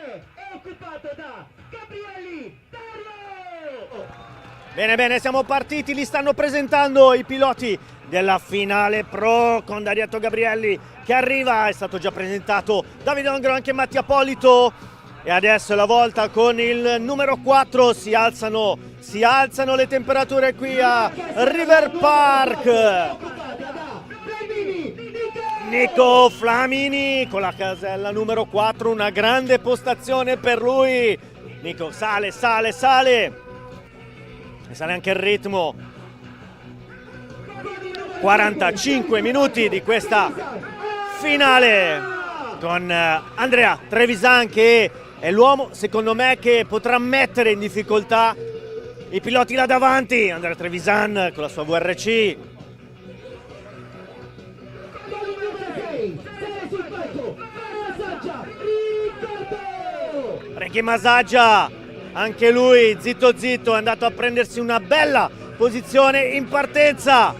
È occupato da Gabrielli Dario. Bene, bene, siamo partiti, li stanno presentando i piloti della finale pro con Darietto Gabrielli che arriva, è stato già presentato Davide Ongaro, anche Mattia Polito, e adesso è la volta con il numero 4, si alzano le temperature qui a River Park. Nico Flamini con la casella numero 4, una grande postazione per lui. Nico sale e sale anche il ritmo. 45 minuti di questa finale con Andrea Trevisan, che è l'uomo secondo me che potrà mettere in difficoltà i piloti là davanti. Andrea Trevisan con la sua VRC. Ricky Masaggia, anche lui zitto è andato a prendersi una bella posizione in partenza.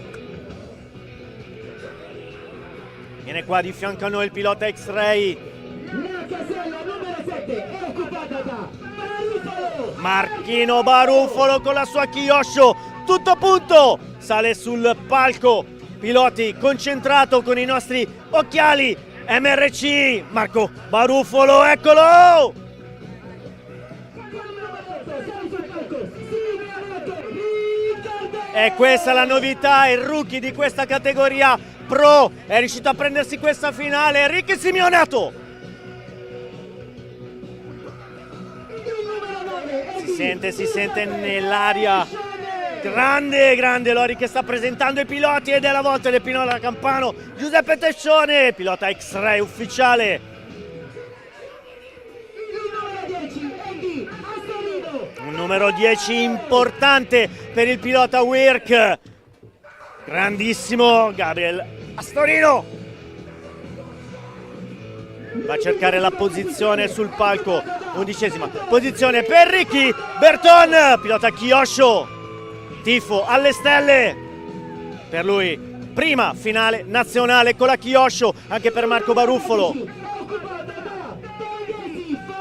Viene qua di fianco a noi il pilota X-Ray. La casella numero 7 è occupata da Barufalo. Marchino Barufalo con la sua Kyosho, tutto a punto, sale sul palco piloti, concentrato con i nostri occhiali MRC, Marco Barufolo, eccolo! E questa è la novità, il rookie di questa categoria Pro è riuscito a prendersi questa finale, Ricky Simeonato. Si sente nell'aria, grande Lori che sta presentando i piloti ed è la volta del Pinola Campano, Giuseppe Tescione, pilota X-Ray ufficiale. Un numero 10 importante per il pilota Wirk, grandissimo Gabriel Astorino. Va a cercare la posizione sul palco, 11ª posizione per Ricky Berton, pilota Kyosho, tifo alle stelle per lui, prima finale nazionale con la Kyosho anche per Marco Barufolo.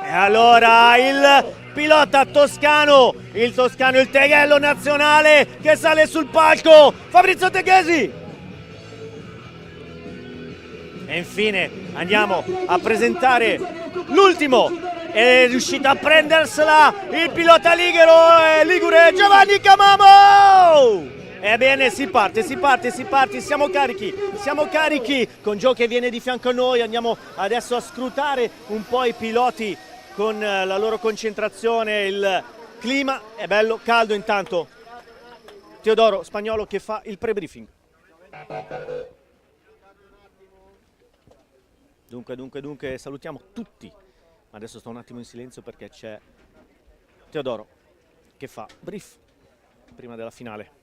E allora il pilota toscano, il teghello nazionale che sale sul palco, Fabrizio Teghesi. E infine andiamo a presentare l'ultimo, è riuscito a prendersela il pilota ligure Giovanni Camamo. Ebbene, si parte, siamo carichi con Gio che viene di fianco a noi. Andiamo adesso a scrutare un po' i piloti con la loro concentrazione. Il clima è bello caldo intanto. Teodoro Spagnolo che fa il pre-briefing. Dunque, salutiamo tutti, ma adesso sto un attimo in silenzio perché c'è Teodoro che fa brief prima della finale.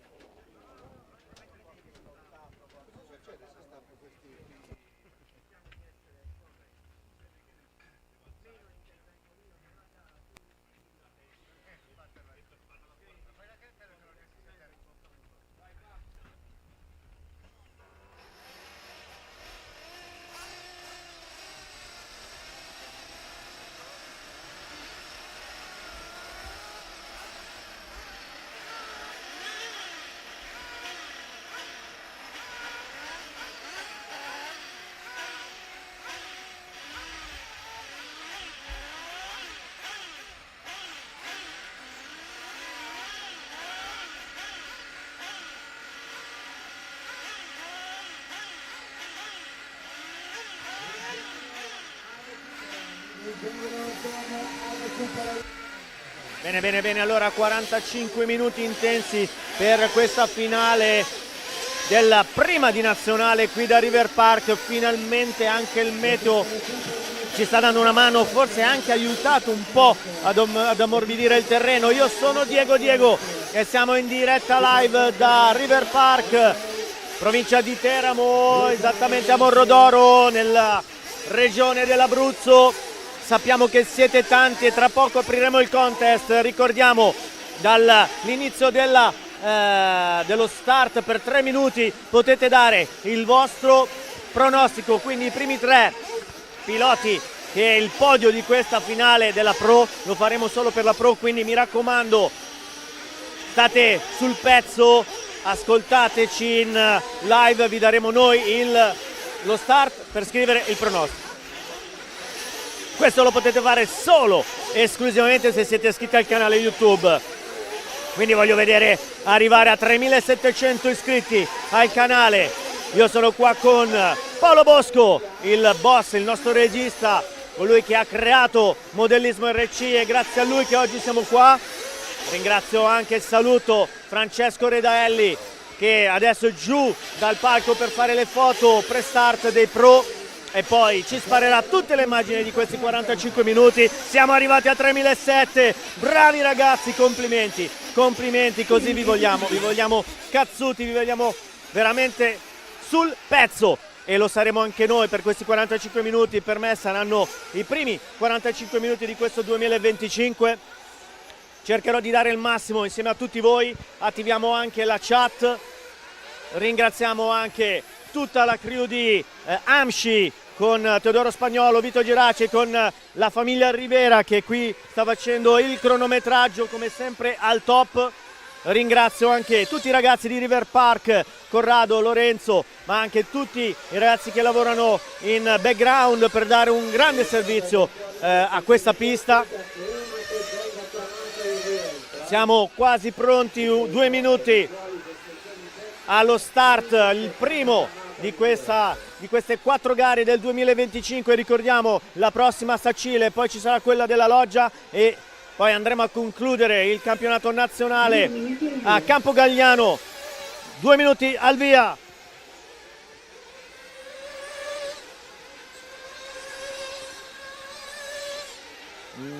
Bene, allora 45 minuti intensi per questa finale della prima di nazionale qui da River Park. Finalmente anche il meteo ci sta dando una mano, forse anche aiutato un po' ad ammorbidire il terreno. Io sono Diego e siamo in diretta live da River Park, provincia di Teramo, esattamente a Morrodoro, nella regione dell'Abruzzo. Sappiamo che siete tanti e tra poco apriremo il contest. Ricordiamo dall'inizio dello start per 3 minuti potete dare il vostro pronostico, quindi i primi 3 piloti che è il podio di questa finale della Pro, lo faremo solo per la Pro, quindi mi raccomando state sul pezzo, ascoltateci in live, vi daremo noi lo start per scrivere il pronostico. Questo lo potete fare solo esclusivamente se siete iscritti al canale YouTube. Quindi voglio vedere arrivare a 3700 iscritti al canale. Io sono qua con Paolo Bosco, il boss, il nostro regista, colui che ha creato Modellismo RC, e grazie a lui che oggi siamo qua. Ringrazio anche e saluto Francesco Redaelli che adesso è giù dal palco per fare le foto pre-start dei Pro e poi ci sparerà tutte le immagini di questi 45 minuti. Siamo arrivati a 3007, bravi ragazzi, complimenti, così vi vogliamo cazzuti, vi vogliamo veramente sul pezzo e lo saremo anche noi per questi 45 minuti. Per me saranno i primi 45 minuti di questo 2025, cercherò di dare il massimo insieme a tutti voi. Attiviamo anche la chat, ringraziamo anche tutta la crew di Amsci con Teodoro Spagnolo, Vito Geraci, con la famiglia Rivera che qui sta facendo il cronometraggio come sempre al top. Ringrazio anche tutti i ragazzi di River Park Corrado, Lorenzo, ma anche tutti i ragazzi che lavorano in background per dare un grande servizio a questa pista. Siamo quasi pronti, 2 minuti allo start, il primo di queste 4 gare del 2025. Ricordiamo la prossima a Sacile, poi ci sarà quella della Loggia e poi andremo a concludere il campionato nazionale a Campogalliano. 2 minuti al via.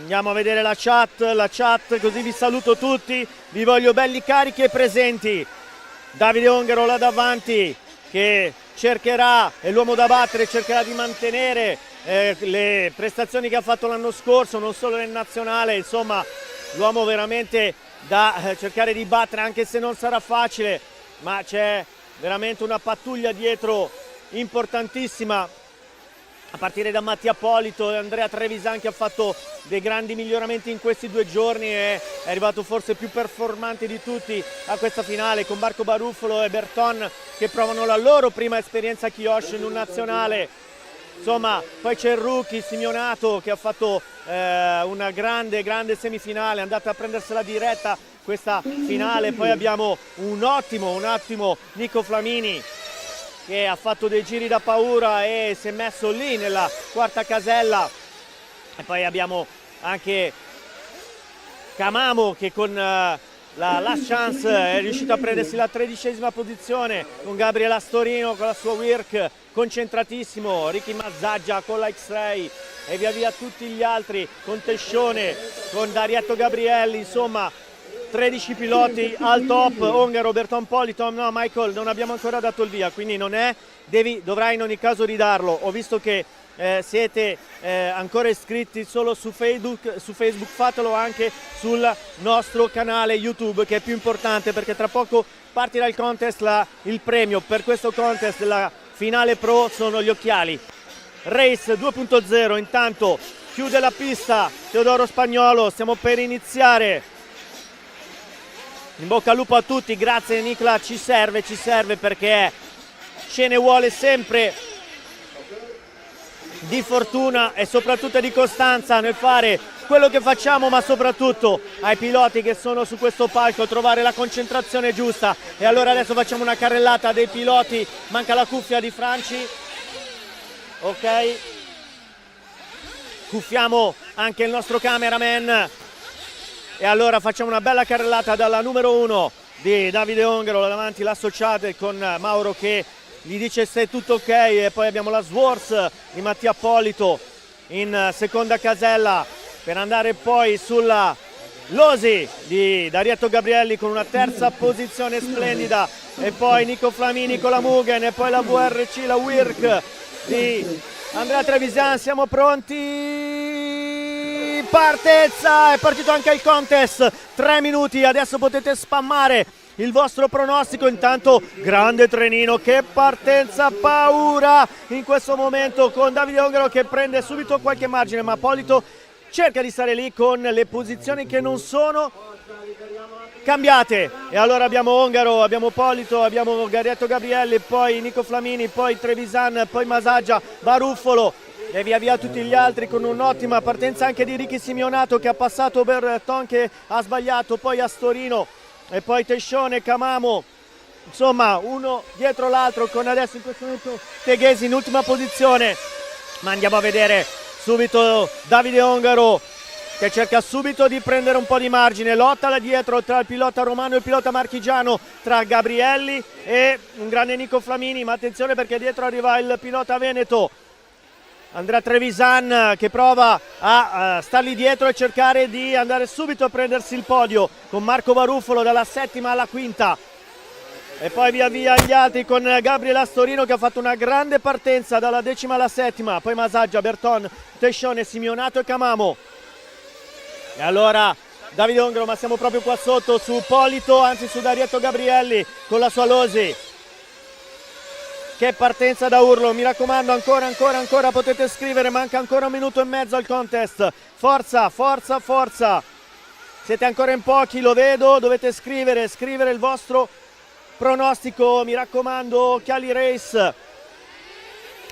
Andiamo a vedere la chat, così vi saluto tutti, vi voglio belli carichi e presenti. Davide Ongaro là davanti che cercherà, è l'uomo da battere, cercherà di mantenere le prestazioni che ha fatto l'anno scorso, non solo nel nazionale, insomma l'uomo veramente da cercare di battere, anche se non sarà facile, ma c'è veramente una pattuglia dietro importantissima, a partire da Mattia Polito e Andrea Trevisan, che ha fatto dei grandi miglioramenti in questi 2 giorni e è arrivato forse più performante di tutti a questa finale, con Marco Baruffolo e Berton che provano la loro prima esperienza a Kyosho in un nazionale. Insomma, poi c'è il rookie Simeonato che ha fatto una grande semifinale, è andata a prendersela diretta questa finale. Poi abbiamo un ottimo Nico Flamini che ha fatto dei giri da paura e si è messo lì nella quarta casella. E poi abbiamo anche Camamo che con la last chance è riuscito a prendersi la 13ª posizione, con Gabriele Astorino con la sua Wirk concentratissimo, Ricky Mazzaggia con la X-Ray e via via tutti gli altri, con Tescione, con Darietto Gabrielli, insomma 13 piloti al top. Ongaro, Berton Polito, no Michael, non abbiamo ancora dato il via, quindi non è, dovrai in ogni caso ridarlo. Ho visto che siete ancora iscritti solo su Facebook, fatelo anche sul nostro canale YouTube, che è più importante, perché tra poco partirà il contest, il premio per questo contest della finale pro sono gli occhiali. Race 2.0, intanto chiude la pista Teodoro Spagnolo, stiamo per iniziare. In bocca al lupo a tutti, grazie Nicla, ci serve perché ce ne vuole sempre di fortuna e soprattutto di costanza nel fare quello che facciamo, ma soprattutto ai piloti che sono su questo palco trovare la concentrazione giusta. E allora adesso facciamo una carrellata dei piloti, manca la cuffia di Franci, ok, cuffiamo anche il nostro cameraman. E allora facciamo una bella carrellata dalla numero 1 di Davide Ongaro, là davanti l'associate con Mauro che gli dice se è tutto ok, e poi abbiamo la Swords di Mattia Polito in seconda casella per andare poi sulla Losi di Darietto Gabrielli con una terza posizione splendida, e poi Nico Flamini con la Mugen, e poi la VRC, la Wirk di Andrea Trevisan. Siamo pronti, partenza, è partito anche il contest, 3 minuti, adesso potete spammare il vostro pronostico. Intanto grande trenino, che partenza, paura in questo momento, con Davide Ongaro che prende subito qualche margine, ma Polito cerca di stare lì con le posizioni che non sono cambiate. E allora abbiamo Ongaro, abbiamo Polito, abbiamo Darietto Gabrielli, poi Nico Flamini, poi Trevisan, poi Masaggia, Baruffolo e via via tutti gli altri, con un'ottima partenza anche di Ricky Simeonato che ha passato Berton che ha sbagliato, poi Astorino e poi Tescione, Camamo, insomma uno dietro l'altro, con adesso in questo momento Teghesi in ultima posizione. Ma andiamo a vedere subito Davide Ongaro che cerca subito di prendere un po' di margine, lotta là dietro tra il pilota romano e il pilota marchigiano, tra Gabrielli e un grande Nico Flamini, ma attenzione perché dietro arriva il pilota veneto Andrea Trevisan che prova a stargli dietro e cercare di andare subito a prendersi il podio, con Marco Baruffolo dalla settima alla quinta, e poi via via gli altri con Gabriele Astorino che ha fatto una grande partenza dalla decima alla settima, poi Masaggia, Berton, Tescione, Simeonato e Camamo. E allora Davide Ongaro, ma siamo proprio qua sotto su Polito, anzi su Darietto Gabrielli con la sua Losi. Che partenza da urlo, mi raccomando, ancora potete scrivere, manca ancora 1 minuto e mezzo al contest. Forza, siete ancora in pochi, lo vedo, dovete scrivere il vostro pronostico, mi raccomando, Cali Race,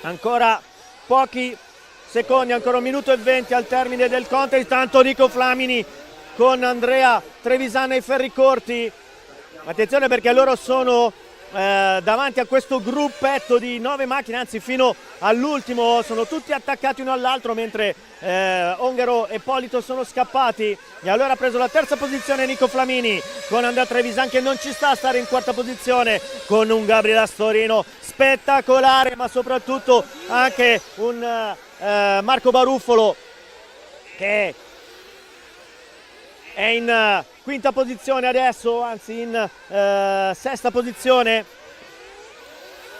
ancora pochi secondi, ancora 1 minuto e 20 al termine del contest. Intanto Nico Flamini con Andrea Trevisan ai ferri corti, attenzione perché loro sono davanti a questo gruppetto di 9 macchine, anzi fino all'ultimo sono tutti attaccati uno all'altro, mentre Ongaro e Polito sono scappati. E allora ha preso la terza posizione Nico Flamini con Andrea Trevisan, che non ci sta a stare in quarta posizione, con un Gabriele Astorino spettacolare, ma soprattutto anche un Marco Baruffolo che è in quinta posizione adesso, anzi in sesta posizione.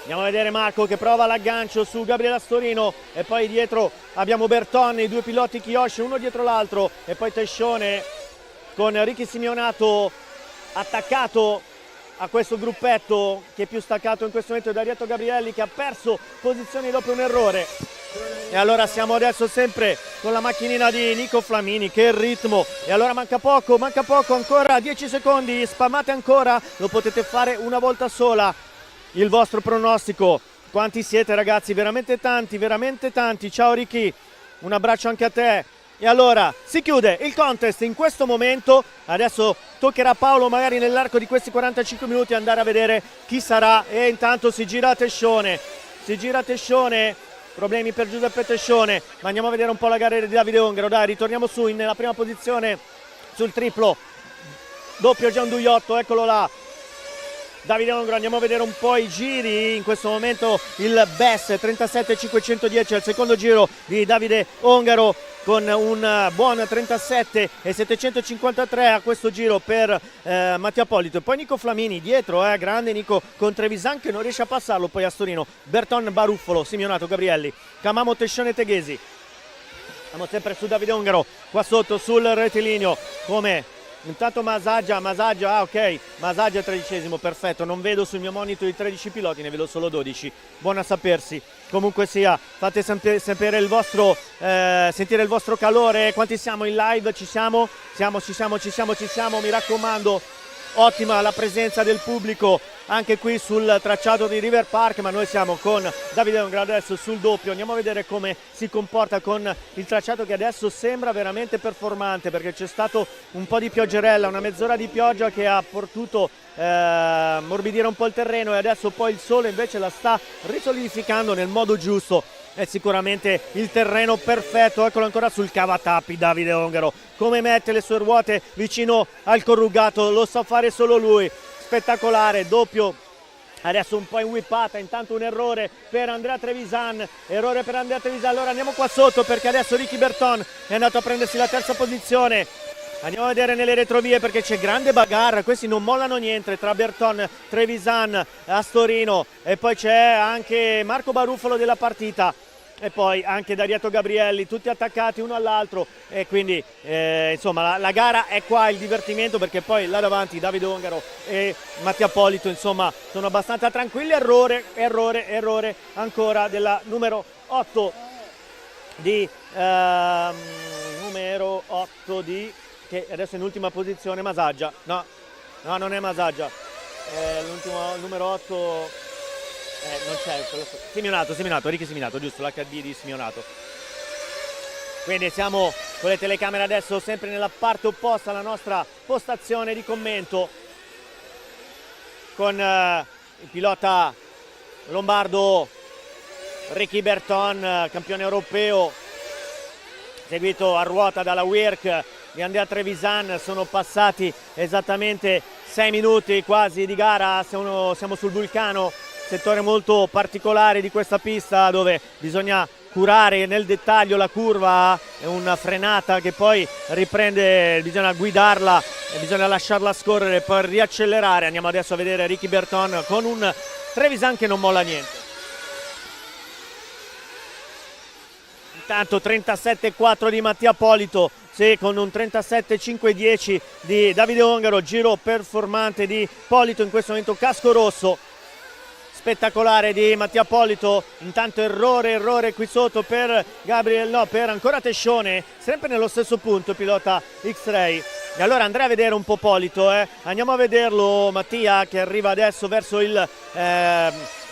Andiamo a vedere Marco che prova l'aggancio su Gabriele Astorino, e poi dietro abbiamo Berton, i due piloti Kiyoshi uno dietro l'altro, e poi Tescione con Ricky Simeonato attaccato a questo gruppetto, che è più staccato in questo momento da Arietto Gabrielli, che ha perso posizioni dopo un errore. E allora siamo adesso sempre con la macchinina di Nico Flamini, che è il ritmo, e allora manca poco, ancora 10 secondi, spammate ancora, lo potete fare una volta sola. Il vostro pronostico, quanti siete ragazzi? Veramente tanti. Ciao Ricky, un abbraccio anche a te. E allora si chiude il contest in questo momento. Adesso toccherà a Paolo, magari nell'arco di questi 45 minuti, andare a vedere chi sarà. E intanto si gira Tescione, problemi per Giuseppe Tescione, ma andiamo a vedere un po' la gara di Davide Ongaro. Dai, ritorniamo su nella prima posizione sul triplo doppio Gianduiotto, eccolo là Davide Ongaro. Andiamo a vedere un po' i giri. In questo momento il BES 37.510 al secondo giro di Davide Ongaro, con un buon 37 e 753 a questo giro per Mattia Polito. E poi Nico Flamini dietro, grande Nico, con Trevisan che non riesce a passarlo. Poi Astorino, Berton, Baruffolo, Simeonato, Gabrielli, Camamo, Tescione, Teghesi. Siamo sempre su Davide Ongaro, qua sotto sul rettilineo, come intanto Masaggia, ok, Masaggia 13esimo, perfetto, non vedo sul mio monitor i 13 piloti, ne vedo solo 12, buona a sapersi. Comunque sia, fate sentire il vostro calore. Quanti siamo in live? Ci siamo, mi raccomando. Ottima la presenza del pubblico anche qui sul tracciato di River Park, ma noi siamo con Davide Ongaro adesso sul doppio. Andiamo a vedere come si comporta con il tracciato, che adesso sembra veramente performante, perché c'è stato un po' di pioggerella, una mezz'ora di pioggia che ha potuto morbidire un po' il terreno, e adesso poi il sole invece la sta risolidificando nel modo giusto. È sicuramente il terreno perfetto. Eccolo ancora sul cavatappi Davide Ongaro, come mette le sue ruote vicino al corrugato, lo sa fare solo lui, spettacolare. Doppio adesso un po' in whippata, intanto un errore per Andrea Trevisan, allora andiamo qua sotto, perché adesso Ricky Berton è andato a prendersi la terza posizione. Andiamo a vedere nelle retrovie, perché c'è grande bagarre, questi non mollano niente tra Berton, Trevisan, Astorino, e poi c'è anche Marco Baruffolo della partita, e poi anche Darietto Gabrielli, tutti attaccati uno all'altro. E quindi insomma la gara è qua, il divertimento, perché poi là davanti Davide Ongaro e Mattia Polito insomma sono abbastanza tranquilli. Errore ancora della numero 8 di che adesso è in ultima posizione, Masaggia. No, non è Masaggia, l'ultimo numero 8 non c'è, Simeonato, Ricky Simeonato, giusto, l'HD di Simeonato. Quindi siamo con le telecamere adesso sempre nella parte opposta alla nostra postazione di commento, con il pilota lombardo Ricky Berton, campione europeo, seguito a ruota dalla WIRC di Andrea Trevisan. Sono passati esattamente 6 minuti quasi di gara. Siamo sul Vulcano, settore molto particolare di questa pista, dove bisogna curare nel dettaglio la curva, è una frenata che poi riprende, bisogna guidarla e bisogna lasciarla scorrere per riaccelerare. Andiamo adesso a vedere Ricky Berton con un Trevisan che non molla niente. Intanto 37,4 di Mattia Polito, sì, con un 37,510 di Davide Ongaro. Giro performante di Polito in questo momento, casco rosso spettacolare di Mattia Polito. Intanto errore qui sotto per per ancora Tescione, sempre nello stesso punto pilota X-Ray. E allora andrei a vedere un po' Polito, andiamo a vederlo Mattia che arriva adesso verso il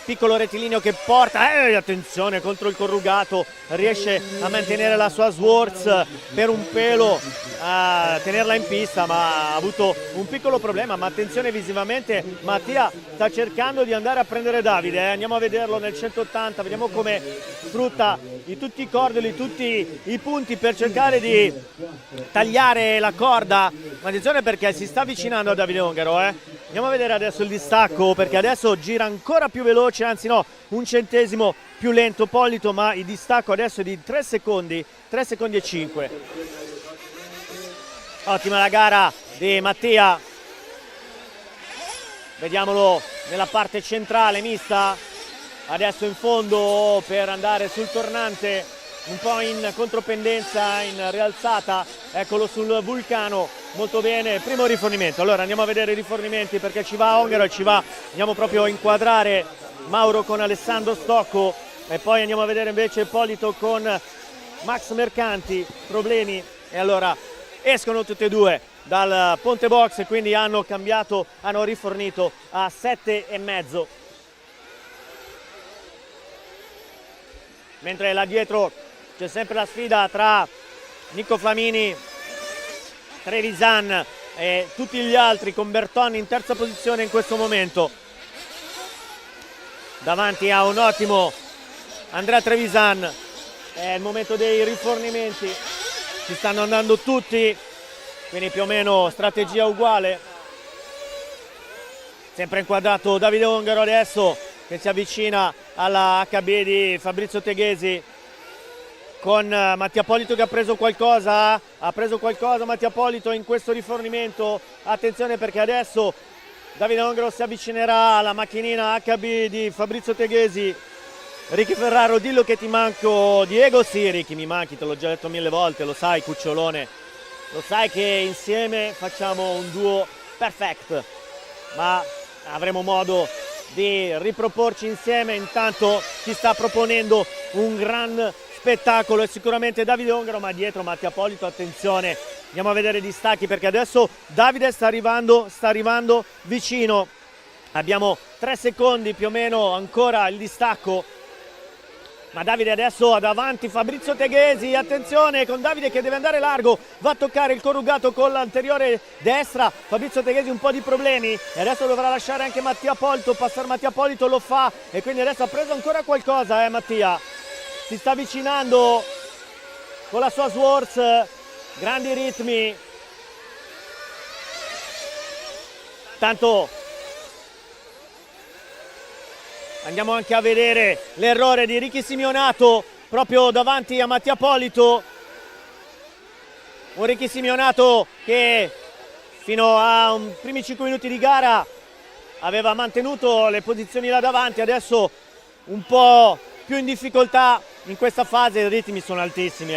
piccolo rettilineo che porta, attenzione contro il corrugato, riesce a mantenere la sua Swords per un pelo a tenerla in pista, ma ha avuto un piccolo problema. Ma attenzione, visivamente Mattia sta cercando di andare a prendere Davide, andiamo a vederlo nel 180, vediamo come sfrutta tutti i cordoli, tutti i punti per cercare di tagliare la corda. Ma attenzione perché si sta avvicinando a Davide Ongaro, Andiamo a vedere adesso il distacco, perché adesso gira ancora più veloce, anzi no, un centesimo più lento Polito, ma il distacco adesso è di 3 secondi, 3 secondi e 5. Ottima la gara di Mattia. Vediamolo nella parte centrale mista, adesso in fondo per andare sul tornante, un po' in contropendenza, in rialzata, eccolo sul Vulcano, molto bene, primo rifornimento. Allora andiamo a vedere i rifornimenti perché ci va Ongaro e andiamo proprio a inquadrare Mauro con Alessandro Stocco e poi andiamo a vedere invece Polito con Max Mercanti, problemi, e allora escono tutti e due dal ponte box e quindi hanno cambiato, hanno rifornito a 7,5. Mentre là dietro c'è sempre la sfida tra Nico Flamini, Trevisan e tutti gli altri, con Bertoni in terza posizione in questo momento. Davanti a un ottimo Andrea Trevisan. È il momento dei rifornimenti, ci stanno andando tutti, quindi più o meno strategia uguale. Sempre inquadrato Davide Ongaro adesso che si avvicina alla HB di Fabrizio Teghesi, con Mattia Polito che ha preso qualcosa Mattia Polito in questo rifornimento. Attenzione perché adesso Davide Ongaro si avvicinerà alla macchinina HB di Fabrizio Teghesi. Ricky Ferraro, dillo che ti manco. Diego, sì Ricky, mi manchi, te l'ho già detto 1000 volte, lo sai cucciolone, lo sai che insieme facciamo un duo perfect, ma avremo modo di riproporci insieme. Intanto ci sta proponendo un gran spettacolo e sicuramente Davide Ongaro, ma dietro Mattia Polito, attenzione, andiamo a vedere i distacchi perché adesso Davide sta arrivando vicino, abbiamo 3 secondi più o meno ancora il distacco, ma Davide adesso ha davanti Fabrizio Teghesi, attenzione con Davide che deve andare largo, va a toccare il corrugato con l'anteriore destra, Fabrizio Teghesi un po' di problemi e adesso dovrà lasciare anche Mattia Polito, passare Mattia Polito, lo fa e quindi adesso ha preso ancora qualcosa Mattia, si sta avvicinando con la sua Swords, grandi ritmi, tanto andiamo anche a vedere l'errore di Ricky Simeonato proprio davanti a Mattia Polito, un Ricky Simeonato che fino a primi 5 minuti di gara aveva mantenuto le posizioni là davanti, adesso un po' più in difficoltà in questa fase. I ritmi sono altissimi,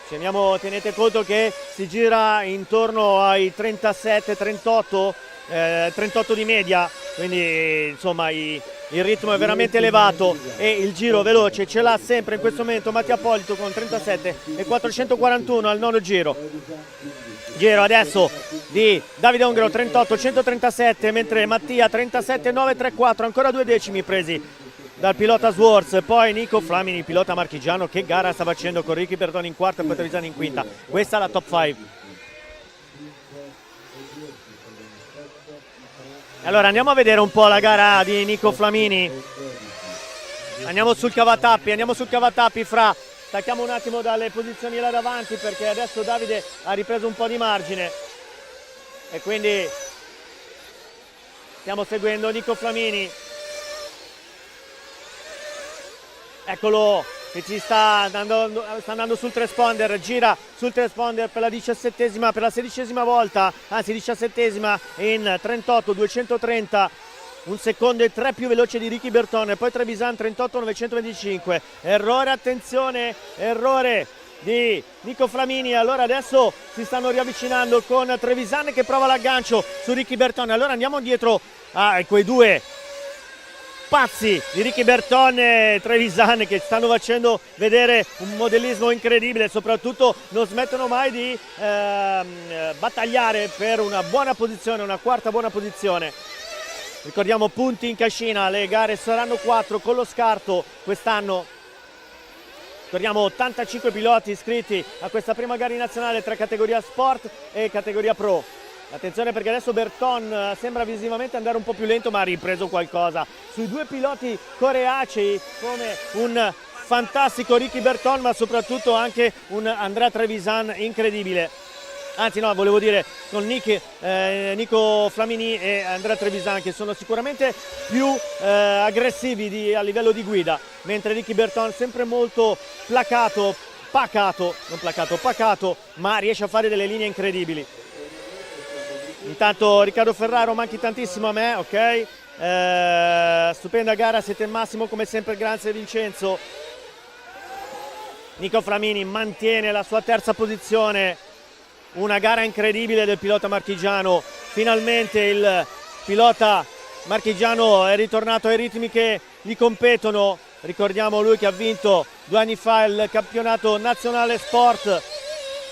tenete conto che si gira intorno ai 37-38, 38 di media, quindi insomma il ritmo è veramente elevato e il giro veloce ce l'ha sempre in questo momento Mattia Polito con 37 e 441 al nono giro. Giro adesso di Davide Ongaro 38-137, mentre Mattia 37-934, ancora 2 decimi presi dal pilota Swords. Poi Nico Flamini, pilota marchigiano, che gara sta facendo con Ricky Bertoni in quarta e poi Trevisan in quinta. Questa è la top 5. Allora andiamo a vedere un po' la gara di Nico Flamini, andiamo sul cavatappi fra, stacchiamo un attimo dalle posizioni là davanti perché adesso Davide ha ripreso un po' di margine e quindi stiamo seguendo Nico Flamini, eccolo che ci sta andando sul transponder, gira sul transponder per la 16ª volta, anzi 17ª in 38-230, un secondo e 3 più veloce di Ricky Bertone, poi Trevisan 38-925, errore, attenzione, errore di Nico Flamini. Allora adesso si stanno riavvicinando con Trevisan che prova l'aggancio su Ricky Bertone. Allora andiamo dietro a quei due pupazzi di Ricky Berton e Trevisan, che stanno facendo vedere un modellismo incredibile, soprattutto non smettono mai di battagliare per una buona posizione, una quarta buona posizione. Ricordiamo punti in cascina, le gare saranno 4 con lo scarto quest'anno. Ricordiamo 85 piloti iscritti a questa prima gara nazionale tra categoria Sport e categoria Pro. Attenzione perché adesso Berton sembra visivamente andare un po' più lento, ma ha ripreso qualcosa sui due piloti coreacei, come un fantastico Ricky Berton, ma soprattutto anche un Andrea Trevisan incredibile. Anzi no, volevo dire con Nico Flamini e Andrea Trevisan, che sono sicuramente più aggressivi a livello di guida, mentre Ricky Berton sempre molto pacato, ma riesce a fare delle linee incredibili. Intanto Riccardo Ferraro manchi tantissimo a me, ok? Stupenda gara, siete il massimo come sempre, grazie Vincenzo. Nico Flamini mantiene la sua terza posizione, una gara incredibile del pilota marchigiano. Finalmente il pilota marchigiano è ritornato ai ritmi che gli competono. Ricordiamo lui che ha vinto 2 anni fa il campionato nazionale sport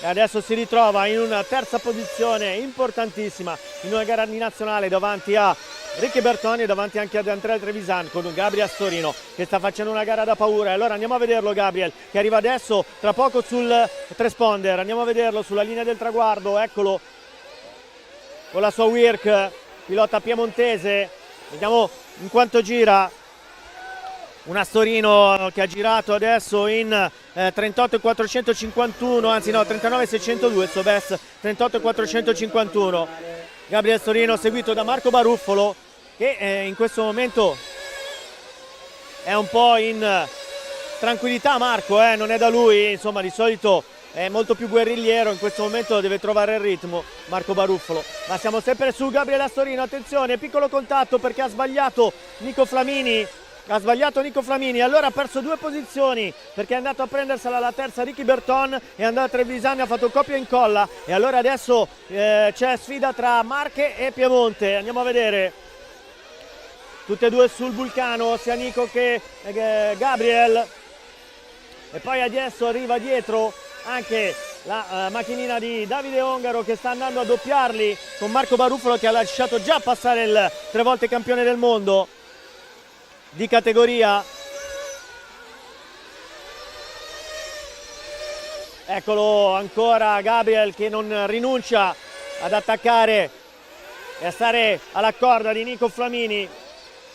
e adesso si ritrova in una terza posizione importantissima in una gara nazionale davanti a Ricky Bertoni e davanti anche ad Andrea Trevisan, con Gabriel Astorino che sta facendo una gara da paura. E allora andiamo a vederlo Gabriel, che arriva adesso tra poco sul transponder, andiamo a vederlo sulla linea del traguardo, eccolo con la sua Wirk, pilota piemontese. Vediamo in quanto gira. Un Astorino che ha girato adesso in 38.451, anzi no, 39.602, il suo best 38.451. Gabriel Astorino seguito da Marco Baruffolo, che in questo momento è un po' in tranquillità. Marco non è da lui, insomma di solito è molto più guerrigliero, in questo momento deve trovare il ritmo Marco Baruffolo. Ma siamo sempre su Gabriel Astorino, attenzione, piccolo contatto perché ha sbagliato Nico Flamini. Allora ha perso 2 posizioni perché è andato a prendersela la terza Ricky Berton e Andrea Trevisan ha fatto coppia e incolla, e allora adesso c'è sfida tra Marche e Piemonte. Andiamo a vedere tutte e due sul vulcano, sia Nico che Gabriel, e poi adesso arriva dietro anche la macchinina di Davide Ongaro che sta andando a doppiarli con Marco Baruffolo, che ha lasciato già passare il 3 volte campione del mondo di categoria. Eccolo ancora Gabriel che non rinuncia ad attaccare e a stare alla corda di Nico Flamini.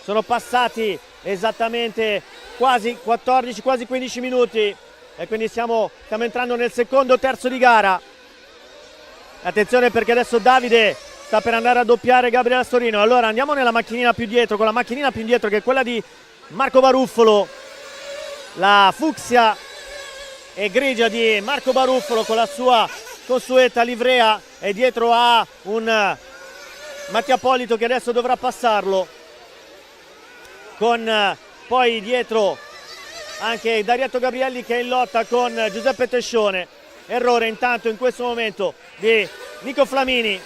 Sono passati esattamente quasi 14, quasi 15 minuti e quindi stiamo entrando nel secondo terzo di gara. Attenzione perché adesso Davide sta per andare a doppiare Gabriel Astorino. Allora andiamo nella macchinina più dietro, con la macchinina più indietro che è quella di Marco Baruffolo, la fucsia e grigia di Marco Baruffolo con la sua consueta livrea, e dietro ha un Mattia Polito che adesso dovrà passarlo, con poi dietro anche Darietto Gabrielli che è in lotta con Giuseppe Tescione. Errore intanto in questo momento di Nico Flamini,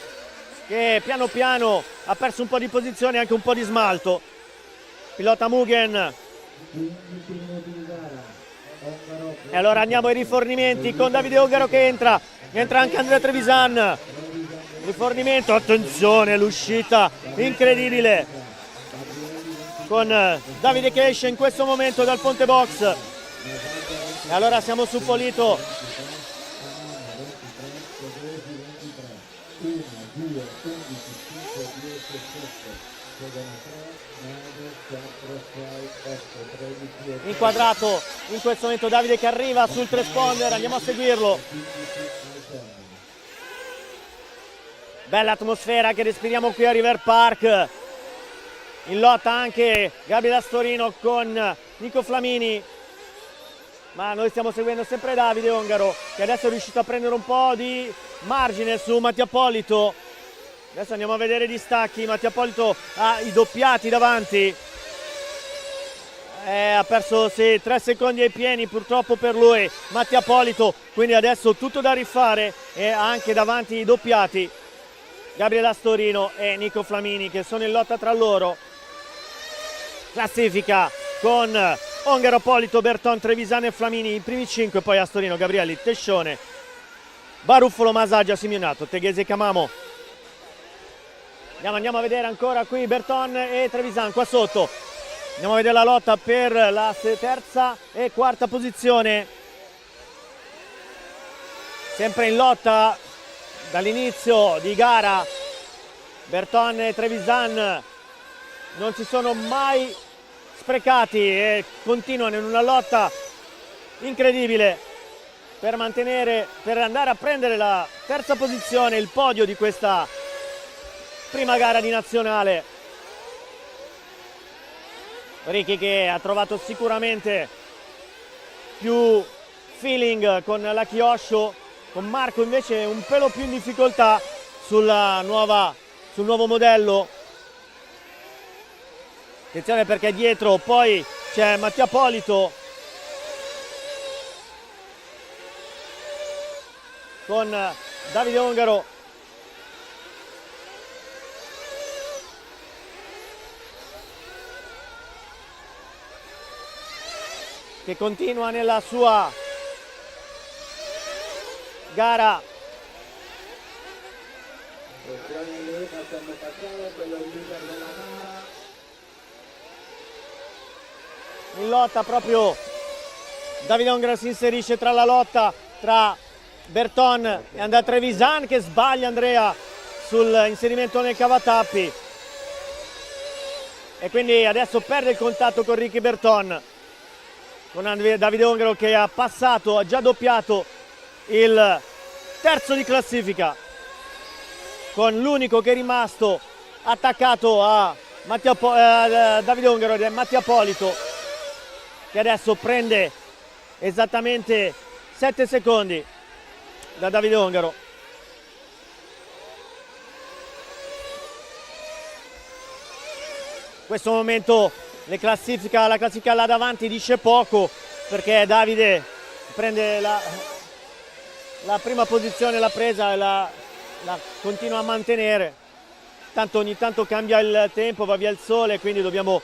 che piano piano ha perso un po' di posizione e anche un po' di smalto. Pilota Mugen. E allora andiamo ai rifornimenti con Davide Ongaro che entra anche Andrea Trevisan. Rifornimento, attenzione, l'uscita incredibile con Davide che esce in questo momento dal ponte box. E allora siamo su Polito. Inquadrato in questo momento Davide che arriva sul transponder, andiamo a seguirlo. Bella atmosfera che respiriamo qui a River Park. In lotta anche Gabriel Astorino con Nico Flamini, ma noi stiamo seguendo sempre Davide Ongaro che adesso è riuscito a prendere un po' di margine su Mattia Polito. Adesso andiamo a vedere i distacchi. Mattia Polito ha i doppiati davanti, ha perso 3 secondi ai pieni purtroppo per lui Mattia Polito, quindi adesso tutto da rifare, e anche davanti i doppiati Gabriel Astorino e Nico Flamini che sono in lotta tra loro. classifica con Ongaro, Polito, Berton, Trevisan e Flamini i primi 5, poi Astorino, Gabrielli, Tescione, Baruffolo, Masaggia, Simeonato, Teghesi e Camamo. Andiamo a vedere ancora qui Berton e Trevisan qua sotto. Andiamo a vedere la lotta per la terza e quarta posizione. Sempre in lotta dall'inizio di gara. Berton e Trevisan non si sono mai sprecati e continuano in una lotta incredibile per andare a prendere la terza posizione, il podio di questa prima gara di nazionale. Ricky che ha trovato sicuramente più feeling con la Kyosho, con Marco invece un pelo più in difficoltà sul nuovo modello. Attenzione perché dietro poi c'è Mattia Polito con Davide Ongaro. Che continua nella sua gara. In lotta proprio Davide Ongaro si inserisce tra la lotta tra Berton e Andrea Trevisan, che sbaglia Andrea sull'inserimento nel cavatappi e quindi adesso perde il contatto con Ricky Berton, con Davide Ongaro che ha già doppiato il terzo di classifica, con l'unico che è rimasto attaccato a Davide Ongaro ed è Mattia Polito, che adesso prende esattamente 7 secondi da Davide Ongaro. In questo momento la classifica là davanti dice poco, perché Davide prende la prima posizione, l'ha presa e la continua a mantenere. Ogni tanto cambia il tempo, va via il sole, quindi dobbiamo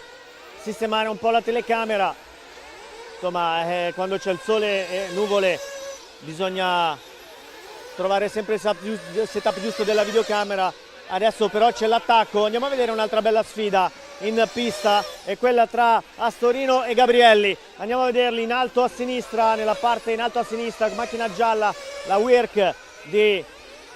sistemare un po' la telecamera. Insomma, quando c'è il sole e nuvole bisogna trovare sempre il setup giusto della videocamera. Adesso però c'è l'attacco. Andiamo a vedere un'altra bella sfida in pista, è quella tra Astorino e Gabrielli. Andiamo a vederli in alto a sinistra, nella parte in alto a sinistra, macchina gialla, la Wirk di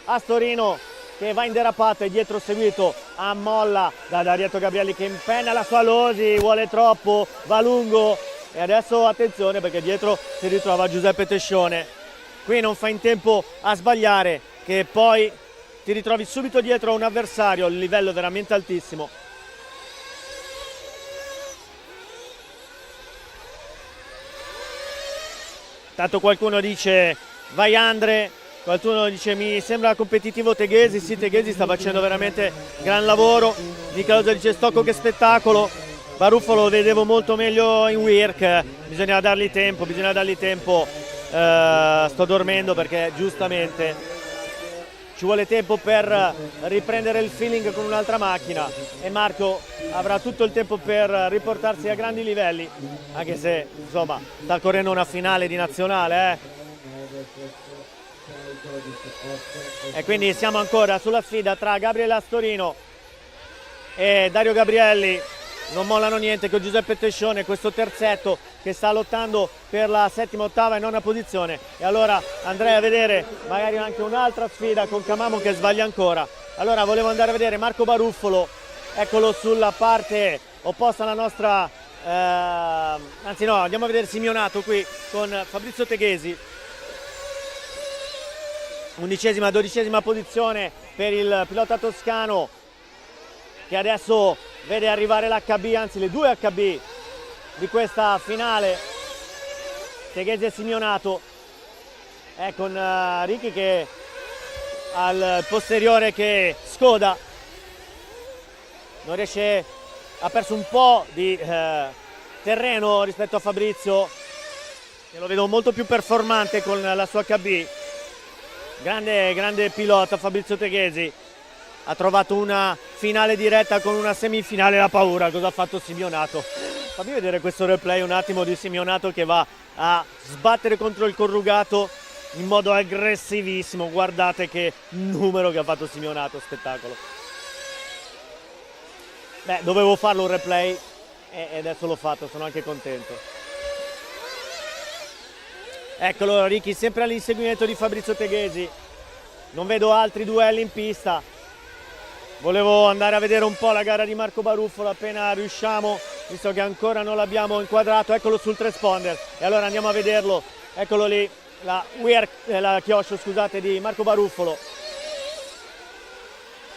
Astorino che va in derapata e dietro seguito a molla da Darietto Gabrielli che impenna la sua Losi, vuole troppo, va lungo e adesso attenzione perché dietro si ritrova Giuseppe Tescione. Qui non fa in tempo a sbagliare, che poi ti ritrovi subito dietro a un avversario a un livello veramente altissimo. Tanto qualcuno dice vai Andre, qualcuno dice mi sembra competitivo Teghesi. Sì, Teghesi sta facendo veramente gran lavoro. Nicolosa dice Stocco che spettacolo. Baruffolo lo vedevo molto meglio in Wirk, bisogna dargli tempo, sto dormendo perché giustamente ci vuole tempo per riprendere il feeling con un'altra macchina e Marco avrà tutto il tempo per riportarsi a grandi livelli, anche se insomma sta correndo una finale di nazionale, E quindi siamo ancora sulla sfida tra Gabriele Astorino e Dario Gabrielli. Non mollano niente con Giuseppe Tescione, questo terzetto che sta lottando per la settima, ottava e nona posizione. E allora andrei a vedere magari anche un'altra sfida con Camamo che sbaglia ancora. Allora volevo andare a vedere Marco Baruffolo, eccolo sulla parte opposta alla nostra, anzi no, andiamo a vedere Simeonato qui con Fabrizio Teghesi. 11ª, 12ª posizione per il pilota toscano che adesso vede arrivare l'HB, anzi le due HB di questa finale, Teghesi e Simeonato, con Ricky che al posteriore che scoda, non riesce, ha perso un po' di terreno rispetto a Fabrizio, che lo vedo molto più performante con la sua HB. Grande pilota Fabrizio Teghesi, ha trovato una finale diretta con una semifinale da paura. Cosa ha fatto Simeonato? Fammi vedere questo replay un attimo di Simeonato che va a sbattere contro il corrugato in modo aggressivissimo. Guardate che numero che ha fatto Simeonato, spettacolo. Beh, dovevo farlo un replay e adesso l'ho fatto, sono anche contento. Eccolo Ricky, sempre all'inseguimento di Fabrizio Teghesi. Non vedo altri duelli in pista. Volevo andare a vedere un po' la gara di Marco Baruffolo appena riusciamo, visto che ancora non l'abbiamo inquadrato. Eccolo sul transponder e allora andiamo a vederlo. Eccolo lì, la chioscio, scusate, di Marco Baruffolo.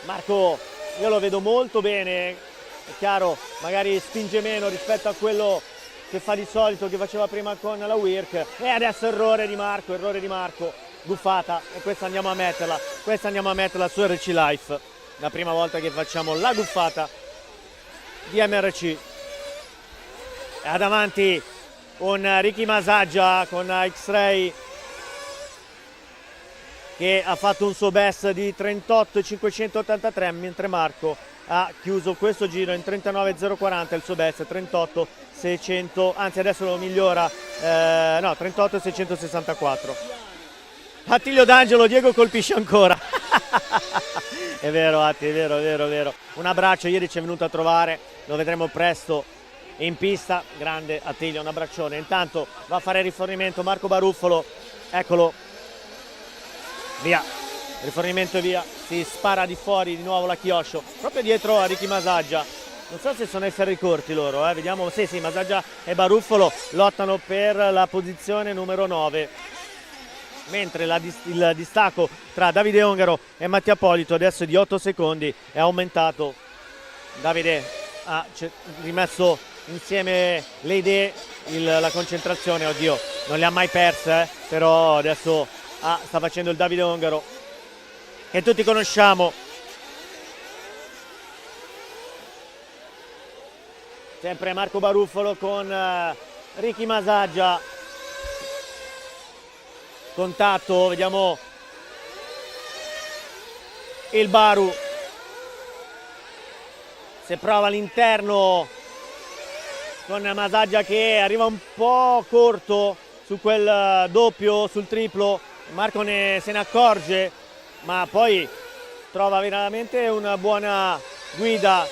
Marco, io lo vedo molto bene, è chiaro, magari spinge meno rispetto a quello che fa di solito, che faceva prima con la WIRC. E adesso errore di Marco, guffata, e questa andiamo a metterla su RC Life. La prima volta che facciamo la guffata di MRC. E davanti un Ricky Masaggia con X-Ray che ha fatto un suo best di 38,583, mentre Marco ha chiuso questo giro in 39,040, il suo best 38,600, anzi adesso lo migliora, 38,664. Attilio D'Angelo, Diego colpisce ancora. È vero Atti, è vero. Un abbraccio, ieri ci è venuto a trovare, lo vedremo presto in pista. Grande Attilio, un abbraccione. Intanto va a fare rifornimento Marco Baruffolo, eccolo, via, rifornimento via, si spara di fuori di nuovo la Chioscio, proprio dietro a Ricky Masaggia. Non so se sono ai ferri corti loro, vediamo, sì, Masaggia e Baruffolo lottano per la posizione numero 9. Mentre il distacco tra Davide Ongaro e Mattia Polito adesso è di 8 secondi, è aumentato. Davide ha rimesso insieme le idee, la concentrazione, oddio, non le ha mai perse, però adesso sta facendo il Davide Ongaro che tutti conosciamo. Sempre Marco Baruffolo con Ricky Masaggia. Contatto, vediamo il Baru se prova all'interno con Masaggia che arriva un po' corto su quel doppio, sul triplo. Marco se ne accorge, ma poi trova veramente una buona guida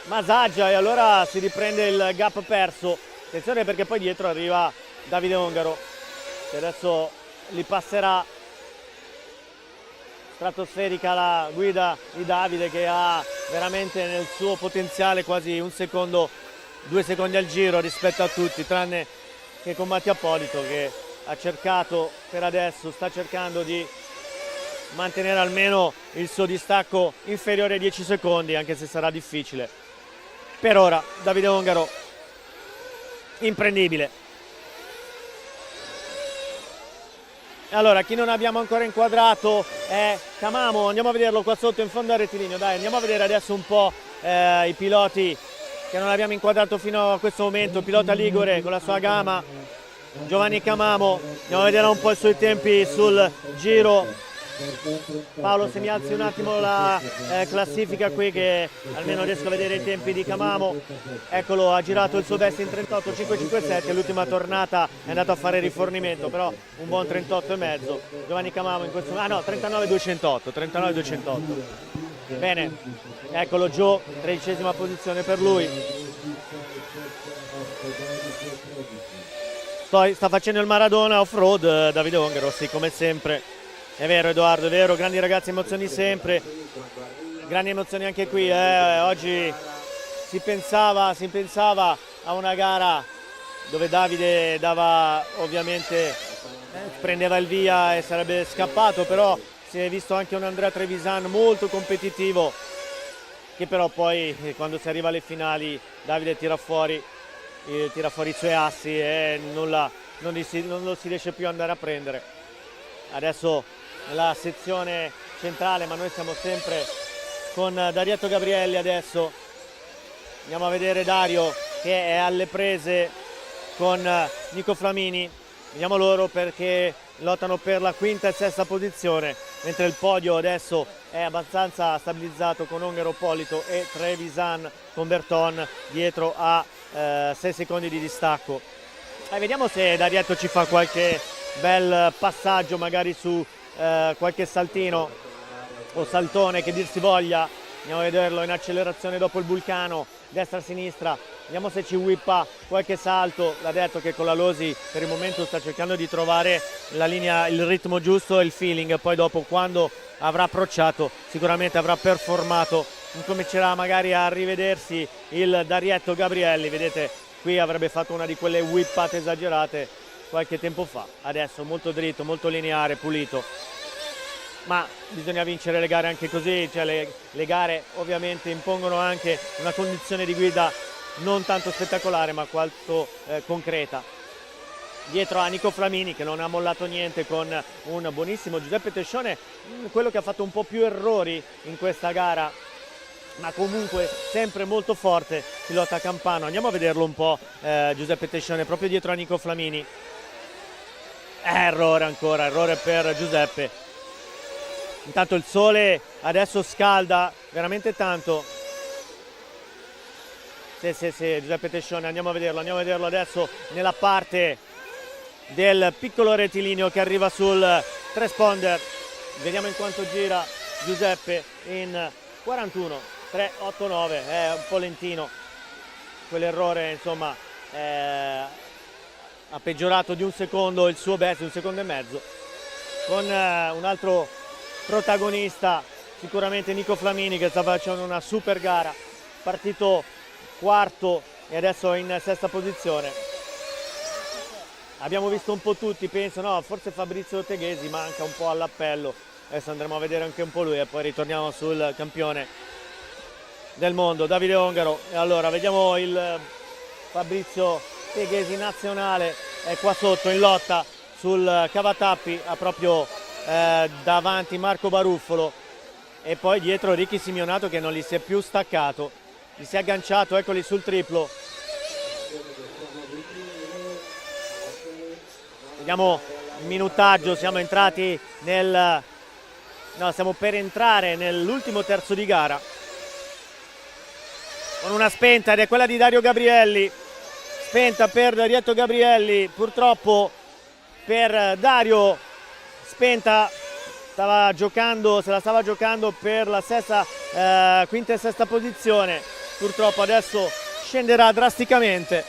Masaggia e allora si riprende il gap perso. Attenzione perché poi dietro arriva Davide Ongaro che adesso li passerà. Stratosferica la guida di Davide che ha veramente nel suo potenziale quasi 1 secondo, 2 secondi al giro rispetto a tutti, tranne che con Mattia Polito che ha cercato per adesso, sta cercando di mantenere almeno il suo distacco inferiore ai 10 secondi, anche se sarà difficile. Per ora Davide Ongaro imprendibile. Allora, chi non abbiamo ancora inquadrato è Camamo, andiamo a vederlo qua sotto in fondo al rettilineo, dai, andiamo a vedere adesso un po' i piloti che non abbiamo inquadrato fino a questo momento. Il pilota ligure con la sua Gama, Giovanni Camamo, andiamo a vedere un po' i suoi tempi sul giro. Paolo, se mi alzi un attimo la classifica qui che almeno riesco a vedere i tempi di Camamo. Eccolo, ha girato il suo best in 38,557, l'ultima tornata è andato a fare rifornimento, però un buon 38,5. Giovanni Camamo in questo 39,208. Bene, eccolo Gio, 13ª posizione per lui. Sta facendo il Maradona off-road Davide Ongaro, sì, come sempre. È vero Edoardo, è vero, grandi ragazzi, emozioni sempre, grandi emozioni anche qui, oggi si pensava a una gara dove Davide dava ovviamente, prendeva il via e sarebbe scappato, però si è visto anche un Andrea Trevisan molto competitivo, che però poi quando si arriva alle finali Davide tira fuori i suoi assi e non lo si riesce più ad andare a prendere. Adesso nella sezione centrale, ma noi siamo sempre con Darietto Gabrielli adesso. Andiamo a vedere Dario che è alle prese con Nico Flamini. Vediamo loro perché lottano per la 5ª e 6ª posizione. mentre il podio adesso è abbastanza stabilizzato con Ongaro, Polito e Trevisan con Berton dietro a 6 secondi di distacco. Vediamo se D'Arietto ci fa qualche bel passaggio, magari su qualche saltino o saltone che dir si voglia. Andiamo a vederlo in accelerazione dopo il Vulcano, destra-sinistra, vediamo se ci whippa qualche salto. L'ha detto che con la Losi per il momento sta cercando di trovare la linea, il ritmo giusto e il feeling, poi dopo quando avrà approcciato sicuramente avrà performato, incomincerà magari a rivedersi il D'Arietto Gabrielli. Vedete, qui avrebbe fatto una di quelle whippate esagerate qualche tempo fa, adesso molto dritto, molto lineare, pulito. Ma bisogna vincere le gare anche così, cioè le gare ovviamente impongono anche una condizione di guida non tanto spettacolare ma quanto concreta. Dietro a Nico Flamini che non ha mollato niente con un buonissimo Giuseppe Tescione, quello che ha fatto un po' più errori in questa gara, ma comunque sempre molto forte, pilota campano. Andiamo a vederlo un po', Giuseppe Tescione proprio dietro a Nico Flamini. Errore ancora, errore per Giuseppe. Intanto il sole adesso scalda veramente tanto. Sì, Giuseppe Tescione, andiamo a vederlo adesso nella parte del piccolo rettilineo che arriva sul transponder. Vediamo in quanto gira Giuseppe in 41.389, è un po' lentino. Quell'errore insomma ha peggiorato di un secondo il suo best, un secondo e mezzo. Con un altro protagonista sicuramente Nico Flamini che sta facendo una super gara, partito quarto e adesso è in sesta posizione. Abbiamo visto un po' tutti, penso, no, forse Fabrizio Teghesi manca un po' all'appello, adesso andremo a vedere anche un po' lui e poi ritorniamo sul campione del mondo Davide Ongaro. E allora vediamo il Fabrizio Teghesi nazionale, è qua sotto in lotta sul cavatappi, ha proprio davanti Marco Baruffolo e poi dietro Ricky Simeonato che non gli si è più staccato, gli si è agganciato, eccoli sul triplo. Vediamo il minutaggio, siamo entrati stiamo per entrare nell'ultimo terzo di gara con una spenta ed è quella di Dario Gabrielli, spenta per D'Arietto Gabrielli, purtroppo per Dario. Spenta se la stava giocando per la quinta e sesta posizione, purtroppo adesso scenderà drasticamente.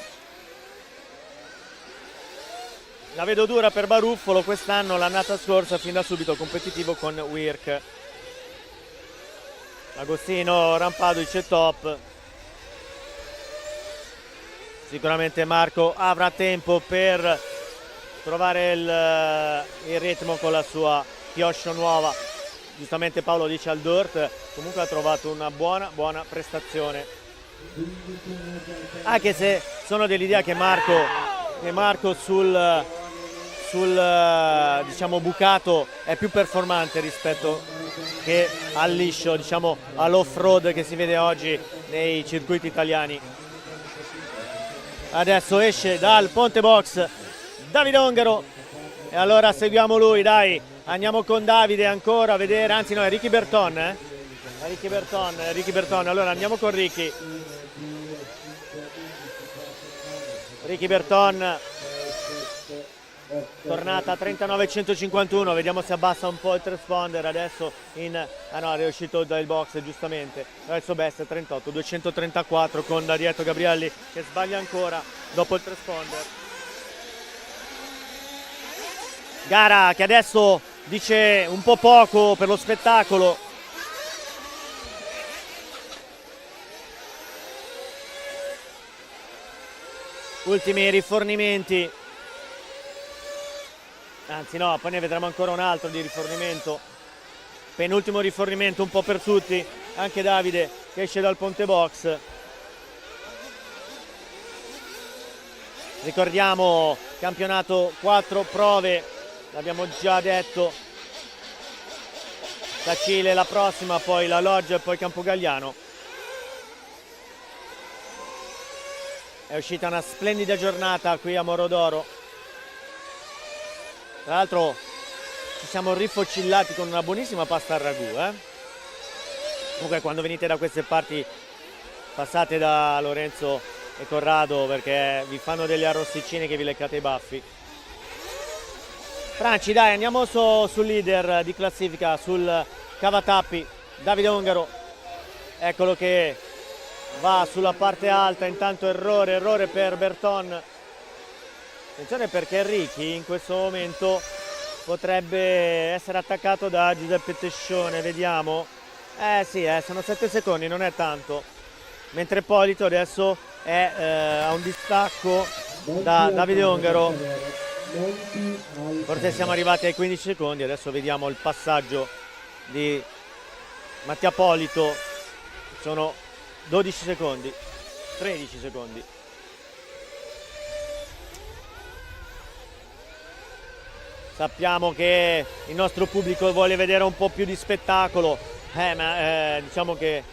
La vedo dura per Baruffolo quest'anno, l'annata scorsa fin da subito competitivo con Wirk. Agostino Rampaduic è top. Sicuramente Marco avrà tempo per trovare il ritmo con la sua Kyosho nuova. Giustamente Paolo dice al dirt, comunque ha trovato una buona prestazione, anche se sono dell'idea che Marco sul diciamo bucato è più performante rispetto che al liscio, diciamo all'off-road che si vede oggi nei circuiti italiani. Adesso esce dal ponte box Davide Ongaro e allora seguiamo lui, dai, andiamo con Davide ancora a vedere, anzi no, è Ricky Berton, Ricky Berton, allora andiamo con Ricky Berton, tornata a 39.151, vediamo se abbassa un po' il transponder adesso è uscito dal box giustamente, adesso best 38.234 con D'Arietto Gabrielli che sbaglia ancora dopo il transponder. Gara che adesso dice un po' poco per lo spettacolo. Ultimi rifornimenti. Anzi no, poi ne vedremo ancora un altro di rifornimento. Penultimo rifornimento un po' per tutti. Anche Davide che esce dal ponte box. Ricordiamo campionato 4 prove. L'abbiamo già detto, Tacile la prossima, poi la Loggia e poi Campogagliano. È uscita una splendida giornata qui a Morodoro. Tra l'altro ci siamo rifocillati con una buonissima pasta al ragù, Comunque quando venite da queste parti passate da Lorenzo e Corrado, perché vi fanno degli arrosticini che vi leccate i baffi. Franci, dai, andiamo sul leader di classifica, sul cavatappi, Davide Ongaro. Eccolo che va sulla parte alta, intanto errore per Berton. Attenzione perché Ricky in questo momento potrebbe essere attaccato da Giuseppe Tescione, vediamo. Sì, sono 7 secondi, non è tanto. Mentre Polito adesso è a un distacco da Davide Ongaro. Forse siamo arrivati ai 15 secondi, adesso vediamo il passaggio di Mattia Polito. Sono 12 secondi, 13 secondi. Sappiamo che il nostro pubblico vuole vedere un po' più di spettacolo, ma diciamo che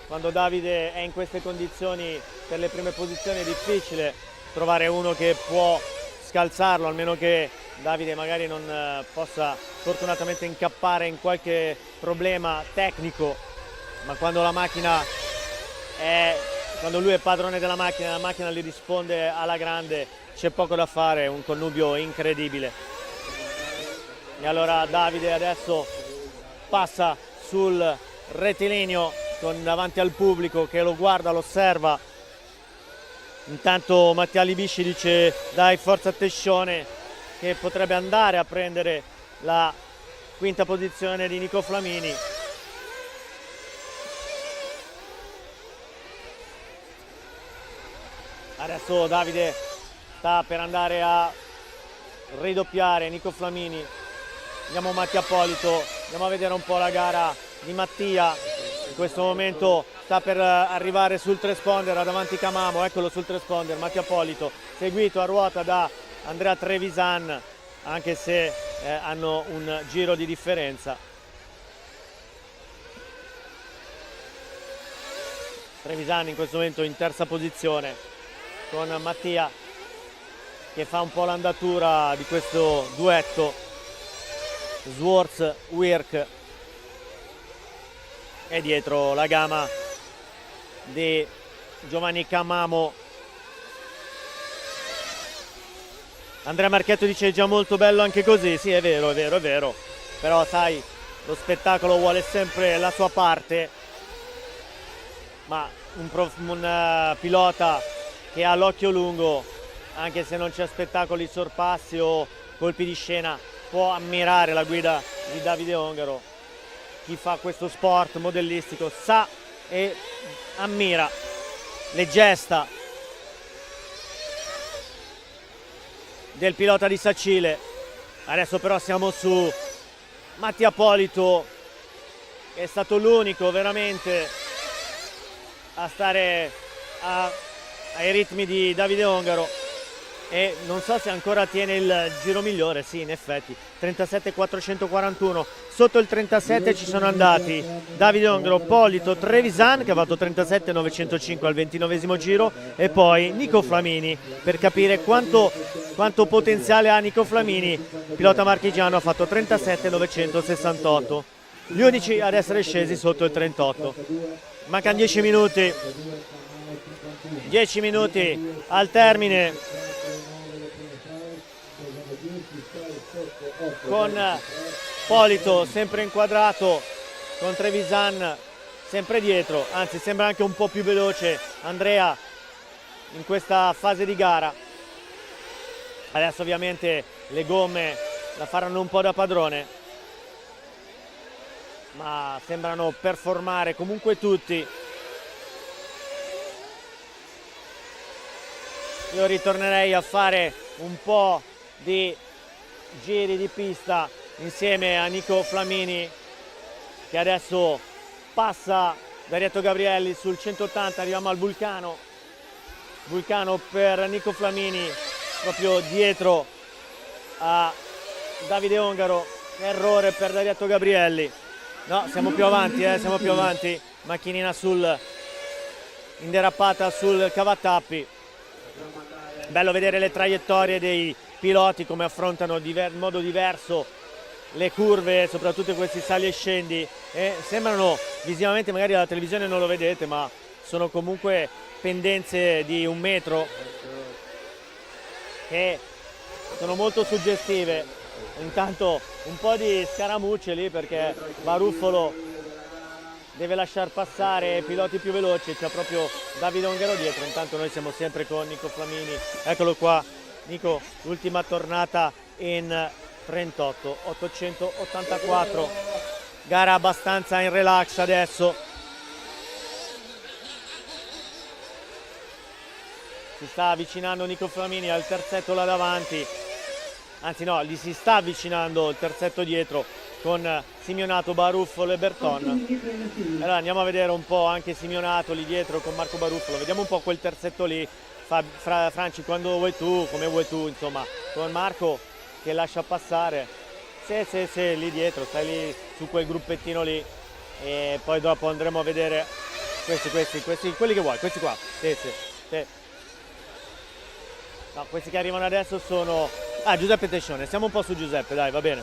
quando Davide è in queste condizioni per le prime posizioni è difficile trovare uno che può scalzarlo, almeno che Davide magari non possa fortunatamente incappare in qualche problema tecnico, ma quando la macchina quando lui è padrone della macchina, la macchina gli risponde alla grande, c'è poco da fare, un connubio incredibile. E allora Davide adesso passa sul rettilineo davanti al pubblico che lo guarda, lo osserva. Intanto Mattia Libisci dice dai, forza Tescione, che potrebbe andare a prendere la quinta posizione di Nico Flamini. Adesso Davide sta per andare a ridoppiare Nico Flamini. Andiamo Mattia Polito, andiamo a vedere un po' la gara di Mattia. In questo momento sta per arrivare sul transponder davanti Camamo, eccolo sul transponder, Mattia Polito, seguito a ruota da Andrea Trevisan, anche se hanno un giro di differenza. Trevisan in questo momento in terza posizione, con Mattia che fa un po' l'andatura di questo duetto Swartz-Wirk, e dietro la gamma di Giovanni Camamo. Andrea Marchetto dice già molto bello anche così. Sì, è vero, però sai, lo spettacolo vuole sempre la sua parte, ma un pilota che ha l'occhio lungo, anche se non c'è spettacoli, sorpassi o colpi di scena, può ammirare la guida di Davide Ongaro. Chi fa questo sport modellistico sa e ammira le gesta del pilota di Sacile. Adesso però siamo su Mattia Polito, che è stato l'unico veramente a stare ai ritmi di Davide Ongaro, e non so se ancora tiene il giro migliore. Sì, in effetti 37.441. Sotto il 37 ci sono andati Davide Ongaro, Polito, Trevisan che ha fatto 37.905 al 29esimo giro, e poi Nico Flamini. Per capire quanto potenziale ha Nico Flamini, pilota marchigiano, ha fatto 37.968. Gli unici ad essere scesi sotto il 38. Mancano 10 minuti. 10 minuti al termine, con Polito sempre inquadrato, con Trevisan sempre dietro, anzi sembra anche un po' più veloce Andrea in questa fase di gara. Adesso ovviamente le gomme la faranno un po' da padrone, ma sembrano performare comunque tutti. Io ritornerei a fare un po' di giri di pista insieme a Nico Flamini, che adesso passa da Rietto Gabrielli sul 180. Arriviamo al Vulcano per Nico Flamini, proprio dietro a Davide Ongaro. Errore per Darietto Gabrielli. No, siamo più avanti, macchinina in derapata sul cavatappi. Bello vedere le traiettorie dei piloti, come affrontano in modo diverso le curve, soprattutto questi sali e scendi, sembrano visivamente, magari alla televisione non lo vedete, ma sono comunque pendenze di 1 metro che sono molto suggestive. Intanto un po' di scaramucce lì perché Baruffolo deve lasciar passare i piloti più veloci, c'è proprio Davide Ongaro dietro. Intanto noi siamo sempre con Nico Flamini, eccolo qua Nico, l'ultima tornata in 38, 884, gara abbastanza in relax adesso. Si sta avvicinando Nico Flamini al terzetto là davanti, anzi no, gli si sta avvicinando il terzetto dietro con Simeonato, Baruffolo e Berton. Allora andiamo a vedere un po' anche Simeonato lì dietro con Marco Baruffolo, vediamo un po' quel terzetto lì. Franci, quando vuoi tu, come vuoi tu, insomma, con Marco che lascia passare. Sì, lì dietro, stai lì su quel gruppettino lì e poi dopo andremo a vedere questi, quelli che vuoi, questi qua. Sì. No, questi che arrivano adesso sono... Giuseppe Tescione, siamo un po' su Giuseppe, dai, va bene.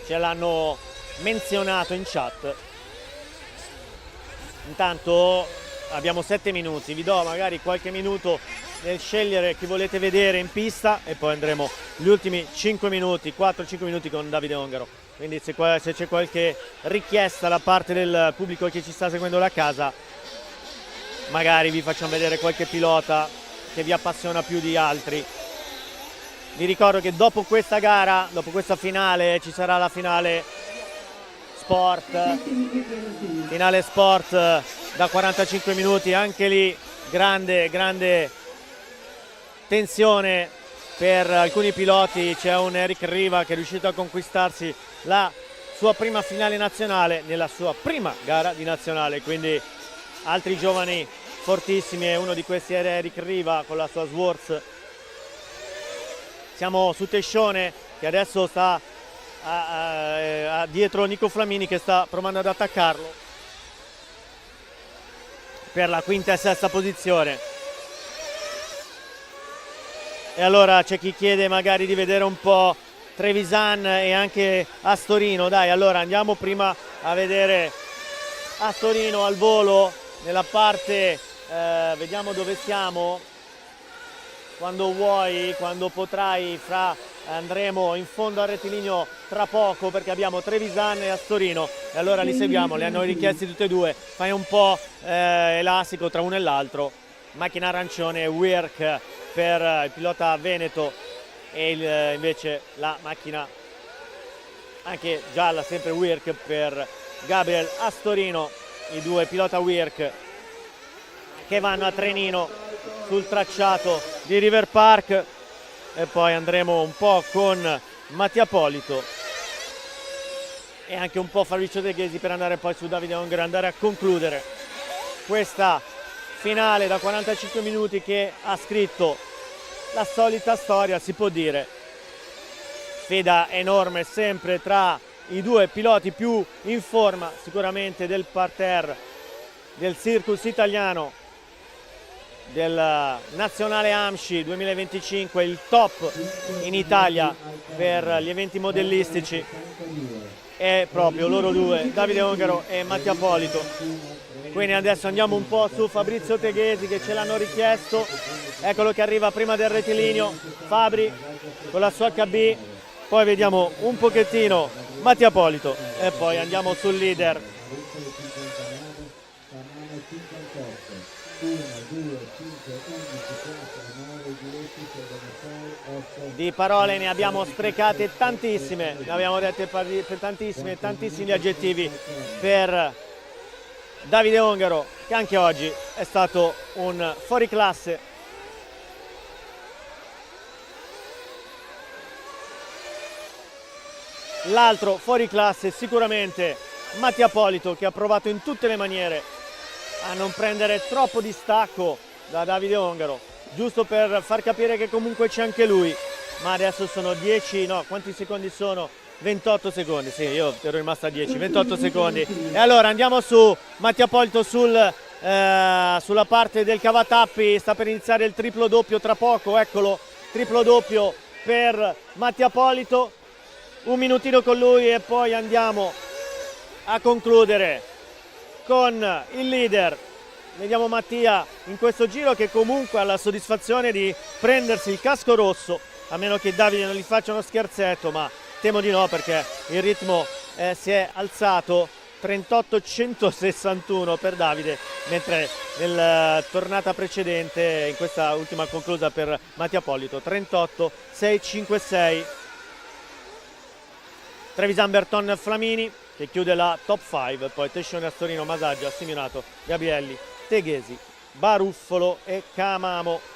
Ce l'hanno menzionato in chat. Intanto abbiamo 7 minuti, vi do magari qualche minuto nel scegliere chi volete vedere in pista e poi andremo gli ultimi 5 minuti, 4-5 minuti con Davide Ongaro. Quindi se c'è qualche richiesta da parte del pubblico che ci sta seguendo da casa, magari vi facciamo vedere qualche pilota che vi appassiona più di altri. Vi ricordo che dopo questa gara, dopo questa finale, ci sarà la finale sport da 45 minuti, anche lì grande tensione per alcuni piloti. C'è un Eric Riva che è riuscito a conquistarsi la sua prima finale nazionale nella sua prima gara di nazionale, quindi altri giovani fortissimi e uno di questi era Eric Riva con la sua Swartz. Siamo su Tescione che adesso sta dietro Nico Flamini che sta provando ad attaccarlo per la quinta e sesta posizione. E allora c'è chi chiede magari di vedere un po' Trevisan e anche Astorino. Dai, allora andiamo prima a vedere Astorino al volo nella parte, vediamo dove siamo. Quando vuoi, quando potrai, andremo in fondo al rettilineo tra poco perché abbiamo Trevisan e Astorino e allora li seguiamo, li hanno richiesti tutti e due. Fai un po' elastico tra uno e l'altro. Macchina arancione Wirk per il pilota veneto e invece la macchina anche gialla, sempre Wirk per Gabriel Astorino. I due pilota Wirk che vanno a trenino sul tracciato di River Park e poi andremo un po' con Mattia Polito e anche un po' Fabrizio De Ghesi per andare poi su Davide Ongaro, andare a concludere questa finale da 45 minuti che ha scritto la solita storia, si può dire. Sfida enorme sempre tra i due piloti più in forma sicuramente del parterre del Circus italiano, del Nazionale AMSCI 2025, il top in Italia per gli eventi modellistici è proprio loro due, Davide Ongaro e Mattia Polito. Quindi adesso andiamo un po' su Fabrizio Teghesi che ce l'hanno richiesto, eccolo che arriva prima del rettilineo, Fabri con la sua HB, poi vediamo un pochettino Mattia Polito e poi andiamo sul leader. Di parole ne abbiamo sprecate tantissime, ne abbiamo dette per tantissimi aggettivi per Davide Ongaro, che anche oggi è stato un fuoriclasse. L'altro fuoriclasse sicuramente Mattia Polito, che ha provato in tutte le maniere a non prendere troppo distacco da Davide Ongaro, giusto per far capire che comunque c'è anche lui. Ma adesso sono 10, no, quanti secondi sono? 28 secondi, sì, io ero rimasto a 10, 28 secondi. E allora andiamo su Mattia Polito sulla parte del cavatappi, sta per iniziare il triplo doppio tra poco, eccolo, triplo doppio per Mattia Polito. un minutino con lui e poi andiamo a concludere con il leader. Vediamo Mattia in questo giro che comunque ha la soddisfazione di prendersi il casco rosso, a meno che Davide non gli faccia uno scherzetto, ma temo di no perché il ritmo si è alzato. 38-161 per Davide, mentre nella tornata precedente, in questa ultima conclusa per Mattia Polito, 38-656. Trevisan, Berton, Flamini che chiude la top 5, poi Tescione, Astorino, Masaggia, Siminato, Gabrielli, Teghesi, Baruffolo e Camamo.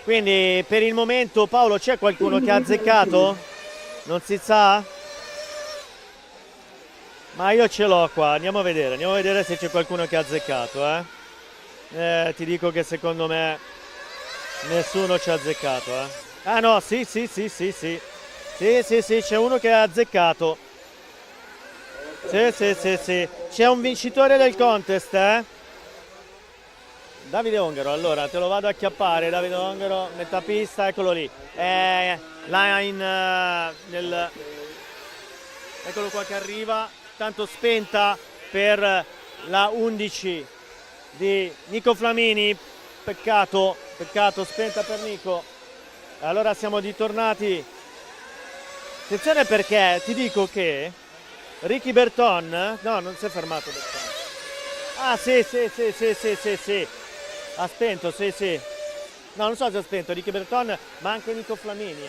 Quindi per il momento, Paolo, c'è qualcuno che ha azzeccato? Non si sa? Ma io ce l'ho qua, andiamo a vedere se c'è qualcuno che ha azzeccato, ti dico che secondo me nessuno ci ha azzeccato, Ah no, sì, c'è uno che ha azzeccato. Sì. C'è un vincitore del contest, Davide Ongaro, allora te lo vado a chiappare. Davide Ongaro, metà pista, eccolo lì. Eccolo qua che arriva, tanto spenta per la 11 di Nico Flamini. Peccato, spenta per Nico. Allora siamo ritornati. Attenzione perché ti dico che Ricky Berton, no, non si è fermato Berton. Ah sì. Ha spento, sì. No, non so se ha spento Ricky Berton, ma anche Nico Flamini,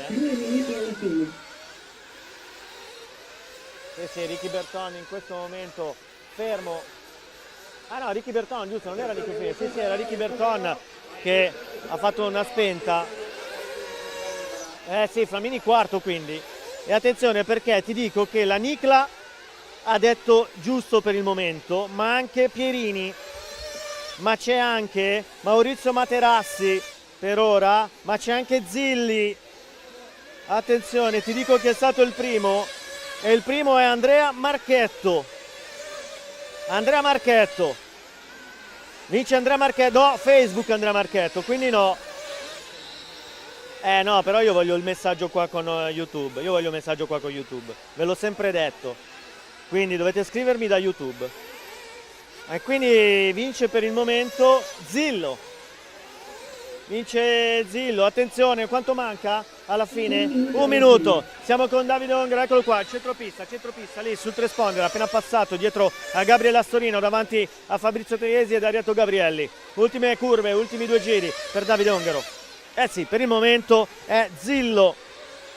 Sì, Ricky Berton in questo momento fermo. Ah no, Ricky Berton, giusto, non era Nico Flamini. Sì, era Ricky Berton che ha fatto una spenta. Sì, Flamini quarto quindi. E attenzione perché ti dico che la Nicla ha detto giusto per il momento, ma anche Pierini. Ma c'è anche Maurizio Materassi per ora, ma c'è anche Zilli. Attenzione, ti dico che è stato il primo, e il primo è Andrea Marchetto. Vince Andrea Marchetto, no, Facebook Andrea Marchetto, quindi no. No, però io voglio il messaggio qua con YouTube, ve l'ho sempre detto, quindi dovete scrivermi da YouTube. E quindi vince per il momento Zillo. Attenzione, quanto manca alla fine? Un minuto. Siamo con Davide Ongaro, eccolo qua, centropista lì sul transponder, appena passato dietro a Gabriele Astorino, davanti a Fabrizio Teghesi ed Ariato Gabrielli. Ultime curve, ultimi 2 giri per Davide Ongaro. Sì, per il momento è Zillo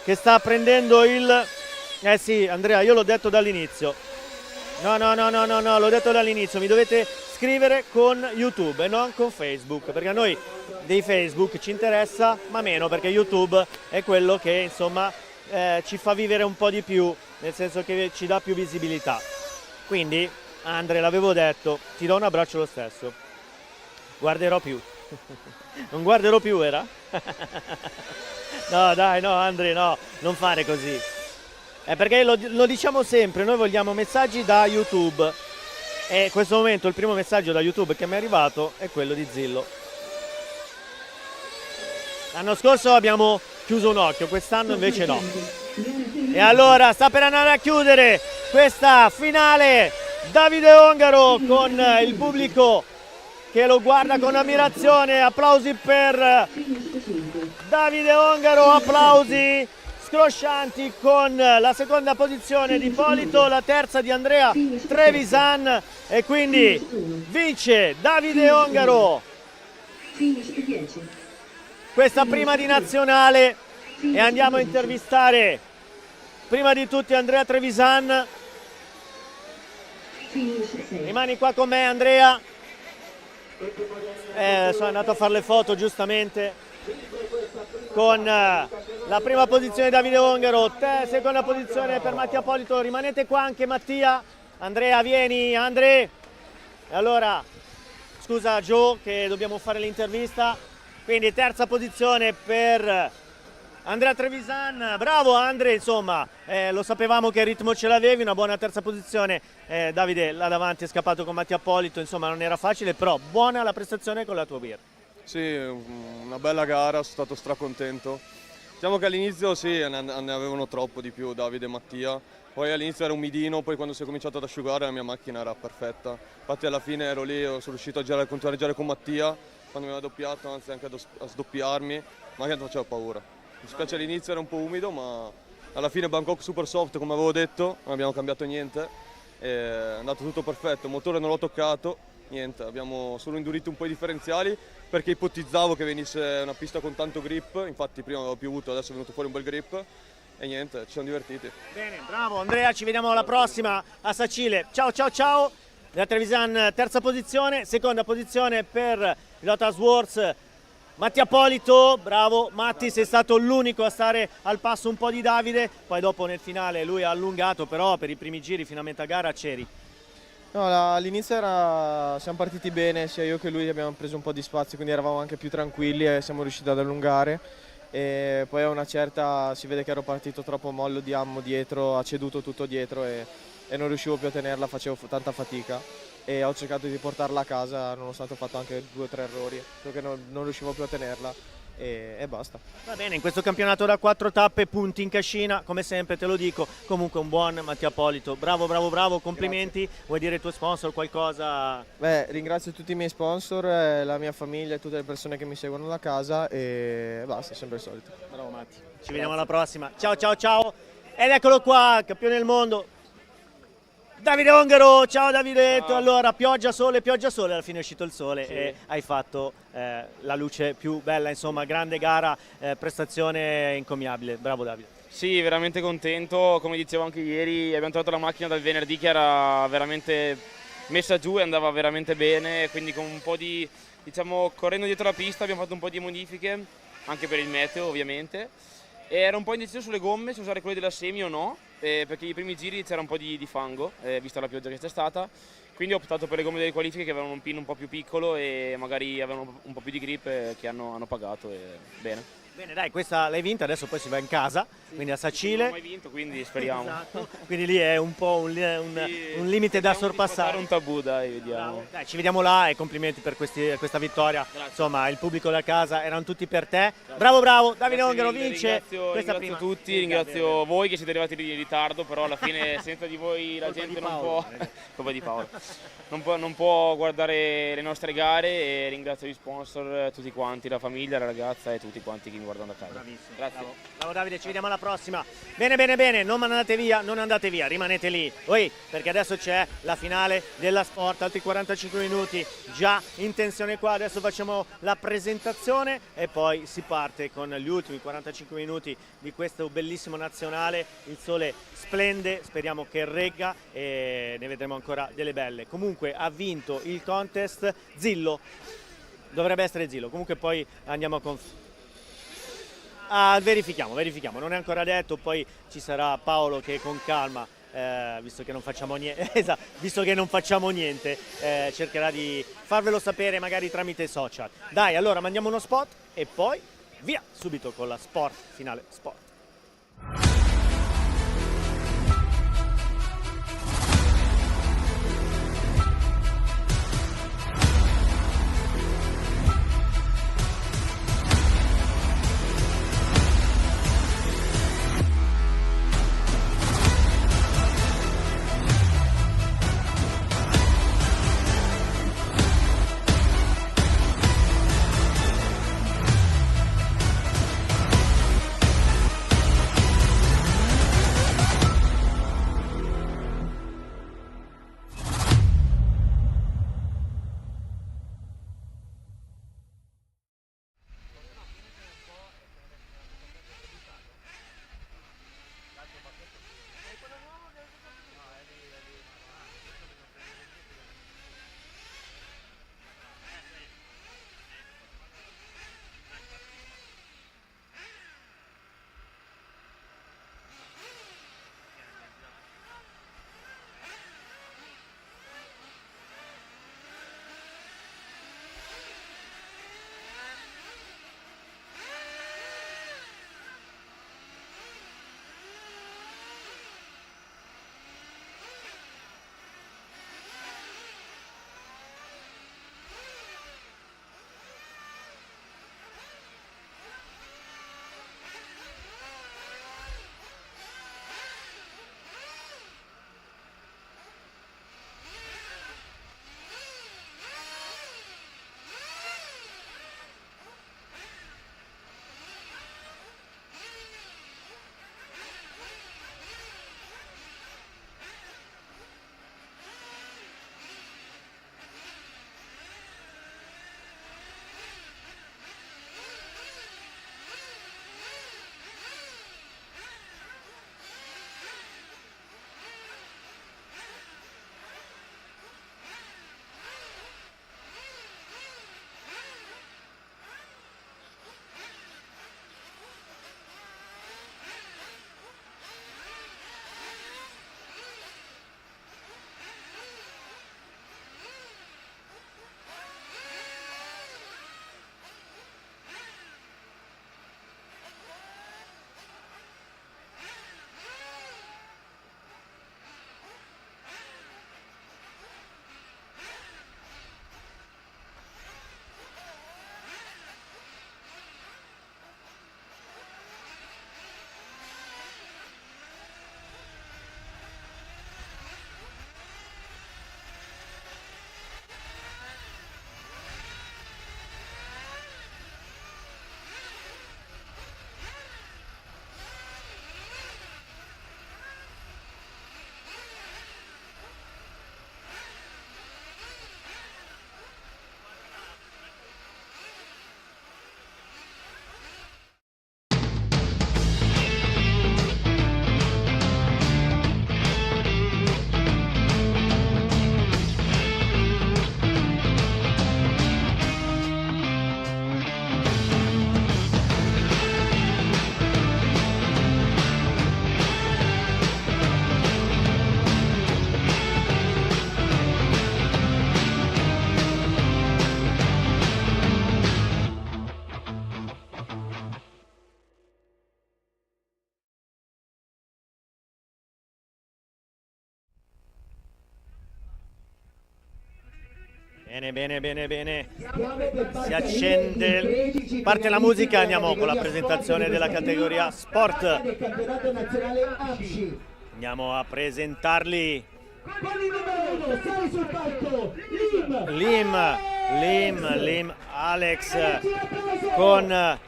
che sta prendendo il... sì, Andrea, io l'ho detto dall'inizio. No, l'ho detto dall'inizio, mi dovete scrivere con YouTube e non con Facebook, perché a noi dei Facebook ci interessa, ma meno, perché YouTube è quello che insomma ci fa vivere un po' di più, nel senso che ci dà più visibilità. Quindi, Andre, l'avevo detto, ti do un abbraccio lo stesso. Guarderò più. Non guarderò più, era? No, dai, no, Andre, no, non fare così. Perché lo diciamo sempre, noi vogliamo messaggi da YouTube e in questo momento il primo messaggio da YouTube che mi è arrivato è quello di Zillo. L'anno scorso abbiamo chiuso un occhio, quest'anno invece no. E allora sta per andare a chiudere questa finale Davide Ongaro con il pubblico che lo guarda con ammirazione. Applausi per Davide Ongaro, applausi scroscianti con la seconda posizione di Polito, la terza di Andrea Trevisan, e quindi vince Davide Ongaro questa prima di nazionale. E andiamo a intervistare prima di tutti Andrea Trevisan. Rimani qua con me, Andrea. Sono andato a fare le foto giustamente con la prima posizione Davide Ongaro, seconda posizione per Mattia Polito. Rimanete qua anche Mattia. Andrea, vieni, Andre. E allora, scusa Joe che dobbiamo fare l'intervista. Quindi terza posizione per Andrea Trevisan. Bravo Andre, insomma, lo sapevamo che il ritmo ce l'avevi, una buona terza posizione. Davide là davanti è scappato con Mattia Polito, insomma non era facile, però buona la prestazione con la tua birra. Sì, una bella gara, sono stato stracontento. Diciamo che all'inizio sì, ne avevano troppo di più Davide e Mattia, poi all'inizio era umidino, poi quando si è cominciato ad asciugare la mia macchina era perfetta. Infatti alla fine ero lì, sono riuscito a continuare a girare con Mattia, quando mi aveva doppiato, anzi anche a sdoppiarmi, ma che non faceva paura. Mi spiace all'inizio era un po' umido, ma alla fine Bangkok super soft come avevo detto, non abbiamo cambiato niente, è andato tutto perfetto, il motore non l'ho toccato, niente, abbiamo solo indurito un po' i differenziali perché ipotizzavo che venisse una pista con tanto grip, infatti prima avevo piovuto, adesso è venuto fuori un bel grip e niente, ci siamo divertiti. Bene, bravo Andrea, ci vediamo alla prossima a Sacile. Ciao ciao ciao. Da Trevisan terza posizione, seconda posizione per pilota Swords Mattia Polito, bravo Matti, sei stato l'unico a stare al passo un po' di Davide, poi dopo nel finale lui ha allungato, però per i primi giri finalmente a gara c'eri. No, all'inizio siamo partiti bene, sia io che lui abbiamo preso un po' di spazio, quindi eravamo anche più tranquilli e siamo riusciti ad allungare. E poi a una certa si vede che ero partito troppo mollo di ammo dietro, ha ceduto tutto dietro e non riuscivo più a tenerla, facevo tanta fatica e ho cercato di portarla a casa nonostante ho fatto anche 2 o 3 errori, perché non riuscivo più a tenerla e basta. Va bene, in questo campionato da 4 tappe, punti in cascina, come sempre te lo dico, comunque un buon Mattia Polito, bravo bravo bravo, complimenti. Grazie. Vuoi dire ai tuoi sponsor qualcosa? Beh, ringrazio tutti i miei sponsor, la mia famiglia e tutte le persone che mi seguono da casa e basta, sempre il solito. Bravo Matti, ci vediamo alla prossima, ciao ciao ciao, ed eccolo qua, campione del mondo Davide Ongaro. Ciao Davidetto. Ciao. Allora, pioggia, sole, alla fine è uscito il sole, sì, e hai fatto la luce più bella, insomma, grande gara, prestazione incommiabile, bravo Davide. Sì, veramente contento, come dicevo anche ieri, abbiamo trovato la macchina dal venerdì che era veramente messa giù e andava veramente bene, quindi con un po' di, diciamo, correndo dietro la pista abbiamo fatto un po' di modifiche, anche per il meteo ovviamente, e ero un po' indeciso sulle gomme, se usare quelle della Semi o no, perché i primi giri c'era un po' di fango, vista la pioggia che c'è stata, quindi ho optato per le gomme delle qualifiche che avevano un pin un po' più piccolo e magari avevano un po' più di grip, che hanno pagato, e bene. Bene, dai, questa l'hai vinta, adesso poi si va in casa, sì, quindi a Sacile. Non ho mai vinto, quindi speriamo. Esatto. Quindi lì è un po' un limite da sorpassare. Un tabù, dai, vediamo. Dai, ci vediamo là e complimenti per questa vittoria. Grazie. Insomma, il pubblico da casa erano tutti per te. Grazie. Bravo, bravo, Davide Ongaro vince. Ringrazio tutti, ringrazio voi che siete arrivati in ritardo, però alla fine senza di voi la gente non può. Colpa di Paolo. Non può guardare le nostre gare, e ringrazio gli sponsor, tutti quanti, la famiglia, la ragazza e tutti quanti che mi guardano da casa. Bravissimo. Grazie. Bravo Davide, ci vediamo alla prossima. Bene, bene, bene, non andate via, rimanete lì. Perché adesso c'è la finale della Sport, altri 45 minuti già in tensione qua. Adesso facciamo la presentazione e poi si parte con gli ultimi 45 minuti di questo bellissimo nazionale. Il sole splende, speriamo che regga e ne vedremo ancora delle belle. Comunque ha vinto il contest Zillo, dovrebbe essere Zillo, comunque poi andiamo a verifichiamo, non è ancora detto, poi ci sarà Paolo che con calma, visto che non facciamo niente, cercherà di farvelo sapere magari tramite social. Dai, allora mandiamo uno spot e poi via subito con la Sport finale Sport. Bene, bene, bene, bene. Stiamo per Si partire accende, i 13 parte la finalisti musica, della andiamo con la categoria presentazione sport della di questa categoria prima sport. tappa del campionato nazionale APSCI. Andiamo a presentarli. Con il numero 1, sali sul palco, Lim, Alex con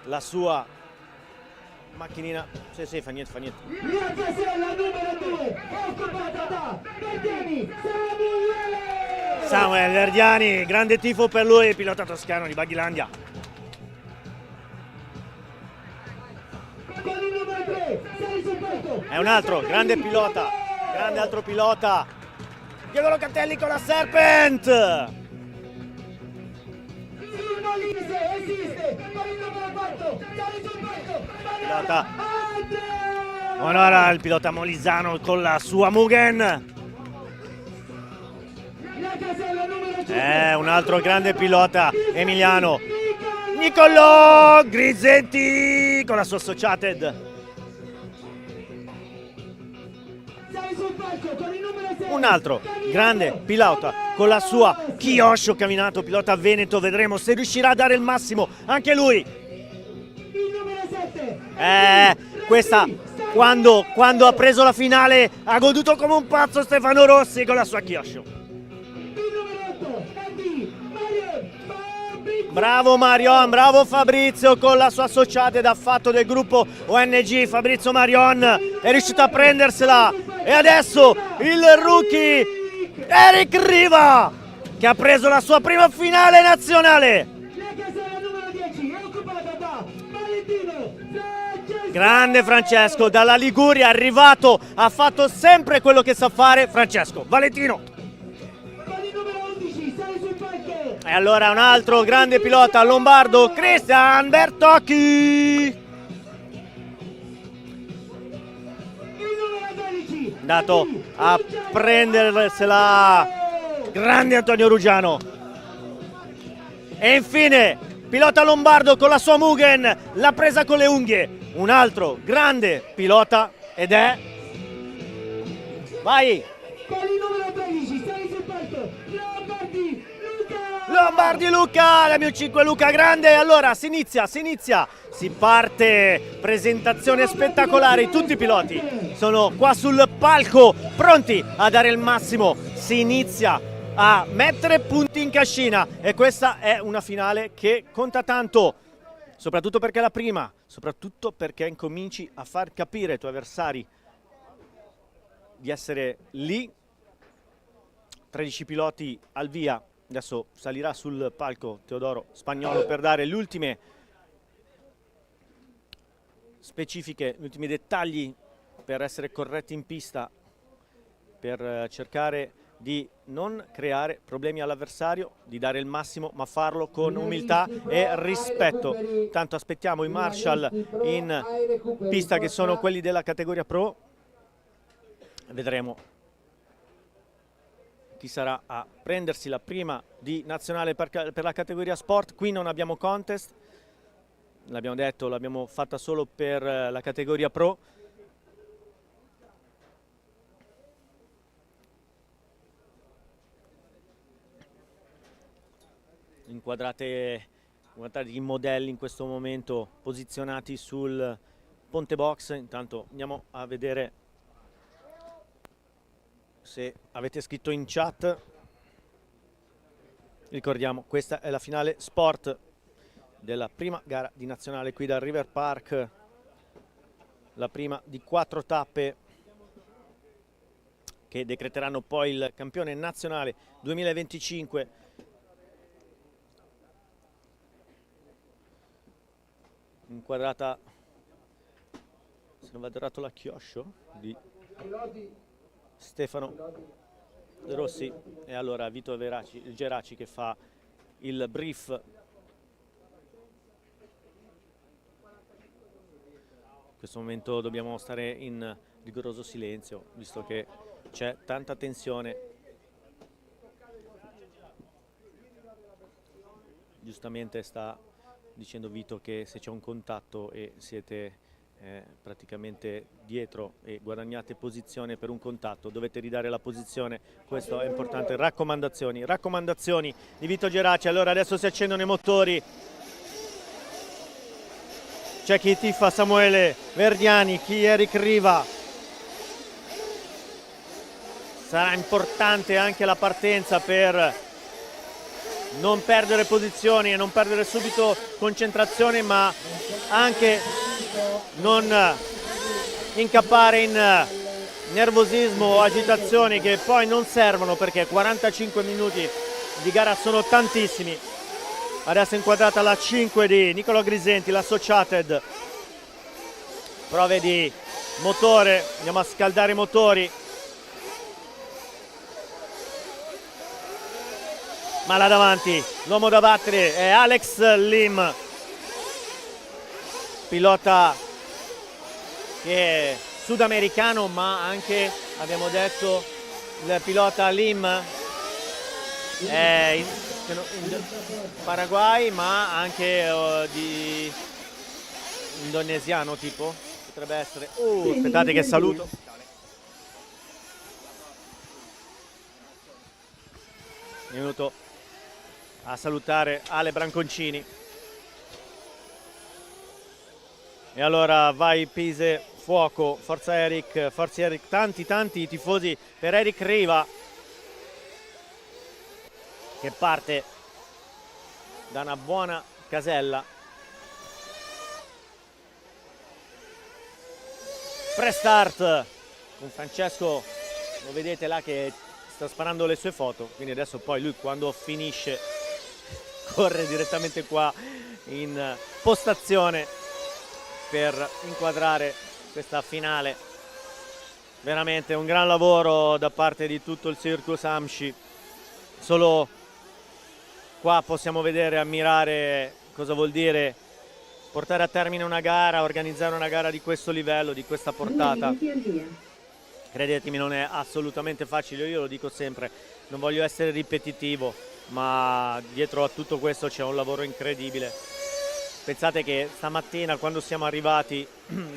la sua macchinina. Sì, fa niente. La casella numero 2, occupata da Verdiani Samuele! Samuel Verdiani, grande tifo per lui, pilota toscano di Baghilandia. Con il numero 3, sali sul palco. È un altro grande pilota, grande altro pilota. Diego Locatelli con la Serpent. Il Molise esiste, con il numero 4, sali sul palco. Pilota. Onora il pilota molisano con la sua Mugen. La casella numero 5. Un altro grande pilota, Emiliano. Niccolò Grisetti con la sua Associated. Sali sul palco con il numero 6. Un altro grande pilota con la sua Kyosho camminato, pilota veneto. Vedremo se riuscirà a dare il massimo anche lui. Il numero 7. Questa quando ha preso la finale ha goduto come un pazzo Stefano Rossi con la sua Kyosho. Il numero 8. Mario Fabrizio. Bravo Marion, bravo Fabrizio con la sua Associated, ha fatto del gruppo ONG. Fabrizio Marion è riuscito a prendersela e adesso il rookie Eric Riva che ha preso la sua prima finale nazionale. La casella numero 10 è occupata da Valentino Francesco. Grande Francesco, dalla Liguria, arrivato, ha fatto sempre quello che sa fare. Francesco, Valentino. Con il numero 11 sale sul palco. E allora un altro grande pilota lombardo, Cristian Bertocchi. Il numero 12. Andato a prendersela, grande Antonio Ruggiano. E infine, pilota lombardo con la sua Mugen, l'ha presa con le unghie. Un altro grande pilota ed è... Vai! Con il numero 13 sale sul palco. Lombardi Luca, la mio 5 Luca grande. Allora si inizia, si parte, presentazione spettacolare, tutti i piloti sono qua sul palco pronti a dare il massimo, si inizia a mettere punti in cascina e questa è una finale che conta tanto, soprattutto perché è la prima, soprattutto perché incominci a far capire ai tuoi avversari di essere lì. 13 piloti al via. Adesso salirà sul palco Teodoro Spagnolo per dare le ultime specifiche, gli ultimi dettagli per essere corretti in pista, per cercare di non creare problemi all'avversario, di dare il massimo ma farlo con umiltà e rispetto. Tanto aspettiamo i Marshall in pista che sono quelli della categoria Pro, vedremo chi sarà a prendersi la prima di nazionale per la categoria sport. Qui non abbiamo contest, l'abbiamo detto, l'abbiamo fatta solo per la categoria pro. Inquadrate i modelli in questo momento posizionati sul ponte box. Intanto andiamo a vedere se avete scritto in chat. Ricordiamo, questa è la finale sport della prima gara di nazionale qui dal River Park, la prima di 4 tappe che decreteranno poi il campione nazionale 2025. Inquadrata, se non vado errato, la Kyosho di Stefano Rossi e allora Vito Geraci che fa il brief. In questo momento dobbiamo stare in rigoroso silenzio visto che c'è tanta tensione. Giustamente sta dicendo Vito che se c'è un contatto e siete praticamente dietro e guadagnate posizione per un contatto, dovete ridare la posizione, questo è importante. Raccomandazioni di Vito Geraci. Allora adesso si accendono i motori, c'è chi tifa Samuele Verdiani, chi Eric Riva. Sarà importante anche la partenza per non perdere posizioni e non perdere subito concentrazione, ma anche non incappare in nervosismo o agitazioni che poi non servono, perché 45 minuti di gara sono tantissimi. Adesso inquadrata la 5 di Nicolò Grisenti, l'Associated. Prove di motore, andiamo a scaldare i motori. Ma là davanti l'uomo da battere è Alex Lim, pilota che è sudamericano, ma anche, abbiamo detto, il pilota Lim è in Paraguay, ma anche di indonesiano tipo, potrebbe essere. Aspettate che saluto. Minuto a salutare Ale Branconcini. E allora vai Pise, fuoco, forza Eric, tanti tifosi per Eric Riva, che parte da una buona casella. Prestart con Francesco, lo vedete là che sta sparando le sue foto, quindi adesso poi lui quando finisce corre direttamente qua in postazione per inquadrare questa finale. Veramente un gran lavoro da parte di tutto il Circus Amsci. Solo qua possiamo vedere, ammirare cosa vuol dire portare a termine una gara, organizzare una gara di questo livello, di questa portata. Credetemi, non è assolutamente facile, io lo dico sempre, non voglio essere ripetitivo, ma dietro a tutto questo c'è un lavoro incredibile. Pensate che stamattina quando siamo arrivati,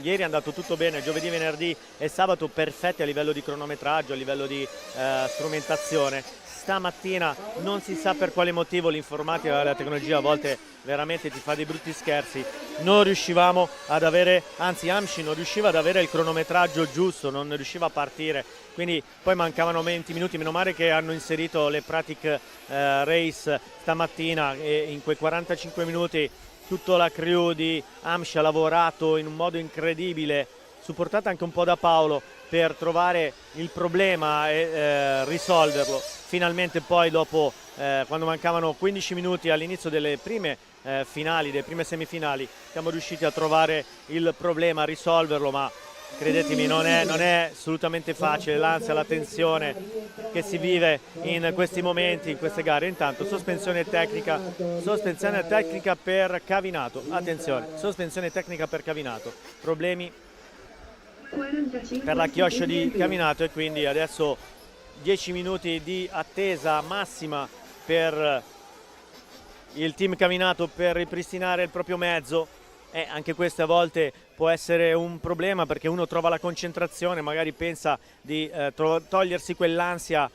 ieri è andato tutto bene, giovedì, venerdì e sabato perfetti a livello di cronometraggio, a livello di strumentazione. Stamattina non si sa per quale motivo l'informatica e la tecnologia a volte veramente ti fa dei brutti scherzi, non riuscivamo ad avere, anzi Amsci non riusciva ad avere il cronometraggio giusto, non riusciva a partire, quindi poi mancavano 20 minuti, meno male che hanno inserito le pratic race stamattina e in quei 45 minuti tutta la crew di Amsci ha lavorato in un modo incredibile, supportata anche un po' da Paolo, per trovare il problema e risolverlo. Finalmente poi dopo, quando mancavano 15 minuti all'inizio delle prime finali, delle prime semifinali, siamo riusciti a trovare il problema, a risolverlo, ma credetemi non è assolutamente facile, l'ansia, la tensione che si vive in questi momenti, in queste gare. Intanto sospensione tecnica per Cavinato, attenzione, sospensione tecnica per Cavinato, problemi per la chioscia di Cavinato e quindi adesso 10 minuti di attesa massima per il team Cavinato per ripristinare il proprio mezzo. Anche queste a volte può essere un problema, perché uno trova la concentrazione, magari pensa di togliersi quell'ansia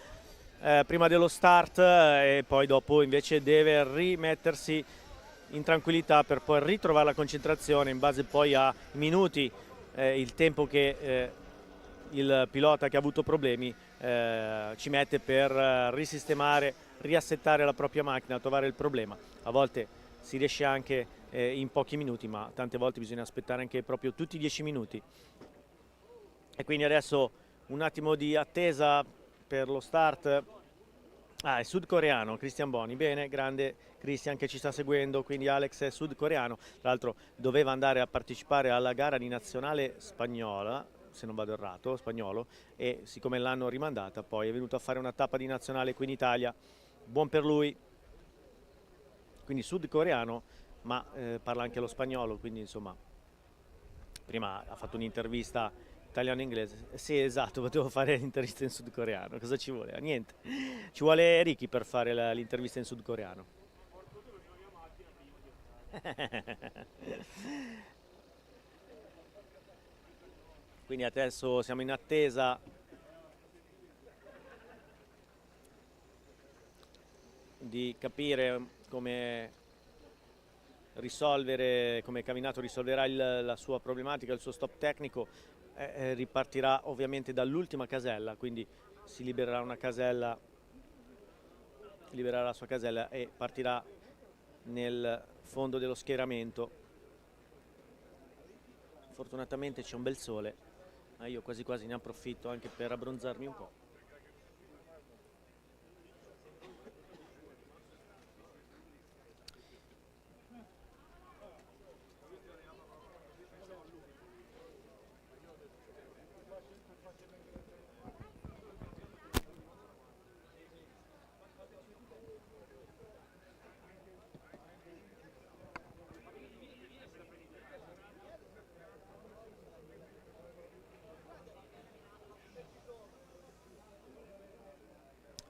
prima dello start e poi dopo invece deve rimettersi in tranquillità per poi ritrovare la concentrazione in base poi a minuti, il tempo che il pilota che ha avuto problemi ci mette per risistemare, riassettare la propria macchina, trovare il problema. A volte si riesce anche in pochi minuti, ma tante volte bisogna aspettare anche proprio tutti i 10 minuti. E quindi adesso un attimo di attesa per lo start. È sudcoreano Christian Boni, bene, grande Christian che ci sta seguendo, quindi Alex è sudcoreano, tra l'altro doveva andare a partecipare alla gara di nazionale spagnola, se non vado errato, spagnolo, e siccome l'hanno rimandata poi è venuto a fare una tappa di nazionale qui in Italia, buon per lui, quindi sudcoreano, ma parla anche lo spagnolo, quindi insomma, prima ha fatto un'intervista italiano-inglese, sì esatto, potevo fare l'intervista in sudcoreano, cosa ci voleva? Niente, ci vuole Ricky per fare l'intervista in sudcoreano. Quindi adesso siamo in attesa di capire come Cavinato risolverà la sua problematica, il suo stop tecnico. Ripartirà ovviamente dall'ultima casella, quindi si libererà una casella, libererà la sua casella e partirà nel fondo dello schieramento. Fortunatamente c'è un bel sole, ma io quasi quasi ne approfitto anche per abbronzarmi un po'.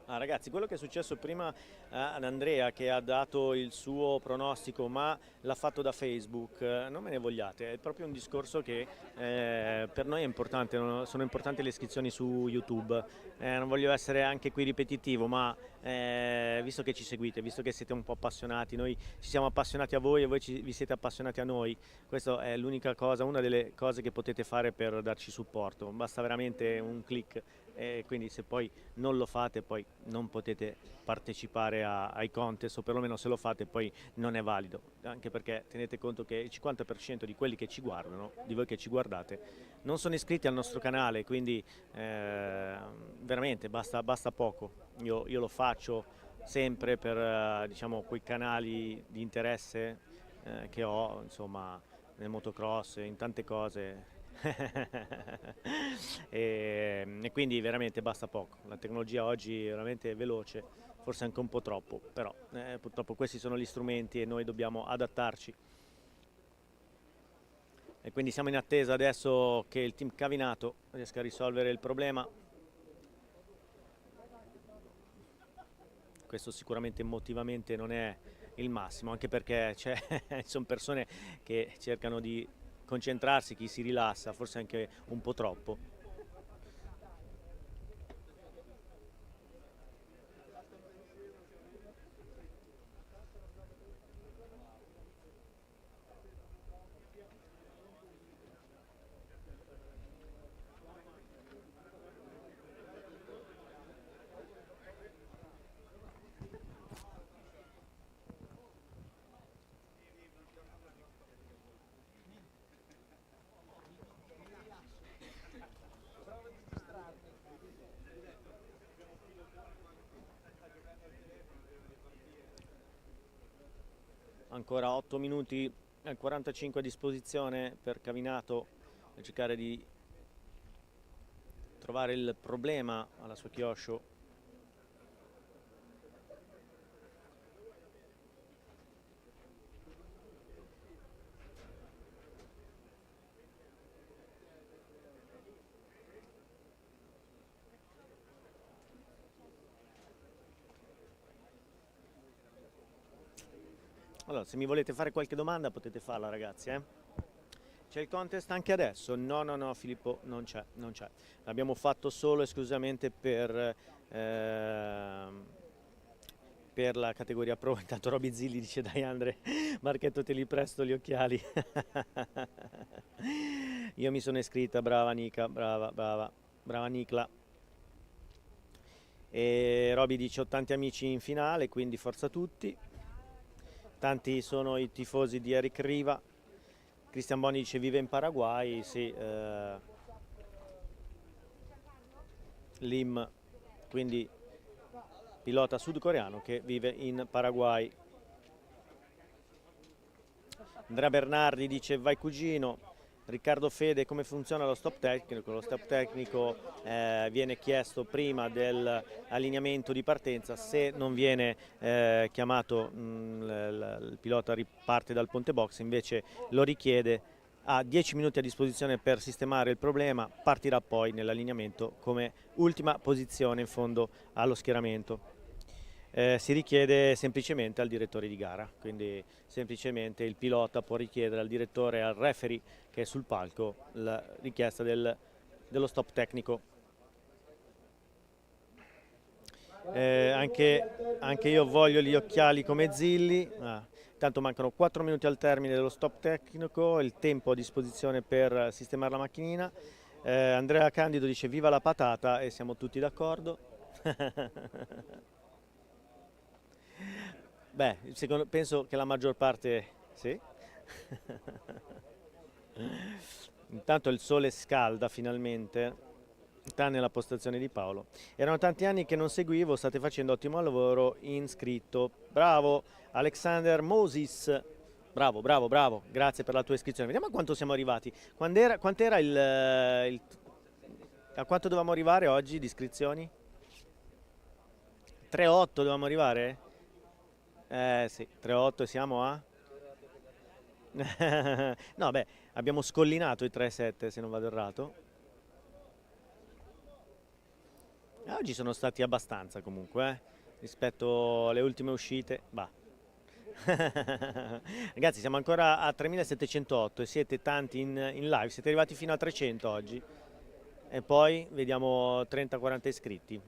Ragazzi, quello che è successo prima ad Andrea, che ha dato il suo pronostico ma l'ha fatto da Facebook, non me ne vogliate, è proprio un discorso che per noi è importante, sono importanti le iscrizioni su YouTube. Non voglio essere anche qui ripetitivo, ma visto che ci seguite, visto che siete un po' appassionati, noi ci siamo appassionati a voi e voi vi siete appassionati a noi, questa è l'unica cosa, una delle cose che potete fare per darci supporto, basta veramente un click. E quindi se poi non lo fate poi non potete partecipare ai contest, o perlomeno se lo fate poi non è valido, anche perché tenete conto che il 50% di quelli che ci guardano, di voi che ci guardate, non sono iscritti al nostro canale, quindi veramente basta poco. Io lo faccio sempre per diciamo quei canali di interesse che ho, insomma, nel motocross, in tante cose. E quindi veramente basta poco. La tecnologia oggi è veramente veloce, forse anche un po' troppo, però purtroppo questi sono gli strumenti e noi dobbiamo adattarci. E quindi siamo in attesa adesso che il team Cavinato riesca a risolvere il problema. Questo sicuramente emotivamente non è il massimo, anche perché sono persone che cercano di concentrarsi, chi si rilassa, forse anche un po' troppo. Ancora 8 minuti e 45 a disposizione per Cavinato per cercare di trovare il problema alla sua Kyosho. Allora, se mi volete fare qualche domanda potete farla, ragazzi, C'è il contest anche adesso? No, Filippo, non c'è. L'abbiamo fatto solo esclusivamente per la categoria Pro. Intanto Roby Zilli dice: dai Andre, Marchetto te li presto gli occhiali. Io mi sono iscritta, brava Nica, brava Nicla. E Roby dice: ho tanti amici in finale, quindi forza tutti. Tanti sono i tifosi di Eric Riva. Cristian Boni dice: vive in Paraguay, sì. Lim, quindi pilota sudcoreano che vive in Paraguay. Andrea Bernardi dice: vai cugino. Riccardo Fede: come funziona lo stop tecnico? Lo stop tecnico viene chiesto prima dell'allineamento di partenza. Se non viene chiamato, il pilota riparte dal ponte box, invece lo richiede, ha 10 minuti a disposizione per sistemare il problema, partirà poi nell'allineamento come ultima posizione in fondo allo schieramento. Si richiede semplicemente al direttore di gara, quindi semplicemente il pilota può richiedere al direttore, al referee che è sul palco, la richiesta del dello stop tecnico. Anche io voglio gli occhiali come Zilli. Intanto mancano 4 minuti al termine dello stop tecnico, il tempo a disposizione per sistemare la macchinina. Andrea Candido dice viva la patata e siamo tutti d'accordo. Beh, penso che la maggior parte sì. Intanto il sole scalda finalmente, tranne la postazione di Paolo. Erano tanti anni che non seguivo, state facendo ottimo lavoro in scritto. Bravo Alexander Moses, bravo, bravo, bravo, grazie per la tua iscrizione. Vediamo a quanto siamo arrivati. Quant'era a quanto dovevamo arrivare oggi di iscrizioni? 3,8 dovevamo arrivare? Sì, 3,8 e siamo a... No, beh, abbiamo scollinato i 3,7 se non vado errato. Oggi sono stati abbastanza comunque, rispetto alle ultime uscite. Bah. Ragazzi, siamo ancora a 3.708 e siete tanti in live, siete arrivati fino a 300 oggi. E poi vediamo 30-40 iscritti.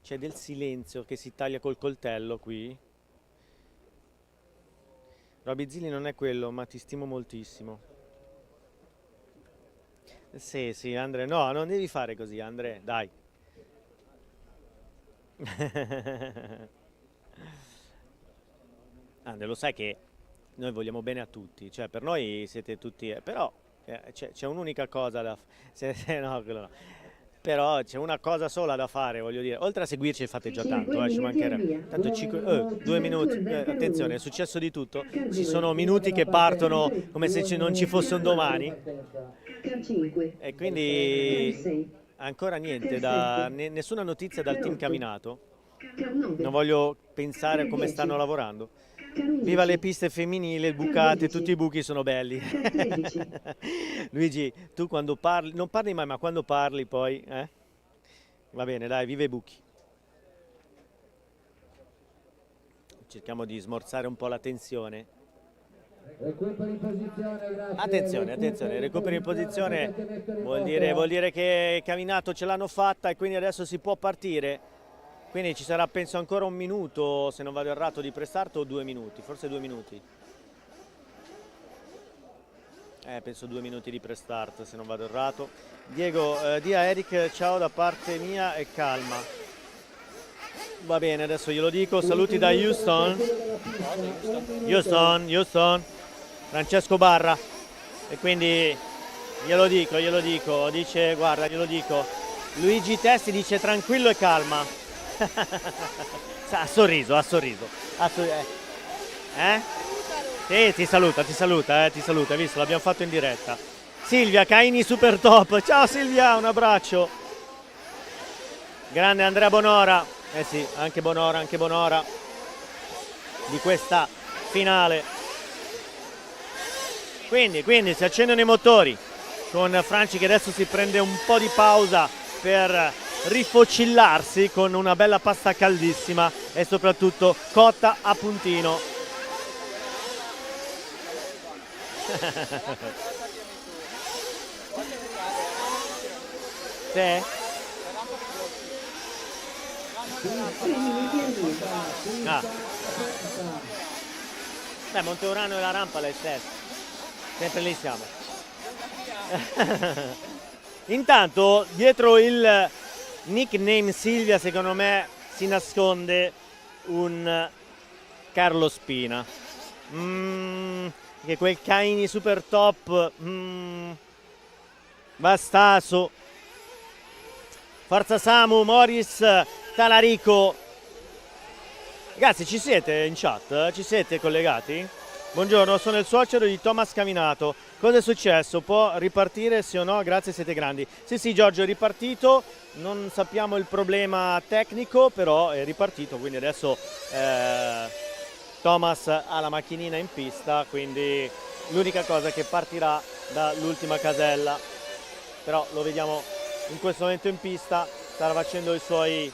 C'è del silenzio che si taglia col coltello qui. Roby Zilli non è quello, ma ti stimo moltissimo. Sì, sì, Andre, no, non devi fare così, Andre, dai. Andre, lo sai che noi vogliamo bene a tutti, cioè per noi siete tutti, però c'è un'unica cosa da fare, no, quello no. Però c'è una cosa sola da fare, voglio dire, oltre a seguirci fate già tanto, ci mancherebbe. Tanto 2 minuti, attenzione, è successo di tutto, ci sono minuti che partono come se non ci fosse un domani. E quindi ancora niente, nessuna notizia dal team Caminato, non voglio pensare a come stanno lavorando. Viva le piste femminili, bucate, tutti i buchi sono belli. Luigi, tu quando parli, non parli mai, ma quando parli poi, va bene, dai, viva i buchi. Cerchiamo di smorzare un po' la tensione. Recupero in posizione, grazie. Attenzione, recupero in posizione vuol dire che Caminato ce l'hanno fatta e quindi adesso si può partire. Quindi ci sarà penso ancora un minuto, se non vado errato, di prestart o 2 minuti, forse 2 minuti. Penso 2 minuti di prestart se non vado errato. Diego, di a Eric ciao da parte mia e calma. Va bene, adesso glielo dico, saluti da Houston. Houston, Francesco Barra. E quindi glielo dico, dice guarda, glielo dico. Luigi Testi dice tranquillo e calma. Ha sorriso. Sì, ti saluta, hai visto, l'abbiamo fatto in diretta. Silvia Caini super top, ciao Silvia, un abbraccio. Grande Andrea Bonora, sì, anche Bonora di questa finale. Quindi si accendono i motori con Franci che adesso si prende un po' di pausa per rifocillarsi con una bella pasta caldissima e soprattutto cotta a puntino. Sì? Beh, Monte Urano e la rampa le stesse, sempre lì siamo. Intanto dietro il nickname Silvia secondo me si nasconde un Carlo Spina, che quel Caini super top, Bastaso, Forza Samu, Morris, Talarico. Ragazzi, ci siete in chat? Ci siete collegati? Buongiorno, sono il suocero di Thomas Caminato. Cosa è successo? Può ripartire sì o no? Grazie, siete grandi. Sì, Giorgio è ripartito, non sappiamo il problema tecnico, però è ripartito, quindi adesso Thomas ha la macchinina in pista, quindi l'unica cosa è che partirà dall'ultima casella, però lo vediamo in questo momento in pista, sta facendo i suoi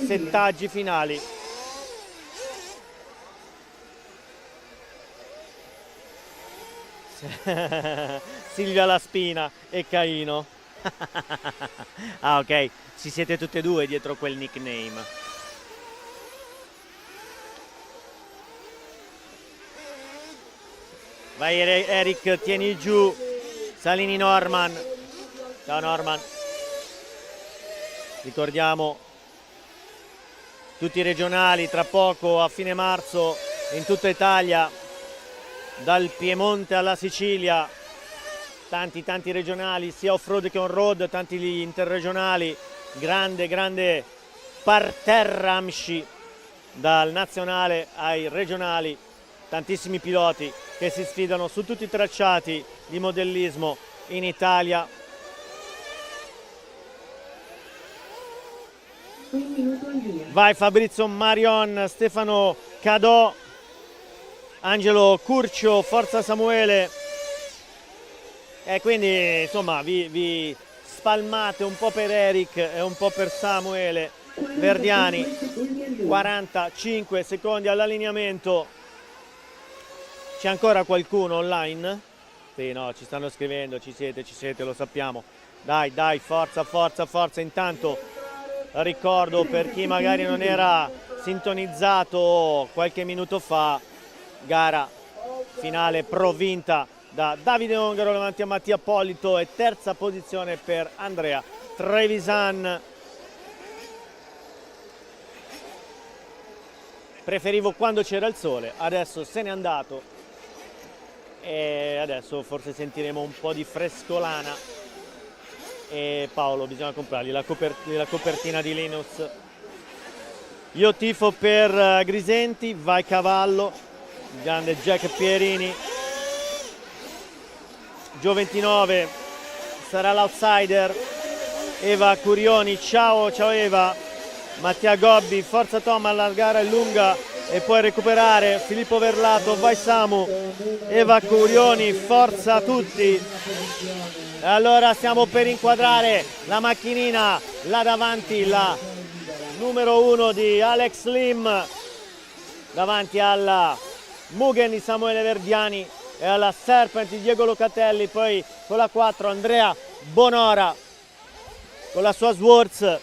settaggi finali. Silvia Laspina e Caino. Ah, ok, ci siete tutte e due dietro quel nickname. Vai Eric, tieni giù. Salini Norman. Ciao Norman. Ricordiamo tutti i regionali tra poco a fine marzo in tutta Italia, dal Piemonte alla Sicilia, tanti regionali sia off-road che on-road, tanti interregionali, grande parterre AMSCI dal nazionale ai regionali, tantissimi piloti che si sfidano su tutti i tracciati di modellismo in Italia. Vai Fabrizio Marion, Stefano Cadò, Angelo Curcio, forza Samuele. E quindi insomma vi spalmate un po' per Eric e un po' per Samuele Verdiani. 45 secondi all'allineamento. C'è ancora qualcuno online? Sì, no, ci stanno scrivendo, ci siete, lo sappiamo. Dai, forza. Intanto ricordo per chi magari non era sintonizzato qualche minuto fa, gara finale pro vinta da Davide Ongaro davanti a Mattia Polito e terza posizione per Andrea Trevisan. Preferivo quando c'era il sole, adesso se n'è andato e adesso forse sentiremo un po' di frescolana. E Paolo, bisogna comprargli la copertina di Linus. Io tifo per Grisenti, vai Cavallo, grande Jack Pierini. Gio 29 sarà l'outsider. Eva Curioni, ciao Eva. Mattia Gobbi, forza Tom, la gara è lunga e puoi recuperare. Filippo Verlato, vai Samu. Eva Curioni, forza a tutti. E allora stiamo per inquadrare la macchinina là davanti, la numero 1 di Alex Lim, davanti alla Mugen di Samuele Verdiani e alla Serpent di Diego Locatelli, poi con la 4 Andrea Bonora con la sua Swords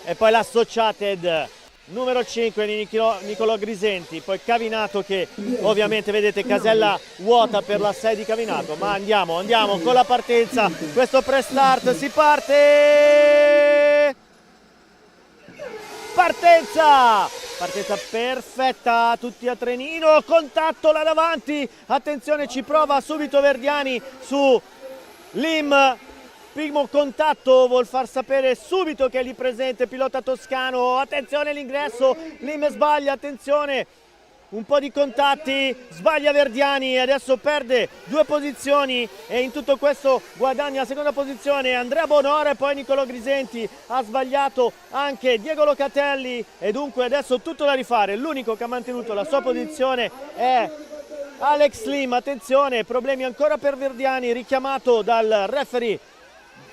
e poi l'Associated numero 5 di Nicolò Grisenti, poi Cavinato che ovviamente vedete casella vuota per la 6 di Cavinato, ma andiamo con la partenza, questo pre-start, si parte! Partenza perfetta, tutti a trenino, contatto là davanti, attenzione, ci prova subito Verdiani su Lim. Primo contatto, vuol far sapere subito che è lì presente, pilota toscano, attenzione l'ingresso, Lim sbaglia, attenzione, un po' di contatti, sbaglia Verdiani, adesso perde 2 posizioni e in tutto questo guadagna la seconda posizione Andrea Bonora e poi Nicolò Grisenti, ha sbagliato anche Diego Locatelli e dunque adesso tutto da rifare, l'unico che ha mantenuto la sua posizione è Alex Lim, attenzione, problemi ancora per Verdiani, richiamato dal referee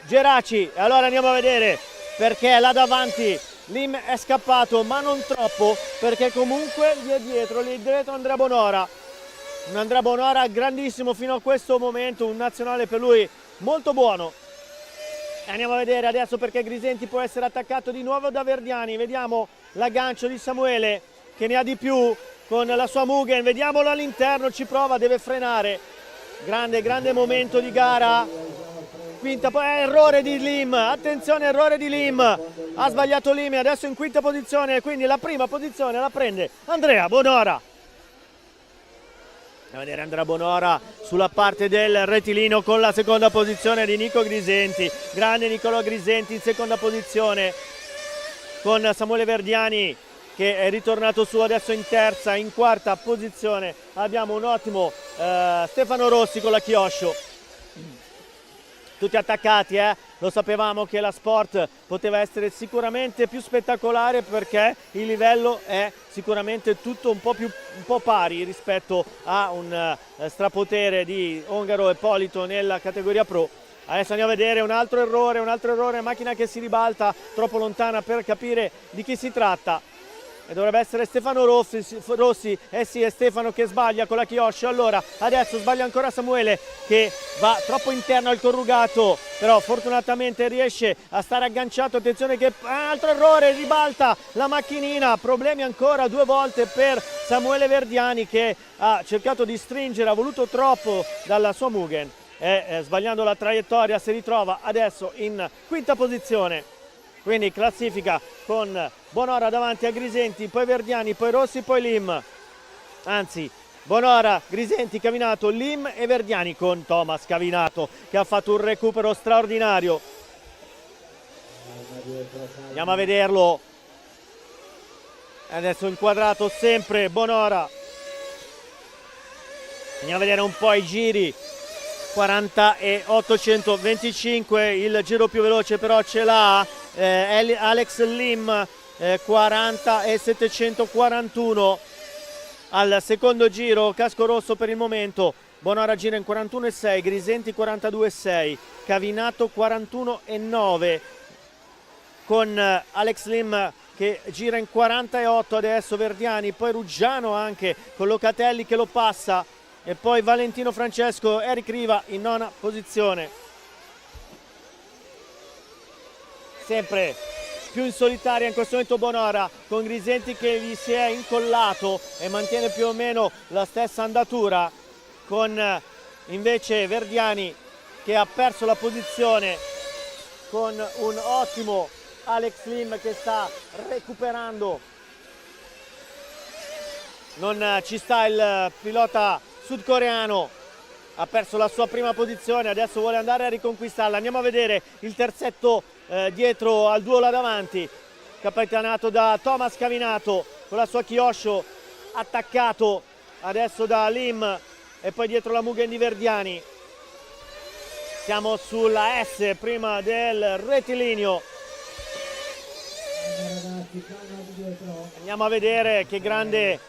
Geraci. Allora andiamo a vedere perché là davanti Lim è scappato, ma non troppo, perché comunque lì dietro Andrea Bonora, un Andrea Bonora grandissimo fino a questo momento, un nazionale per lui molto buono. E andiamo a vedere adesso perché Grisenti può essere attaccato di nuovo da Verdiani, vediamo l'aggancio di Samuele che ne ha di più con la sua Mugen, vediamolo all'interno, ci prova, deve frenare, grande momento di gara. Quinta, poi errore di Lim, attenzione, errore di Lim, ha sbagliato Lim, adesso in quinta posizione, quindi la prima posizione la prende Andrea Bonora. Andiamo a vedere Andrea Bonora sulla parte del rettilineo con la seconda posizione di Nico Grisenti, grande Nicolò Grisenti in seconda posizione con Samuele Verdiani che è ritornato su adesso in terza, in quarta posizione abbiamo un ottimo Stefano Rossi con la Chioscio. Tutti attaccati, lo sapevamo che la Sport poteva essere sicuramente più spettacolare perché il livello è sicuramente tutto un po' pari rispetto a un strapotere di Ongaro e Polito nella categoria Pro. Adesso andiamo a vedere un altro errore, macchina che si ribalta troppo lontana per capire di chi si tratta. e dovrebbe essere Stefano Rossi, sì, è Stefano che sbaglia con la Kyosho. Allora adesso sbaglia ancora Samuele che va troppo interno al corrugato, però fortunatamente riesce a stare agganciato. Attenzione che altro errore, ribalta la macchinina, problemi ancora 2 volte per Samuele Verdiani che ha cercato di stringere, ha voluto troppo dalla sua Mugen e sbagliando la traiettoria si ritrova adesso in quinta posizione. Quindi classifica con Bonora davanti a Grisenti, poi Verdiani, poi Rossi, poi Lim. Anzi, Bonora, Grisenti, Cavinato, Lim e Verdiani con Thomas Cavinato che ha fatto un recupero straordinario. Andiamo a vederlo. Adesso inquadrato sempre Bonora. Andiamo a vedere un po' i giri. 40 e 825, il giro più veloce però ce l'ha Alex Lim, 40 e 741 al secondo giro. Casco rosso per il momento, Bonora gira in 41 e 6, Grisenti 42 e 6, Cavinato 41 e 9 con Alex Lim che gira in 40 e 8 adesso. Verdiani, poi Ruggiano anche con Locatelli che lo passa e poi Valentino Francesco, Eric Riva in nona posizione. Sempre più in solitaria in questo momento Bonora con Grisenti che gli si è incollato e mantiene più o meno la stessa andatura, con invece Verdiani che ha perso la posizione con un ottimo Alex Lim che sta recuperando. Non ci sta il pilota sudcoreano, ha perso la sua prima posizione, adesso vuole andare a riconquistarla. Andiamo a vedere il terzetto dietro al duo là davanti, capitanato da Thomas Cavinato con la sua Kyosho, attaccato adesso da Lim e poi dietro la Mugen di Verdiani. Siamo sulla S prima del rettilineo. Andiamo a vedere che grande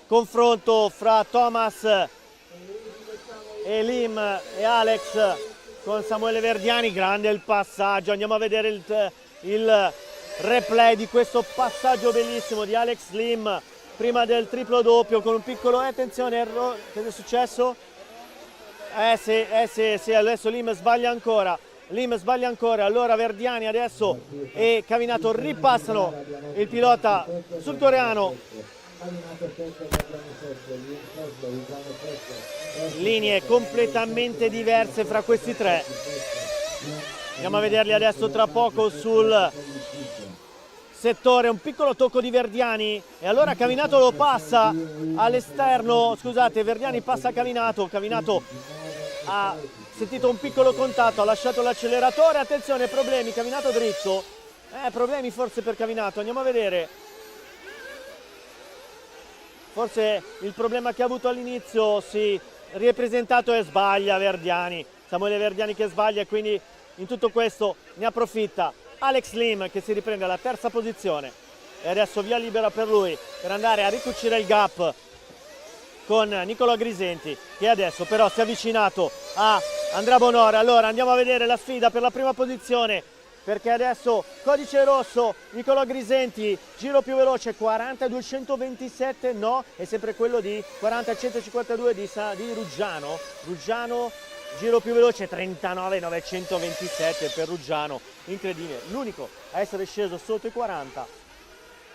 confronto fra Thomas e Lim e Alex con Samuele Verdiani. Grande il passaggio, andiamo a vedere il replay di questo passaggio bellissimo di Alex Lim prima del triplo doppio con un piccolo attenzione, errore, che è successo? Sì, adesso Lim sbaglia ancora. Allora Verdiani adesso e Cavinato ripassano il pilota sudcoreano. Linee completamente diverse fra questi tre. Andiamo a vederli adesso tra poco sul settore. Un piccolo tocco di Verdiani e allora Cavinato lo passa all'esterno. Scusate, Verdiani passa a Cavinato. Cavinato ha sentito un piccolo contatto, ha lasciato l'acceleratore. Attenzione, problemi, Cavinato dritto. Problemi forse per Cavinato. Andiamo a vedere. Forse il problema che ha avuto all'inizio si è ripresentato e sbaglia Verdiani. Samuele Verdiani che sbaglia e quindi in tutto questo ne approfitta Alex Lim che si riprende alla terza posizione. E adesso via libera per lui per andare a ricucire il gap con Nicolò Grisenti che adesso però si è avvicinato a Andrea Bonora. Allora andiamo a vedere la sfida per la prima posizione, perché adesso codice rosso, Nicolò Grisenti, giro più veloce 40-227, no, è sempre quello di 40-152 di Ruggiano. Ruggiano, giro più veloce 39-927 per Ruggiano, incredibile, l'unico a essere sceso sotto i 40.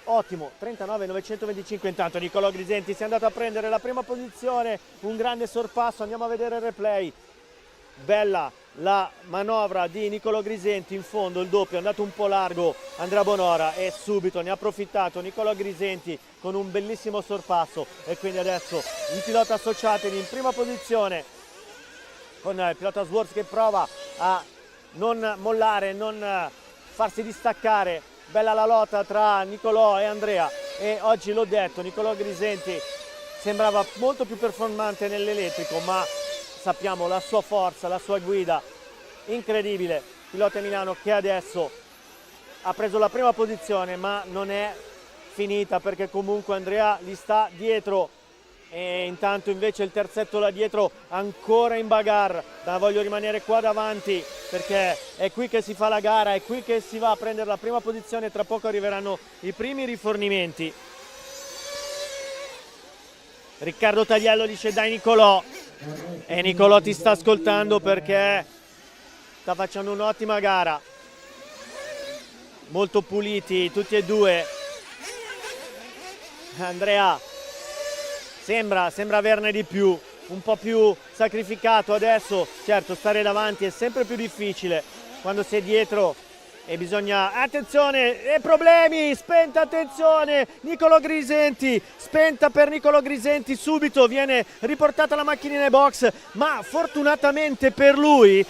Ottimo, 39-925. Intanto Nicolò Grisenti si è andato a prendere la prima posizione, un grande sorpasso. Andiamo a vedere il replay. Bella la manovra di Nicolò Grisenti in fondo, il doppio è andato un po' largo Andrea Bonora e subito ne ha approfittato Nicolò Grisenti con un bellissimo sorpasso e quindi adesso il pilota Associated in prima posizione con il pilota Swartz che prova a non mollare, non farsi distaccare. Bella la lotta tra Nicolò e Andrea e oggi l'ho detto, Nicolò Grisenti sembrava molto più performante nell'elettrico, ma sappiamo la sua forza, la sua guida incredibile. Pilota Milano che adesso ha preso la prima posizione ma non è finita, perché comunque Andrea gli sta dietro e intanto invece il terzetto là dietro ancora in bagarre. Voglio rimanere qua davanti perché è qui che si fa la gara, è qui che si va a prendere la prima posizione, tra poco arriveranno i primi rifornimenti. Riccardo Tagliello dice dai Nicolò, e Nicolò ti sta ascoltando perché sta facendo un'ottima gara, molto puliti tutti e due. Andrea sembra averne di più, un po' più sacrificato adesso. Certo, stare davanti è sempre più difficile quando si è dietro e bisogna, attenzione, e problemi, spenta, attenzione, Nicolò Grisenti, spenta per Nicolò Grisenti, subito viene riportata la macchinina in box, ma fortunatamente per lui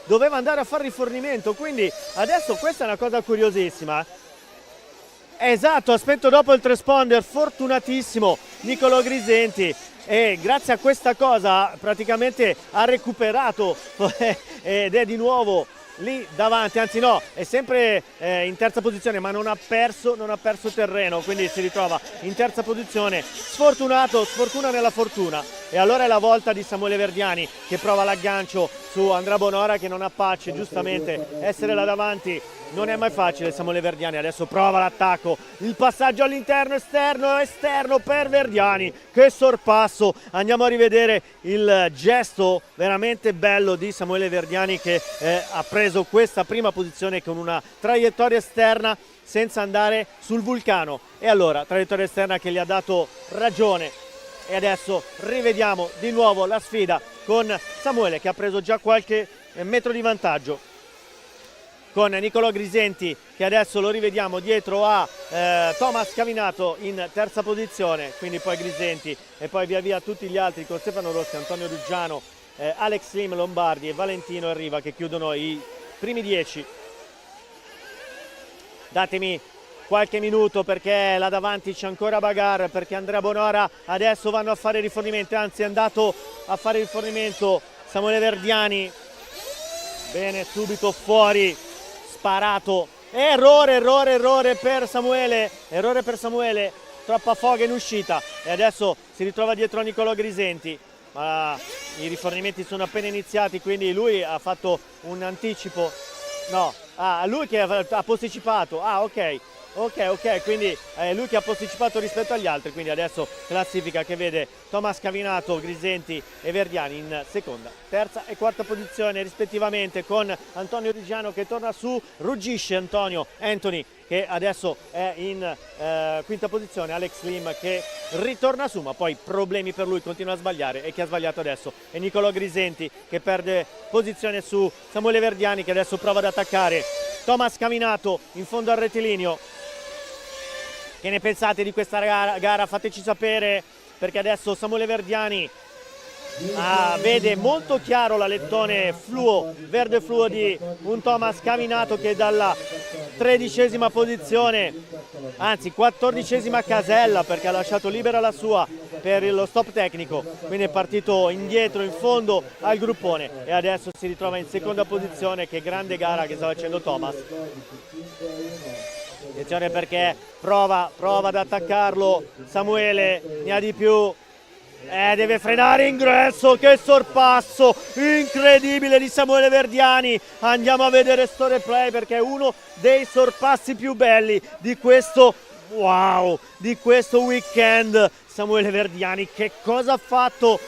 doveva andare a fare rifornimento, quindi adesso questa è una cosa curiosissima. Esatto, ha spento dopo il transponder, fortunatissimo Nicolò Grisenti, e grazie a questa cosa praticamente ha recuperato ed è di nuovo lì davanti, anzi no, è sempre in terza posizione, ma non ha perso terreno, quindi si ritrova in terza posizione. Sfortuna nella fortuna, e allora è la volta di Samuele Verdiani che prova l'aggancio su Andrea Bonora che non ha pace, giustamente essere là davanti non è mai facile. Samuele Verdiani adesso prova l'attacco, il passaggio all'interno, esterno per Verdiani, che sorpasso. Andiamo a rivedere il gesto veramente bello di Samuele Verdiani che ha preso questa prima posizione con una traiettoria esterna senza andare sul vulcano, e allora traiettoria esterna che gli ha dato ragione. E adesso rivediamo di nuovo la sfida con Samuele che ha preso già qualche metro di vantaggio, con Nicolò Grisenti che adesso lo rivediamo dietro a Thomas Cavinato in terza posizione, quindi poi Grisenti e poi via via tutti gli altri con Stefano Rossi, Antonio Ruggiano, Alex Lim Lombardi e Valentino Enriva che chiudono i primi 10. Datemi qualche minuto perché là davanti c'è ancora bagarre, perché Andrea Bonora adesso vanno a fare rifornimento, anzi è andato a fare rifornimento Samuele Verdiani, bene, subito fuori, sparato, errore per Samuele, troppa foga in uscita, e adesso si ritrova dietro a Nicolò Grisenti, ma i rifornimenti sono appena iniziati, quindi lui ha fatto un anticipo, no, lui che ha posticipato, ok, quindi è lui che ha posticipato rispetto agli altri, quindi adesso classifica che vede Thomas Cavinato, Grisenti e Verdiani in seconda, terza e quarta posizione rispettivamente, con Antonio Ruggiano che torna su, ruggisce Anthony che adesso è in quinta posizione, Alex Lim che ritorna su, ma poi problemi per lui, continua a sbagliare, e che ha sbagliato adesso è Nicolò Grisenti che perde posizione su Samuele Verdiani che adesso prova ad attaccare Thomas Cavinato in fondo al rettilineo. Che ne pensate di questa gara? Fateci sapere, perché adesso Samuele Verdiani vede molto chiaro l'alettone verde fluo di un Thomas Cavinato che dalla 13ª posizione, anzi 14ª casella, perché ha lasciato libera la sua per lo stop tecnico, quindi è partito indietro in fondo al gruppone e adesso si ritrova in seconda posizione. Che grande gara che sta facendo Thomas. Attenzione perché prova ad attaccarlo Samuele, ne ha di più, deve frenare ingresso, che sorpasso incredibile di Samuele Verdiani. Andiamo a vedere sto replay perché è uno dei sorpassi più belli di questo weekend. Samuele Verdiani che cosa ha fatto?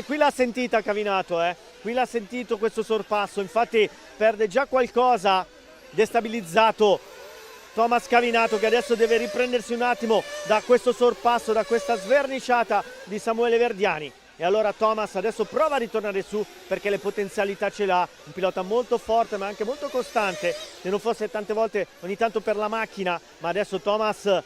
Qui l'ha sentita Cavinato, qui l'ha sentito questo sorpasso, infatti perde già qualcosa, destabilizzato Thomas Cavinato che adesso deve riprendersi un attimo da questo sorpasso, da questa sverniciata di Samuele Verdiani. E allora Thomas adesso prova a ritornare su perché le potenzialità ce l'ha, un pilota molto forte ma anche molto costante, se non fosse tante volte ogni tanto per la macchina, ma adesso Thomas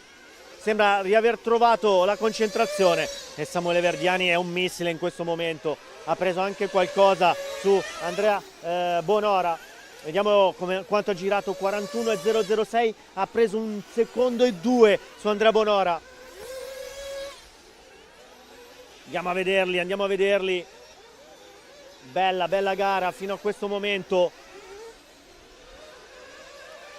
sembra riaver trovato la concentrazione e Samuele Verdiani è un missile in questo momento, ha preso anche qualcosa su Andrea Bonora. Vediamo quanto ha girato, 41,006, ha preso 1 secondo e 2 su Andrea Bonora. Andiamo a vederli. Bella gara fino a questo momento,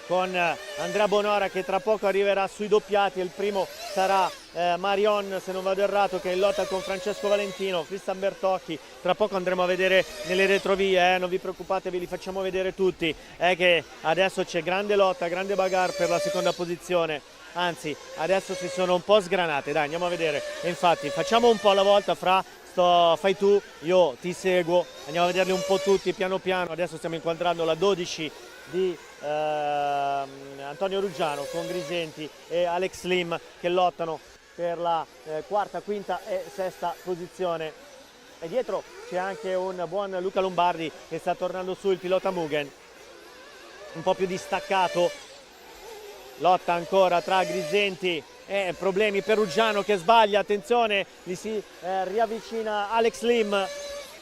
con Andrea Bonora che tra poco arriverà sui doppiati, è il primo sarà Marion, se non vado errato, che è in lotta con Francesco Valentino, Cristian Bertocchi. Tra poco andremo a vedere nelle retrovie, non vi preoccupate, ve li facciamo vedere tutti. È che adesso c'è grande lotta, grande bagarre per la seconda posizione. Anzi, adesso si sono un po' sgranate, dai, andiamo a vedere. E infatti facciamo un po' alla volta, fai tu, io ti seguo, andiamo a vederli un po' tutti piano piano. Adesso stiamo inquadrando la 12 di Antonio Ruggiano con Grisenti e Alex Lim che lottano per la quarta, quinta e sesta posizione. E dietro c'è anche un buon Luca Lombardi che sta tornando su, il pilota Mugen, un po' più distaccato. Lotta ancora tra Grisenti e problemi per Ruggiano che sbaglia, attenzione, gli si riavvicina Alex Lim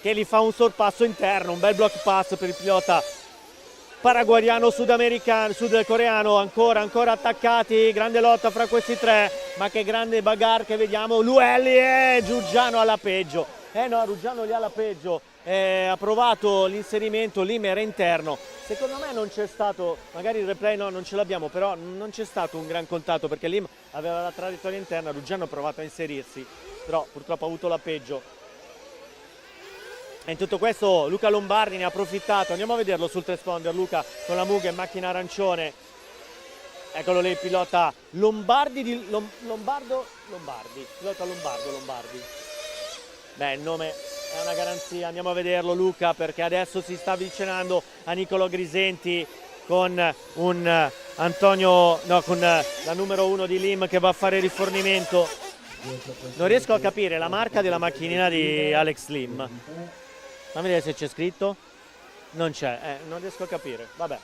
che gli fa un sorpasso interno, un bel block pass per il pilota paraguayano, sudcoreano, ancora attaccati, grande lotta fra questi tre, ma che grande bagarre che vediamo. Luelli e Ruggiano alla peggio, no, Ruggiano lì alla peggio, ha provato l'inserimento, Lim era interno. Secondo me non c'è stato, magari il replay no, non ce l'abbiamo, però non c'è stato un gran contatto perché Lim aveva la traiettoria interna, Ruggiano ha provato a inserirsi, però purtroppo ha avuto la peggio. E in tutto questo Luca Lombardi ne ha approfittato, andiamo a vederlo sul transponder, Luca con la Mugen, macchina arancione. Eccolo lì il pilota Lombardi, pilota Lombardi. Beh, il nome è una garanzia, andiamo a vederlo Luca, perché adesso si sta avvicinando a Nicolò Grisenti con con la numero 1 di Lim che va a fare rifornimento. Non riesco a capire la marca della macchinina di Alex Lim. Fammi vedere se c'è scritto. Non c'è, non riesco a capire, vabbè.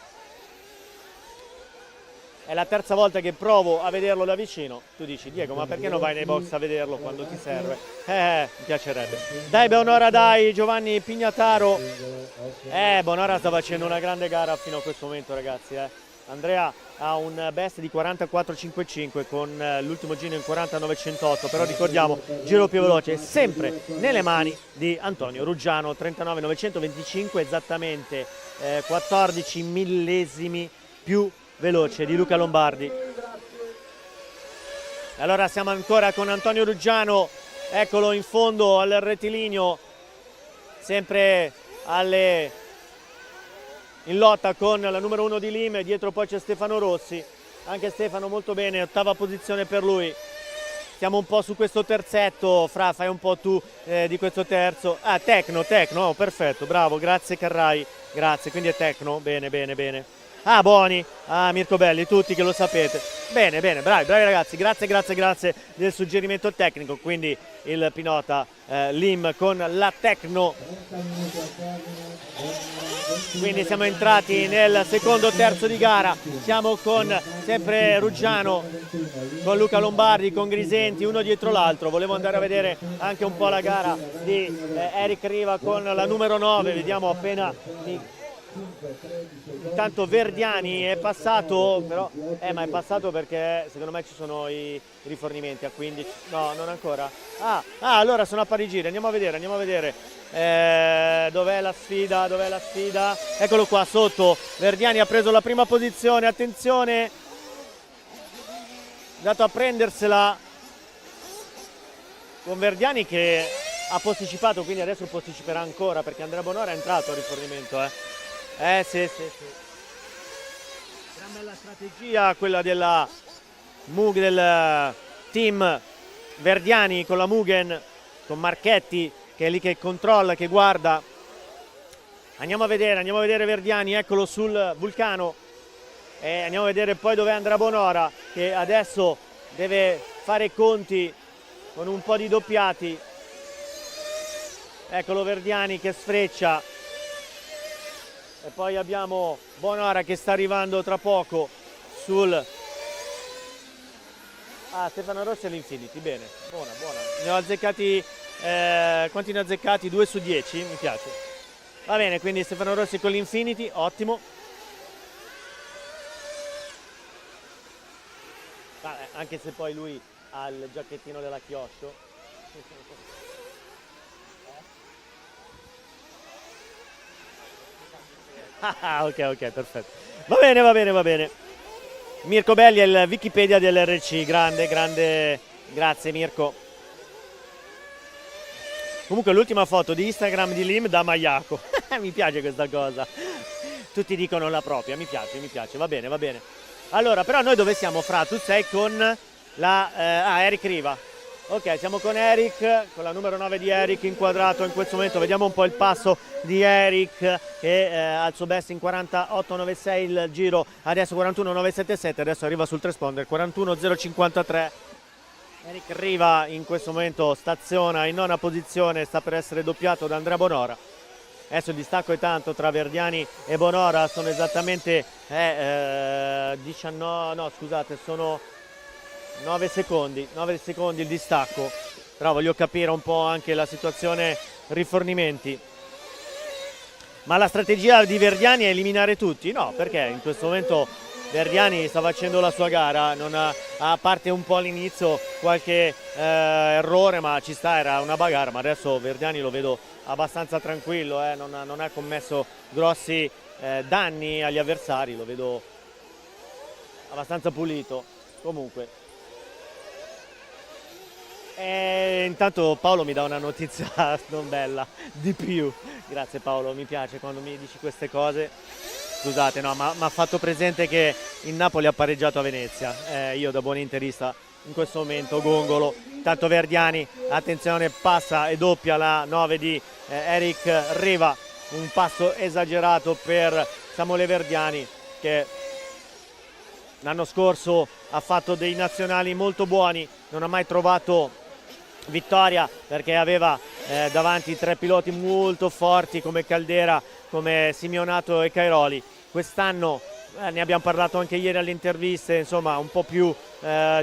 È la terza volta che provo a vederlo da vicino. Tu dici, Diego, ma perché non vai nei box a vederlo quando ti serve? Mi piacerebbe. Dai, Bonora, dai, Giovanni Pignataro. Bonora sta facendo una grande gara fino a questo momento, ragazzi. Andrea ha un best di 44,55 con l'ultimo giro in 49,108, però ricordiamo, giro più veloce sempre nelle mani di Antonio Ruggiano, 39,925, esattamente 14 millesimi più veloce di Luca Lombardi. Allora siamo ancora con Antonio Ruggiano, eccolo in fondo al rettilineo, sempre in lotta con la numero 1 di Lim, dietro poi c'è Stefano Rossi, anche Stefano molto bene, ottava posizione per lui. Siamo un po' su questo terzetto, Fra, fai un po' tu di questo terzo. Tecno, oh, perfetto, bravo, grazie Carrai, grazie, quindi è Tecno, bene. Boni, Mirko Belli, tutti che lo sapete. Bene, bravi ragazzi, grazie del suggerimento tecnico. Quindi il pilota Lim con la Tecno. Quindi siamo entrati nel secondo terzo di gara, siamo con sempre Ruggiano, con Luca Lombardi, con Grisenti, uno dietro l'altro. Volevo andare a vedere anche un po' la gara di Eric Riva con la numero 9, vediamo appena. Intanto Verdiani è passato, però ma è passato perché secondo me ci sono i rifornimenti a 15. No, non ancora. Allora sono a Parigiri, andiamo a vedere. Dov'è la sfida? Eccolo qua sotto. Verdiani ha preso la prima posizione, attenzione, è andato a prendersela con Verdiani che ha posticipato, quindi adesso posticiperà ancora perché Andrea Bonora è entrato a rifornimento. Sì. Gran bella strategia quella del team Verdiani con la Mugen, con Marchetti che è lì che controlla, che guarda. Andiamo a vedere Verdiani, eccolo sul Vulcano. E andiamo a vedere poi dove andrà Bonora, che adesso deve fare i conti con un po' di doppiati. Eccolo Verdiani che sfreccia. E poi abbiamo Bonora che sta arrivando tra poco sul Stefano Rossi all'Infinity, bene, buona. Ne ho azzeccati, quanti ne ho azzeccati? 2 su 10, mi piace. Va bene, quindi Stefano Rossi con l'Infinity, ottimo. Anche se poi lui ha il giacchettino della Chioscio. Ok, perfetto. Va bene. Mirko Belli è il Wikipedia dell'RC, grande, grazie Mirko. Comunque l'ultima foto di Instagram di Lim da Maiaco, mi piace questa cosa, tutti dicono la propria, mi piace, va bene. Allora, però noi dove siamo, Fra? Tu sei con Eric Riva. Ok, siamo con Eric, con la numero 9 di Eric inquadrato in questo momento. Vediamo un po' il passo di Eric che ha il suo best in 48,96 il giro, adesso 41,977, adesso arriva sul transponder 41,053. Eric Riva in questo momento staziona in nona posizione, sta per essere doppiato da Andrea Bonora. Adesso il distacco è tanto tra Verdiani e Bonora, sono esattamente 19, no scusate, sono 9 secondi il distacco, però voglio capire un po' anche la situazione rifornimenti. Ma la strategia di Verdiani è eliminare tutti? No, perché in questo momento Verdiani sta facendo la sua gara, a parte un po' all'inizio qualche errore, ma ci sta, era una bagarre, ma adesso Verdiani lo vedo abbastanza tranquillo, non ha commesso grossi danni agli avversari, lo vedo abbastanza pulito. Comunque. E intanto Paolo mi dà una notizia non bella, di più. Grazie Paolo, mi piace quando mi dici queste cose. Scusate, no, ma mi ha fatto presente che il Napoli ha pareggiato a Venezia. Io da buon interista in questo momento gongolo. Intanto Verdiani, attenzione, passa e doppia la 9 di Eric Riva. Un passo esagerato per Samuele Verdiani che l'anno scorso ha fatto dei nazionali molto buoni, non ha mai trovato vittoria perché aveva davanti 3 piloti molto forti come Caldera, come Simeonato e Cairoli. Quest'anno ne abbiamo parlato anche ieri alle interviste, insomma un po' più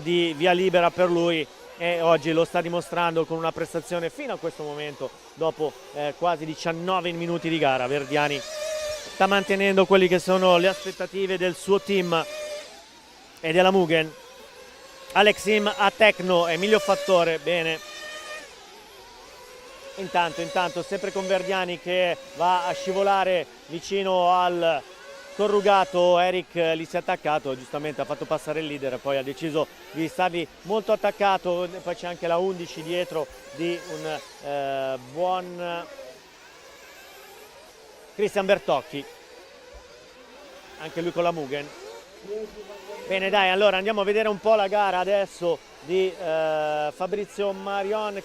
di via libera per lui e oggi lo sta dimostrando con una prestazione fino a questo momento dopo quasi 19 minuti di gara. Verdiani sta mantenendo quelli che sono le aspettative del suo team e della Mugen. Alexim a Tecno, Emilio Fattore, bene. Intanto sempre con Verdiani che va a scivolare vicino al corrugato. Eric gli si è attaccato, giustamente ha fatto passare il leader, poi ha deciso di stargli molto attaccato. Poi c'è anche la 11 dietro di un buon Christian Bertocchi, anche lui con la Mugen. Bene, dai, allora andiamo a vedere un po' la gara adesso di Fabrizio Marion,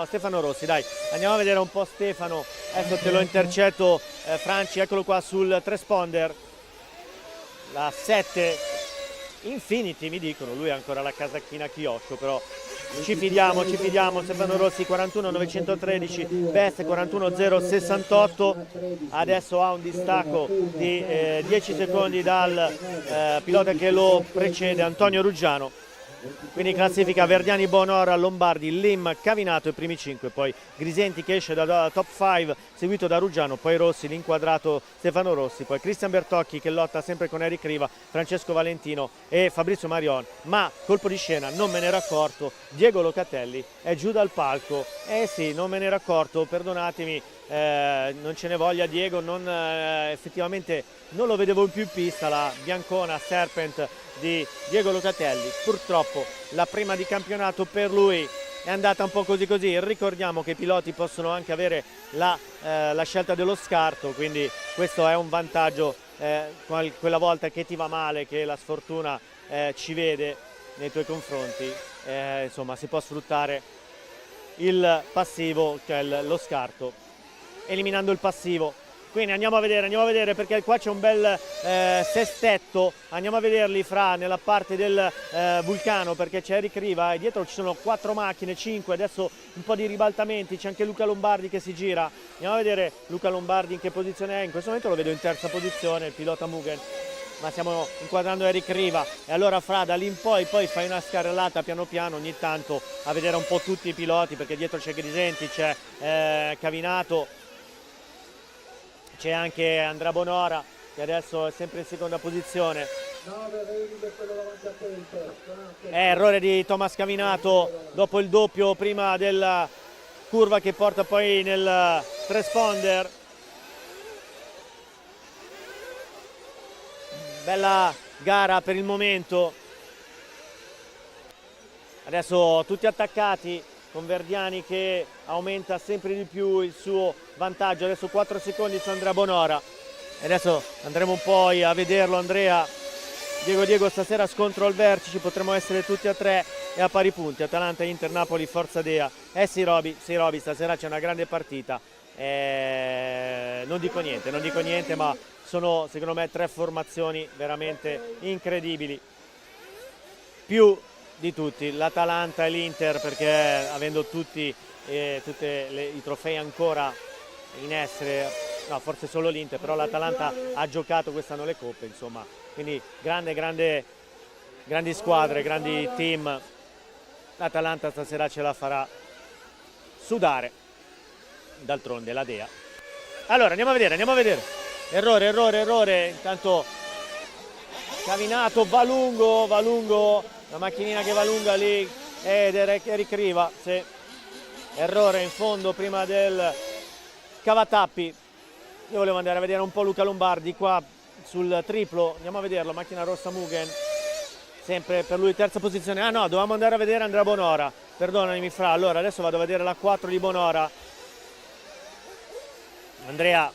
Stefano Rossi, dai, andiamo a vedere un po' Stefano. Adesso te lo intercetto, Franci, eccolo qua sul transponder, la 7 Infinity mi dicono, lui ha ancora la casacchina Kyosho, però ci fidiamo, Stefano Rossi 41,913, best 41,068, adesso ha un distacco di 10 secondi dal pilota che lo precede, Antonio Ruggiano. Quindi classifica Verdiani, Bonora, Lombardi, Lim, Cavinato i primi 5, poi Grisenti che esce da top 5 seguito da Ruggiano, poi Rossi, l'inquadrato Stefano Rossi, poi Christian Bertocchi che lotta sempre con Eric Riva, Francesco Valentino e Fabrizio Marion, ma colpo di scena, non me ne ero accorto, Diego Locatelli è giù dal palco, sì, non me ne ero accorto, perdonatemi, non ce ne voglia Diego, effettivamente non lo vedevo più in pista, la biancona Serpent di Diego Locatelli. Purtroppo la prima di campionato per lui è andata un po' così. Ricordiamo che i piloti possono anche avere la scelta dello scarto, quindi questo è un vantaggio quella volta che ti va male, che la sfortuna ci vede nei tuoi confronti, insomma si può sfruttare il passivo, cioè lo scarto, eliminando il passivo. Quindi andiamo a vedere perché qua c'è un bel sestetto, andiamo a vederli nella parte del Vulcano, perché c'è Eric Riva e dietro ci sono 4 macchine, 5, adesso un po' di ribaltamenti, c'è anche Luca Lombardi che si gira. Andiamo a vedere Luca Lombardi in che posizione è, in questo momento lo vedo in terza posizione, il pilota Mugen, ma stiamo inquadrando Eric Riva e allora da lì in poi fai una scarrellata piano piano ogni tanto a vedere un po' tutti i piloti, perché dietro c'è Grisenti, c'è Cavinato, c'è anche Andrea Bonora che adesso è sempre in seconda posizione. Errore di Thomas Cavinato dopo il doppio prima della curva che porta poi nel transponder. Bella gara per il momento. Adesso tutti attaccati con Verdiani che aumenta sempre di più il suo vantaggio. Adesso 4 secondi su Andrea Bonora. E adesso andremo un po' a vederlo, Andrea. Diego stasera scontro al vertice, potremmo essere tutti a 3 e a pari punti. Atalanta, Inter, Napoli, Forza Dea. Sì Roby, stasera c'è una grande partita. Non dico niente, ma sono secondo me 3 formazioni veramente incredibili. Più di tutti l'Atalanta e l'Inter, perché avendo tutti i trofei ancora in essere, no, forse solo l'Inter, però l'Atalanta ha giocato quest'anno le coppe, insomma, quindi grandi squadre, grandi team. L'Atalanta stasera ce la farà sudare, d'altronde la Dea. Allora andiamo a vedere. Errore, intanto Cavinato, va lungo, la macchinina che va lunga lì, ed Eric Riva, sì. Errore in fondo prima del Cavatappi. Io volevo andare a vedere un po' Luca Lombardi qua sul triplo, andiamo a vederlo, macchina rossa Mugen, sempre per lui terza posizione. Ah no, dovevamo andare a vedere Andrea Bonora, perdonami Fra, allora adesso vado a vedere la 4 di Bonora. Andrea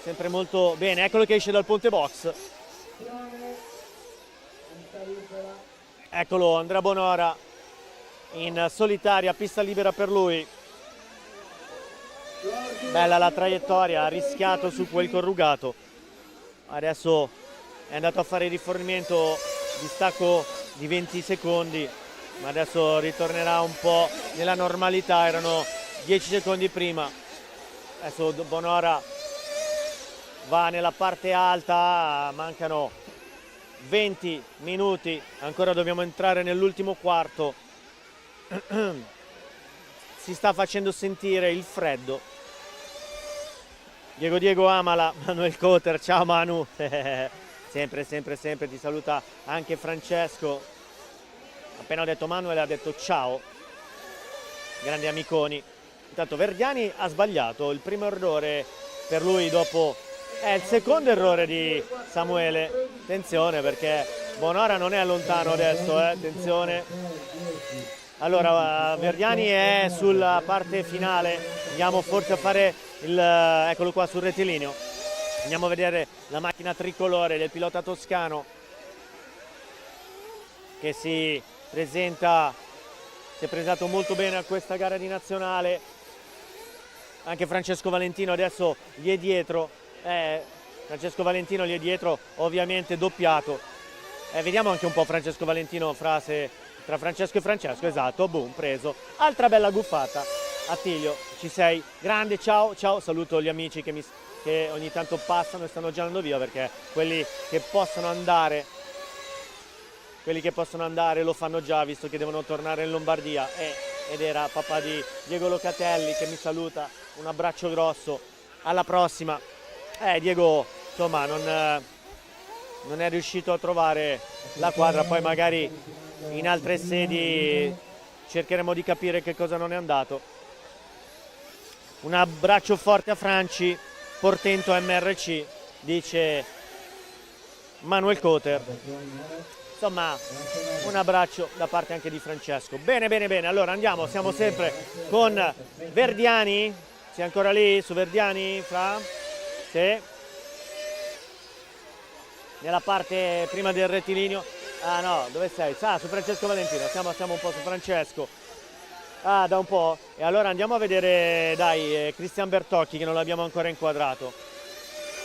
sempre molto bene, eccolo che esce dal ponte box. Eccolo Andrea Bonora in solitaria, pista libera per lui. Bella la traiettoria, ha rischiato su quel corrugato. Adesso è andato a fare il rifornimento, distacco di 20 secondi, ma adesso ritornerà un po' nella normalità, erano 10 secondi prima. Adesso Bonora va nella parte alta, mancano 20 minuti, ancora dobbiamo entrare nell'ultimo quarto. Si sta facendo sentire il freddo. Diego Amala, Manuel Coter, ciao Manu. sempre ti saluta anche Francesco. Appena ho detto Manuel ha detto ciao. Grandi amiconi. Intanto Verdiani ha sbagliato, il primo errore per lui dopo è il secondo errore di Samuele. Attenzione perché Bonora non è lontano adesso, attenzione. Allora Verdiani è sulla parte finale, andiamo forse a fare eccolo qua sul rettilineo, andiamo a vedere la macchina tricolore del pilota toscano che si è presentato molto bene a questa gara di nazionale. Anche Francesco Valentino adesso gli è dietro, ovviamente doppiato. Vediamo anche un po' Francesco Valentino, frase tra Francesco e Francesco, esatto, boom, preso. Altra bella guffata. Attilio, ci sei? Grande, ciao, saluto gli amici che ogni tanto passano e stanno già andando via, perché quelli che possono andare lo fanno già, visto che devono tornare in Lombardia. Ed era papà di Diego Locatelli che mi saluta, un abbraccio grosso, alla prossima. Diego, insomma, non è riuscito a trovare la quadra, poi magari in altre sedi cercheremo di capire che cosa non è andato. Un abbraccio forte a Franci, Portento MRC, dice Manuel Coter. Insomma, un abbraccio da parte anche di Francesco. Bene, allora andiamo, siamo sempre con Verdiani. Sei ancora lì su Verdiani, Fra? Sì. Nella parte prima del rettilineo. Ah no, dove sei? Su Francesco Valentino, siamo un po' su Francesco. Da un po'. E allora andiamo a vedere, dai, Cristian Bertocchi, che non l'abbiamo ancora inquadrato.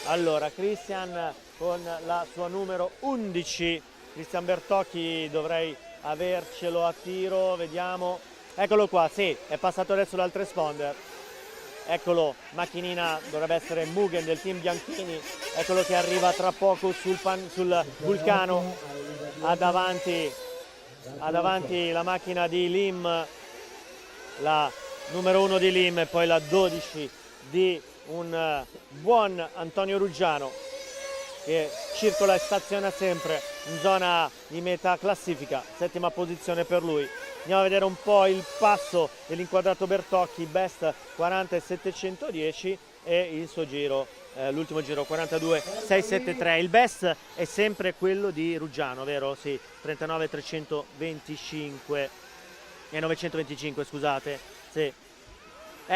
Allora, Cristian con la sua numero 11. Cristian Bertocchi, dovrei avercelo a tiro, vediamo. Eccolo qua, sì, è passato adesso dal transponder. Eccolo, macchinina, dovrebbe essere Mugen del team Bianchini. Eccolo che arriva tra poco sul Vulcano. Ha davanti la macchina di Lim, la numero 1 di Lim e poi la 12 di un buon Antonio Ruggiano, che circola e staziona sempre in zona di metà classifica, 7ª posizione per lui. Andiamo a vedere un po' il passo dell'inquadrato Bertocchi, best 40 e 710, e il suo giro, l'ultimo giro 42.673. Il best è sempre quello di Ruggiano, vero? Sì, 39.325 e 925, scusate. Sì.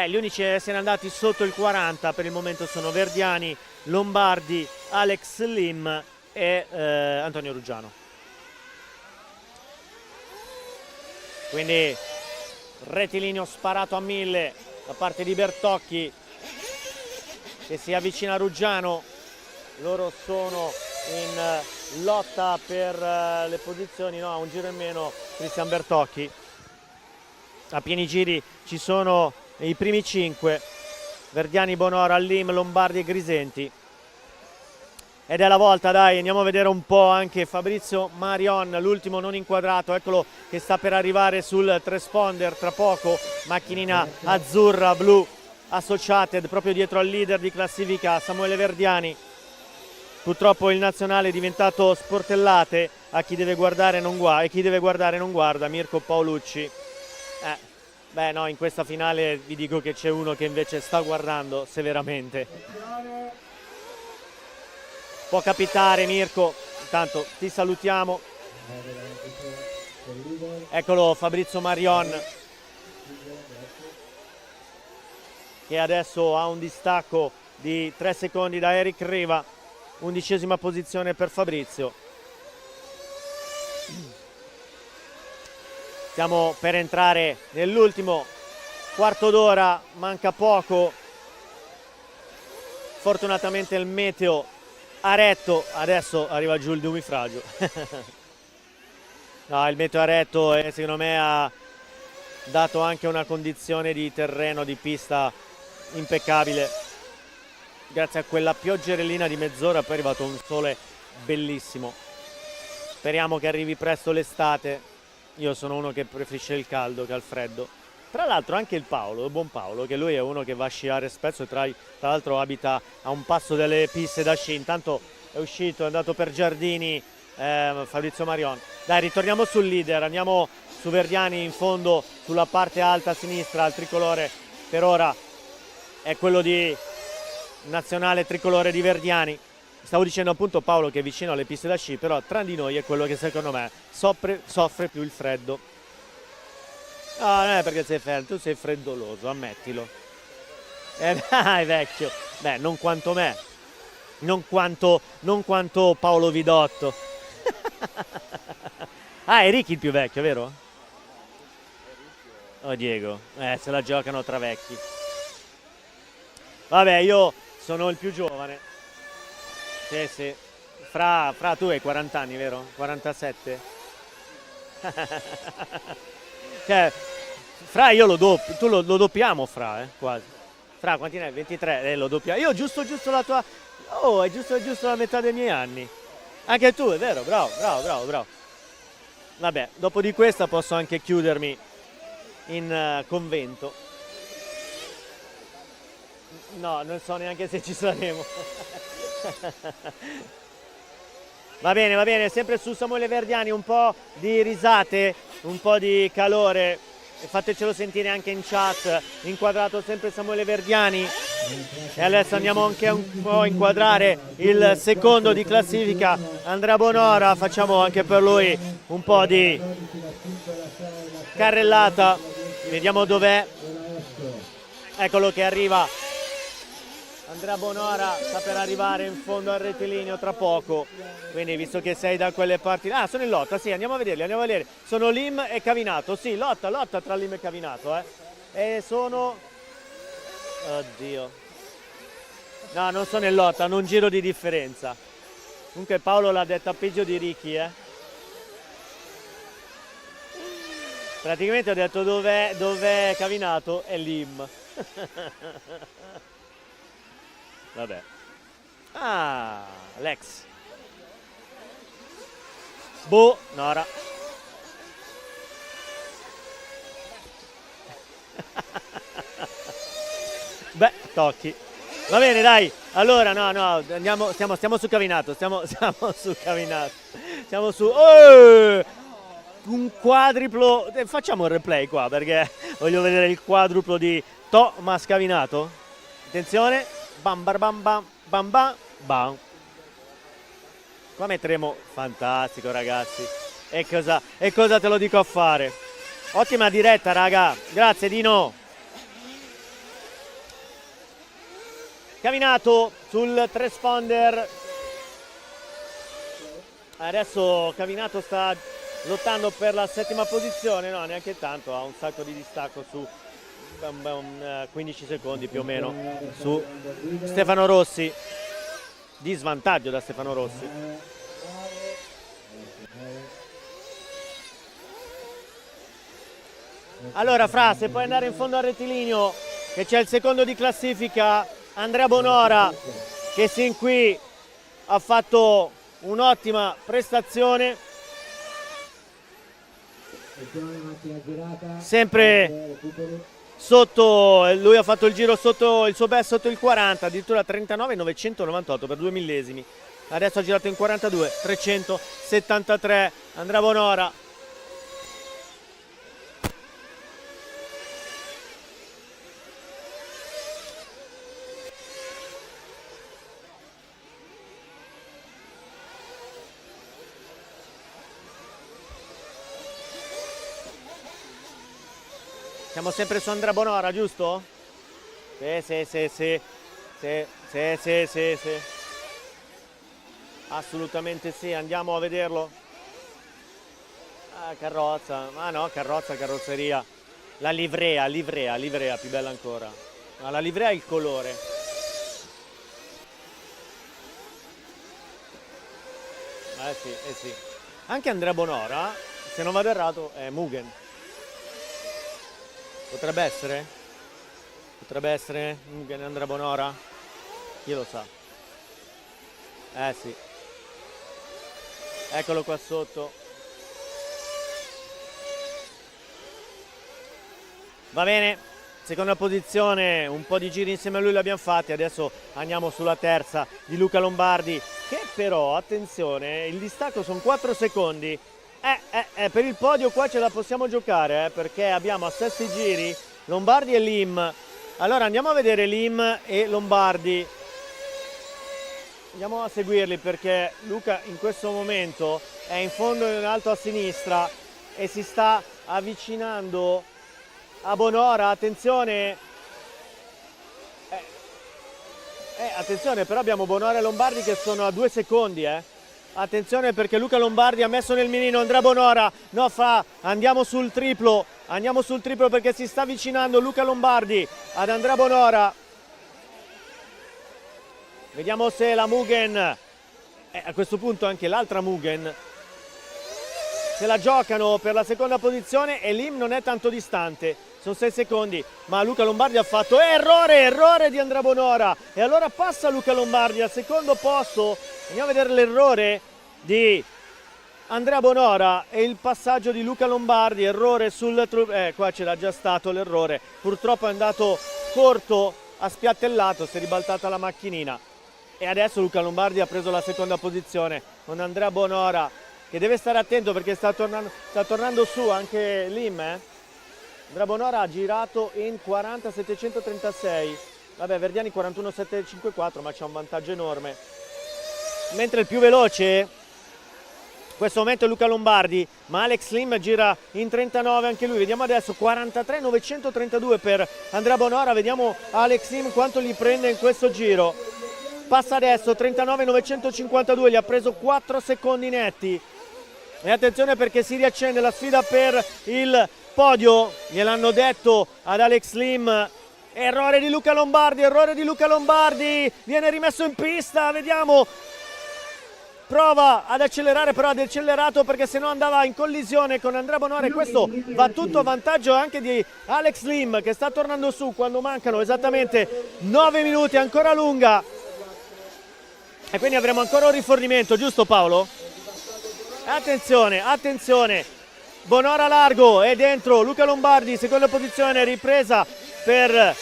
Gli unici a essere andati sotto il 40 per il momento sono Verdiani, Lombardi, Alex Lim e Antonio Ruggiano. Quindi rettilineo sparato a 1000 da parte di Bertocchi che si avvicina a Ruggiano. Loro sono in lotta per le posizioni, no, un giro in meno Cristian Bertocchi. A pieni giri ci sono i primi 5, Verdiani, Bonora, Lim, Lombardi e Grisenti. Ed è la volta, dai, andiamo a vedere un po' anche Fabrizio Marion, l'ultimo non inquadrato, eccolo che sta per arrivare sul transponder tra poco, macchinina azzurra, blu, Associated, proprio dietro al leader di classifica Samuele Verdiani. Purtroppo il nazionale è diventato sportellate, a chi deve guardare non guarda, e chi deve guardare non guarda, Mirko Paolucci. Beh no, in questa finale vi dico che c'è uno che invece sta guardando severamente. Può capitare Mirko, intanto ti salutiamo. Eccolo Fabrizio Marion che adesso ha un distacco di 3 secondi da Eric Riva, 11ª posizione per Fabrizio. Stiamo per entrare nell'ultimo quarto d'ora, manca poco. Fortunatamente il meteo ha retto, adesso arriva giù il nubifragio. No, il meteo ha retto e secondo me ha dato anche una condizione di terreno, di pista impeccabile. Grazie a quella pioggerellina di mezz'ora poi è arrivato un sole bellissimo. Speriamo che arrivi presto l'estate. Io sono uno che preferisce il caldo che al freddo. Tra l'altro anche il Paolo, il buon Paolo, che lui è uno che va a sciare spesso e tra l'altro abita a un passo delle piste da sci. Intanto è uscito, è andato per Giardini Fabrizio Marion. Dai, ritorniamo sul leader, andiamo su Verdiani in fondo, sulla parte alta a sinistra, il tricolore per ora è quello di nazionale tricolore di Verdiani. Stavo dicendo appunto Paolo che è vicino alle piste da sci, però tra di noi è quello che secondo me soffre più il freddo. No, non è perché sei freddo, tu sei freddoloso, ammettilo. Dai vecchio, beh non quanto me, non quanto Paolo Vidotto. Ah, è Ricky il più vecchio, vero? Oh Diego, se la giocano tra vecchi. Vabbè, io sono il più giovane. Sì, sì. Fra tu hai 40 anni, vero? 47? Cioè, Fra io lo doppio, tu lo doppiamo Fra, quasi. Fra quanti ne hai? 23, lo doppia. Io giusto la tua... Oh, è giusto la metà dei miei anni. Anche tu, è vero, bravo. Vabbè, dopo di questa posso anche chiudermi in convento. No, non so neanche se ci saremo. Va bene, sempre su Samuele Verdiani, un po' di risate, un po' di calore, fatecelo sentire anche in chat, inquadrato sempre Samuele Verdiani. E adesso andiamo anche un po' a inquadrare il secondo di classifica, Andrea Bonora, facciamo anche per lui un po' di carrellata, vediamo dov'è, eccolo che arriva. Andrea Bonora sta per arrivare in fondo al rettilineo tra poco, quindi visto che sei da quelle parti... Ah, sono in lotta, sì, andiamo a vedere. Sono Lim e Cavinato, sì, lotta tra Lim e Cavinato, E sono... Oddio. No, non sono in lotta, hanno un giro di differenza. Comunque Paolo l'ha detta peggio di Ricky, Praticamente ho detto dov'è Cavinato e Lim. Vabbè. Ah, Lex. Nora. Beh, tocchi. Va bene, dai. Allora, no, andiamo, stiamo su Cavinato, stiamo su Cavinato. Stiamo su un quadruplo. Facciamo il replay qua perché voglio vedere il quadruplo di Thomas Cavinato. Attenzione. bam bar bam bam bam bam bam. Qua metteremo, fantastico ragazzi, e cosa te lo dico a fare? Ottima diretta raga, grazie Dino. Cavinato sul transponder. Adesso Cavinato sta lottando per la 7ª posizione, no neanche tanto, ha un sacco di distacco su 15 secondi più o meno su Stefano Rossi, di svantaggio da Stefano Rossi. Allora Fra, se puoi andare in fondo al rettilineo che c'è il secondo di classifica, Andrea Bonora, che sin qui ha fatto un'ottima prestazione, sempre sotto, lui ha fatto il giro sotto il suo best, sotto il 40, addirittura 39,998 per 2 millesimi. Adesso ha girato in 42,373 Andrea Bonora. Siamo sempre su Andrea Bonora, giusto? Sì. Assolutamente sì, andiamo a vederlo. Ah, carrozza, ma no, carrozzeria. La livrea, più bella ancora. Ma la livrea è il colore. Sì. Anche Andrea Bonora, se non vado errato, è Mugen. Potrebbe essere Mugen Andrea Bonora? Chi lo sa? Sì. Eccolo qua sotto. Va bene, seconda posizione, un po' di giri insieme a lui li abbiamo fatti, adesso andiamo sulla terza di Luca Lombardi, che però, attenzione, il distacco sono 4 secondi. Per il podio qua ce la possiamo giocare, perché abbiamo a 7 giri Lombardi e Lim. Allora andiamo a vedere Lim e Lombardi. Andiamo a seguirli perché Luca in questo momento è in fondo in alto a sinistra e si sta avvicinando a Bonora. Attenzione, attenzione, però abbiamo Bonora e Lombardi che sono a 2 secondi. Attenzione perché Luca Lombardi ha messo nel mirino Andrea Bonora. No, andiamo sul triplo perché si sta avvicinando Luca Lombardi ad Andrea Bonora. Vediamo se la Mugen, a questo punto anche l'altra Mugen, se la giocano per la seconda posizione, e Lim non è tanto distante, sono 6 secondi, ma Luca Lombardi ha fatto errore di Andrea Bonora, e allora passa Luca Lombardi al secondo posto. Andiamo a vedere l'errore di Andrea Bonora e il passaggio di Luca Lombardi, errore sul qua c'era già stato l'errore, purtroppo è andato corto, ha spiattellato, si è ribaltata la macchinina. E adesso Luca Lombardi ha preso la seconda posizione con Andrea Bonora, che deve stare attento perché sta tornando su anche Lim. Andrea Bonora ha girato in 40,736. Vabbè, Verdiani 41,754, ma c'è un vantaggio enorme. Mentre il più veloce in questo momento è Luca Lombardi, ma Alex Lim gira in 39 anche lui. Vediamo adesso 43,932 per Andrea Bonora. Vediamo Alex Lim quanto gli prende in questo giro. Passa adesso 39,952, gli ha preso 4 secondi netti. E attenzione perché si riaccende la sfida per il podio, gliel'hanno detto ad Alex Lim. Errore di Luca Lombardi, viene rimesso in pista, vediamo. Prova ad accelerare, però ha decelerato perché sennò andava in collisione con Andrea Bonora, e questo va tutto a vantaggio anche di Alex Lim, che sta tornando su quando mancano esattamente 9 minuti, ancora lunga. E quindi avremo ancora un rifornimento, giusto Paolo? Attenzione, Bonora largo e dentro Luca Lombardi, seconda posizione, ripresa per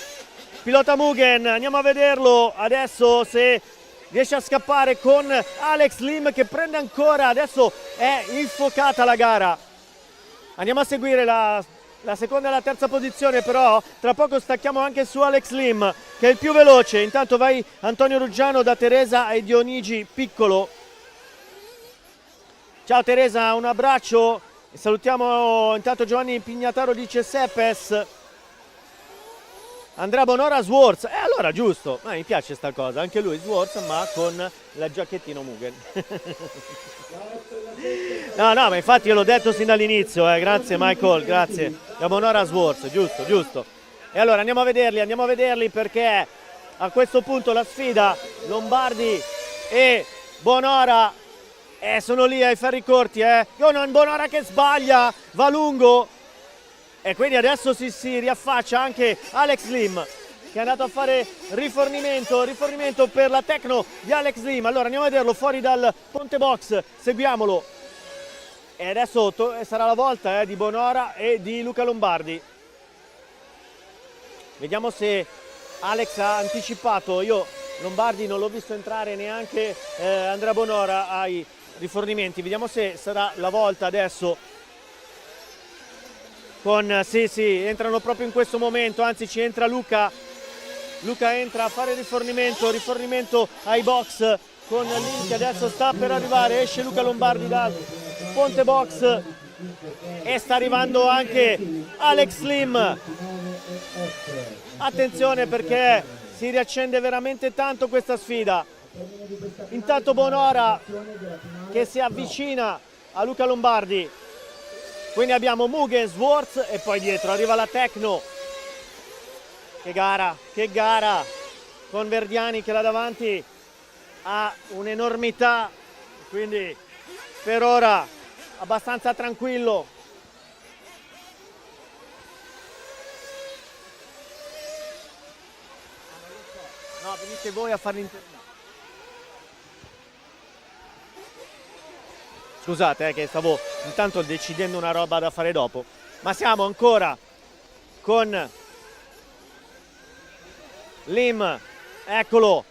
pilota Mugen. Andiamo a vederlo adesso se riesce a scappare con Alex Lim che prende ancora, adesso è infuocata la gara. Andiamo a seguire la la seconda e la terza posizione, però tra poco stacchiamo anche su Alex Lim, che è il più veloce. Intanto vai Antonio Ruggiano da Teresa e Dionigi Piccolo. Ciao Teresa, un abbraccio. E salutiamo intanto Giovanni Pignataro, dice Sepes. Andrea Bonora Swords, allora giusto, mi piace sta cosa, anche lui Swords ma con la giacchettino Mugen. no, ma infatti io l'ho detto sin dall'inizio, grazie Michael, grazie. Andrea Bonora Swords, giusto. E allora andiamo a vederli perché a questo punto la sfida Lombardi e Bonora sono lì ai ferri corti, Bonora che sbaglia, va lungo. E quindi adesso si riaffaccia anche Alex Lim, che è andato a fare rifornimento per la tecno di Alex Lim. Allora andiamo a vederlo fuori dal ponte box, seguiamolo. E adesso sarà la volta di Bonora e di Luca Lombardi. Vediamo se Alex ha anticipato. Io Lombardi non l'ho visto entrare, neanche Andrea Bonora ai rifornimenti. Vediamo se sarà la volta adesso. Sì, entrano proprio in questo momento, anzi ci entra Luca entra a fare rifornimento ai box con Lim che adesso sta per arrivare, esce Luca Lombardi dal ponte box e sta arrivando anche Alex Lim. Attenzione perché si riaccende veramente tanto questa sfida. Intanto Bonora che si avvicina a Luca Lombardi. Quindi abbiamo Mugen, Swords e poi dietro arriva la Tecno. Che gara con Verdiani che là davanti ha un'enormità, quindi per ora abbastanza tranquillo. No, venite voi a fare l'intervista. Scusate che stavo intanto decidendo una roba da fare dopo, ma siamo ancora con Lim, eccolo,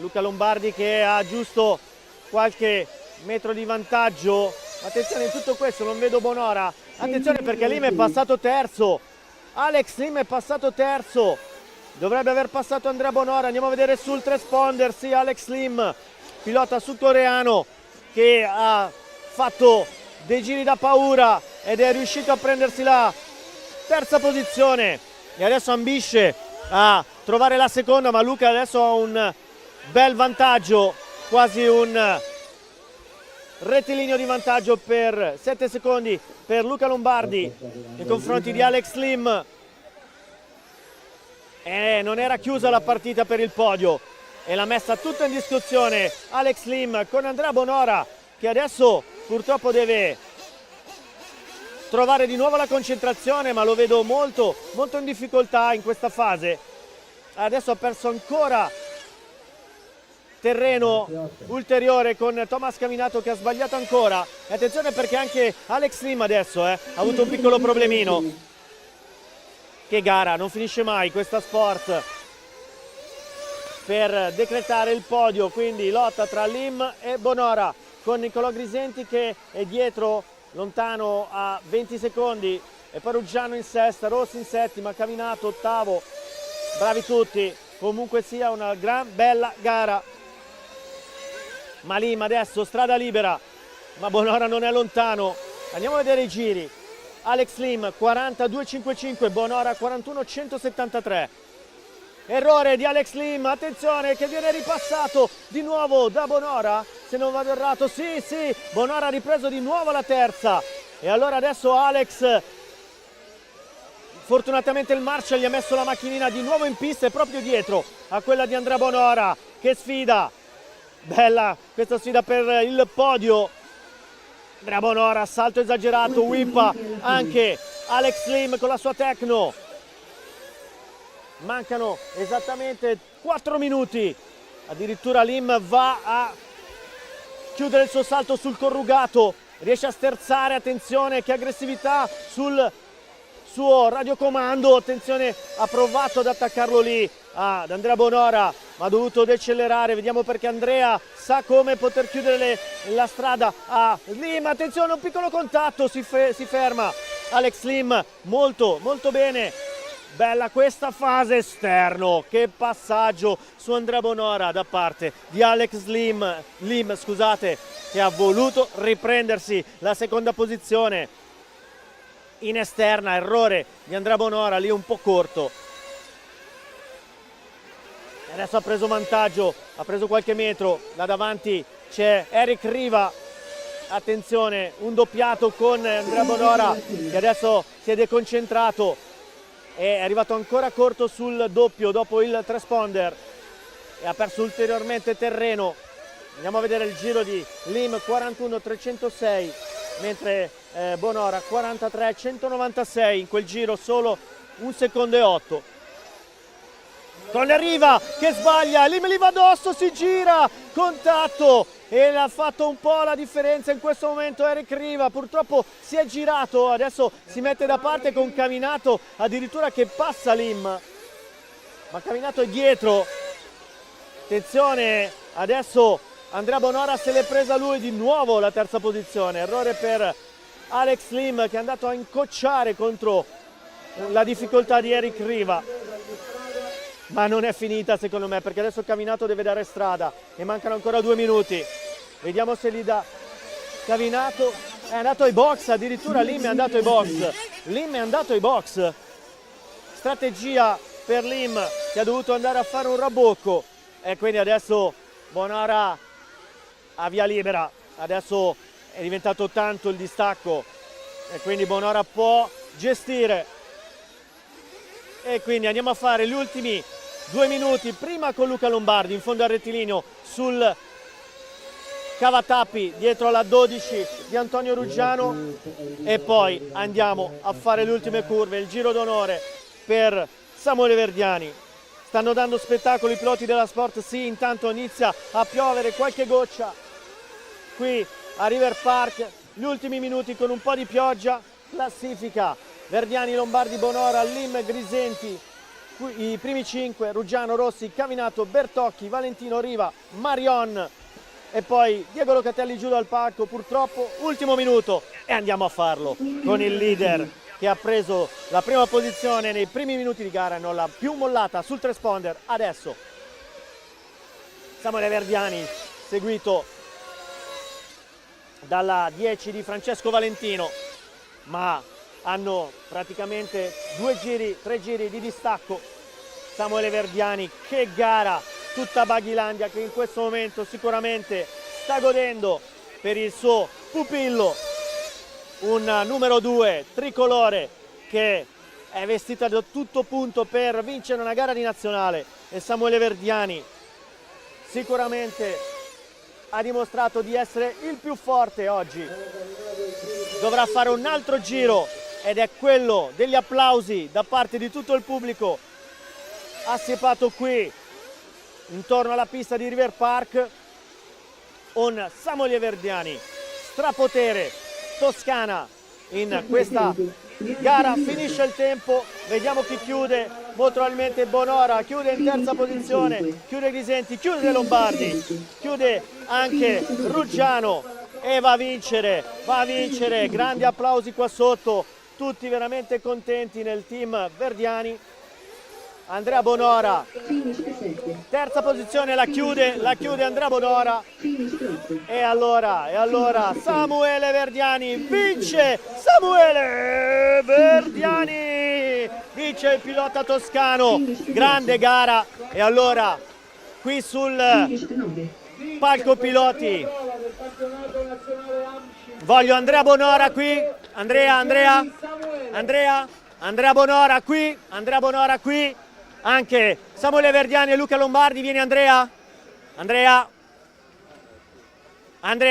Luca Lombardi che ha giusto qualche metro di vantaggio. Attenzione, in tutto questo non vedo Bonora, attenzione perché Lim è passato terzo, Alex Lim è passato terzo, dovrebbe aver passato Andrea Bonora. Andiamo a vedere sul transponder, sì, Alex Lim, pilota sudcoreano che ha fatto dei giri da paura ed è riuscito a prendersi la terza posizione e adesso ambisce a trovare la seconda, ma Luca adesso ha un bel vantaggio, quasi un rettilineo di vantaggio per 7 secondi per Luca Lombardi nei confronti di Alex Lim. Non era chiusa la partita per il podio e l'ha messa tutta in discussione Alex Lim con Andrea Bonora che adesso purtroppo deve trovare di nuovo la concentrazione, ma lo vedo molto in difficoltà in questa fase. Adesso ha perso ancora terreno ulteriore con Thomas Caminato che ha sbagliato ancora. E attenzione perché anche Alex Lim adesso ha avuto un piccolo problemino. Che gara, non finisce mai questa sport per decretare il podio, quindi lotta tra Lim e Bonora con Nicolò Grisenti che è dietro lontano a 20 secondi e poi Ruggiano in sesta, Rossi in settima, Caminato ottavo. Bravi tutti, comunque sia una gran bella gara. Ma Lim adesso strada libera, ma Bonora non è lontano. Andiamo a vedere i giri. Alex Lim 42,55, Bonora 41,173. Errore di Alex Lim, attenzione che viene ripassato di nuovo da Bonora, se non vado errato, sì, Bonora ha ripreso di nuovo la terza. E allora adesso Alex, fortunatamente il Marshall gli ha messo la macchinina di nuovo in pista e proprio dietro a quella di Andrea Bonora. Che sfida, bella questa sfida per il podio. Andrea Bonora, salto esagerato, whippa anche Alex Lim con la sua Tecno. Mancano esattamente 4 minuti, addirittura Lim va a chiudere il suo salto sul corrugato, riesce a sterzare, attenzione che aggressività sul suo radiocomando, attenzione, ha provato ad attaccarlo lì ad Andrea Bonora ma ha dovuto decelerare. Vediamo perché Andrea sa come poter chiudere la strada a Lim. Attenzione, un piccolo contatto, si ferma Alex Lim molto bene. Bella questa fase, esterno, che passaggio su Andrea Bonora da parte di Alex Lim, scusate, che ha voluto riprendersi la seconda posizione in esterna. Errore di Andrea Bonora lì un po' corto. Adesso ha preso vantaggio, ha preso qualche metro, là davanti c'è Eric Riva. Attenzione, un doppiato con Andrea Bonora che adesso si è deconcentrato. È arrivato ancora corto sul doppio dopo il transponder e ha perso ulteriormente terreno. Andiamo a vedere il giro di Lim, 41.306, mentre Bonora 43.196, in quel giro solo 1 secondo e 8. Con la Riva che sbaglia, Lim gli va addosso, si gira, contatto, e ha fatto un po' la differenza in questo momento Eric Riva. Purtroppo si è girato, adesso si mette da parte con Cavinato addirittura che passa Lim, ma Cavinato è dietro. Attenzione, adesso Andrea Bonora se l'è presa lui di nuovo la terza posizione. Errore per Alex Lim che è andato a incocciare contro la difficoltà di Eric Riva. Ma non è finita secondo me, perché adesso Cavinato deve dare strada e mancano ancora 2 minuti. Vediamo se li dà. Cavinato è andato ai box, addirittura Lim è andato ai box. Lim è andato ai box. Strategia per Lim che ha dovuto andare a fare un rabocco. E quindi adesso Bonora ha via libera. Adesso è diventato tanto il distacco e quindi Bonora può gestire. E quindi andiamo a fare gli ultimi 2 minuti, prima con Luca Lombardi in fondo al rettilineo sul cavatappi dietro alla 12 di Antonio Ruggiano, e poi andiamo a fare le ultime curve, il giro d'onore per Samuele Verdiani. Stanno dando spettacolo i piloti della Sport, sì, intanto inizia a piovere qualche goccia qui a River Park, gli ultimi minuti con un po' di pioggia. Classifica Verdiani, Lombardi, Bonora, Lim, Grisenti, i primi 5, Ruggiano, Rossi, Cavinato, Bertocchi, Valentino, Riva, Marion e poi Diego Locatelli giù dal palco. Purtroppo ultimo minuto e andiamo a farlo con il leader che ha preso la prima posizione nei primi minuti di gara, non l'ha più mollata sul transponder. Adesso Samuele Verdiani seguito dalla 10 di Francesco Valentino, ma hanno praticamente 3 giri di distacco. Samuele Verdiani, che gara, tutta Baghilandia che in questo momento sicuramente sta godendo per il suo pupillo, un numero 2 tricolore che è vestita da tutto punto per vincere una gara di nazionale, e Samuele Verdiani sicuramente ha dimostrato di essere il più forte oggi. Dovrà fare un altro giro ed è quello degli applausi da parte di tutto il pubblico assiepato qui intorno alla pista di River Park. Un Samuele Verdiani, strapotere Toscana in questa gara. Finisce il tempo, vediamo chi chiude. Molto probabilmente Bonora chiude in terza posizione, chiude Grisenti, chiude De Lombardi, chiude anche Ruggiano e va a vincere, grandi applausi qua sotto, tutti veramente contenti nel team Verdiani. Andrea Bonora, terza posizione, la chiude Andrea Bonora, e allora Samuele Verdiani vince, Samuele Verdiani vince il pilota toscano, grande gara. E allora qui sul palco piloti voglio Andrea Bonora qui, Andrea Bonora qui, anche Samuele Verdiani e Luca Lombardi. Vieni Andrea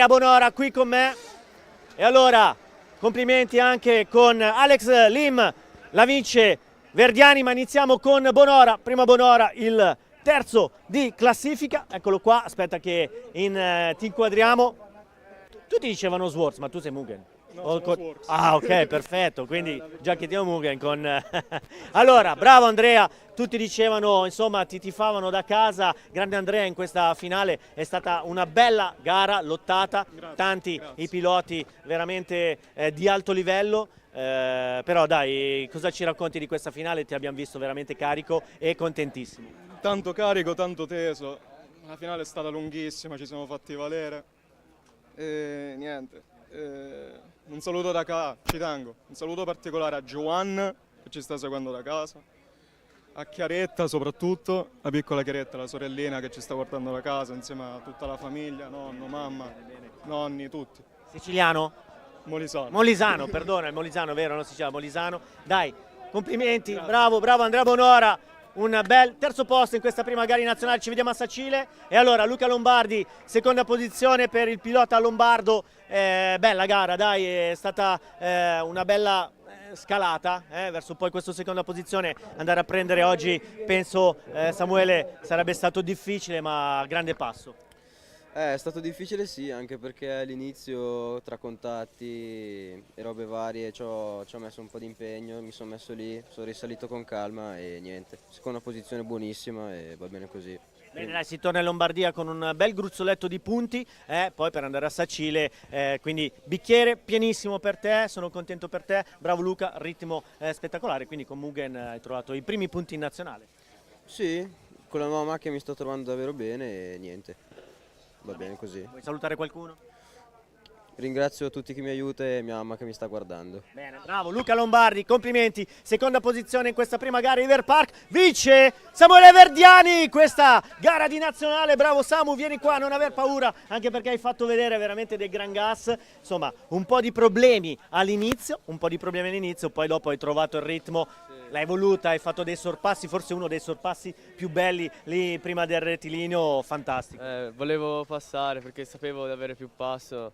Bonora qui con me. E allora complimenti anche con Alex Lim, la vince Verdiani, ma iniziamo con Bonora. Prima Bonora, il terzo di classifica, eccolo qua, aspetta che ti inquadriamo. Tutti dicevano Swartz, ma tu sei Mugen. Ah, ok, perfetto, quindi Giacchettino Mugen con... Allora, bravo Andrea, tutti dicevano, insomma, ti tifavano da casa, grande Andrea in questa finale, è stata una bella gara, lottata, tanti i piloti veramente di alto livello, però dai, cosa ci racconti di questa finale? Ti abbiamo visto veramente carico e contentissimo. Tanto carico, tanto teso, la finale è stata lunghissima, ci siamo fatti valere e niente. Un saluto da casa, ci tengo, un saluto particolare a Giovan che ci sta seguendo da casa, a Chiaretta soprattutto, la piccola Chiaretta, la sorellina che ci sta guardando da casa insieme a tutta la famiglia, nonno, mamma, nonni, tutti. Siciliano? Molisano. Molisano, perdona, il Molisano, vero? Non si chiama Molisano. Dai, complimenti, bravo, bravo Andrea Bonora. Un bel terzo posto in questa prima gara in nazionale, ci vediamo a Sacile. E allora Luca Lombardi, seconda posizione per il pilota lombardo. Bella gara, dai, è stata una bella scalata verso poi questa seconda posizione. Andare a prendere oggi, penso Samuele, sarebbe stato difficile, ma grande passo. È stato difficile sì, anche perché all'inizio tra contatti e robe varie ci ho messo un po' di impegno, mi sono messo lì, sono risalito con calma e niente. Seconda posizione buonissima e va bene così. Bene, dai, si torna in Lombardia con un bel gruzzoletto di punti, poi per andare a Sacile, quindi bicchiere pienissimo per te, sono contento per te, bravo Luca, ritmo spettacolare, quindi con Mugen hai trovato i primi punti in nazionale. Sì, con la nuova macchina mi sto trovando davvero bene e niente. Va bene così. Vuoi salutare qualcuno? Ringrazio tutti chi mi aiuta e mia mamma che mi sta guardando. Bene, bravo Luca Lombardi, complimenti. Seconda posizione in questa prima gara River Park. Vince Samuele Verdiani questa gara di nazionale. Bravo Samu, vieni qua, non aver paura, anche perché hai fatto vedere veramente dei gran gas. Insomma, un po' di problemi all'inizio, poi dopo hai trovato il ritmo. L'hai voluta, hai fatto dei sorpassi, forse uno dei sorpassi più belli lì prima del rettilineo, fantastico. Volevo passare perché sapevo di avere più passo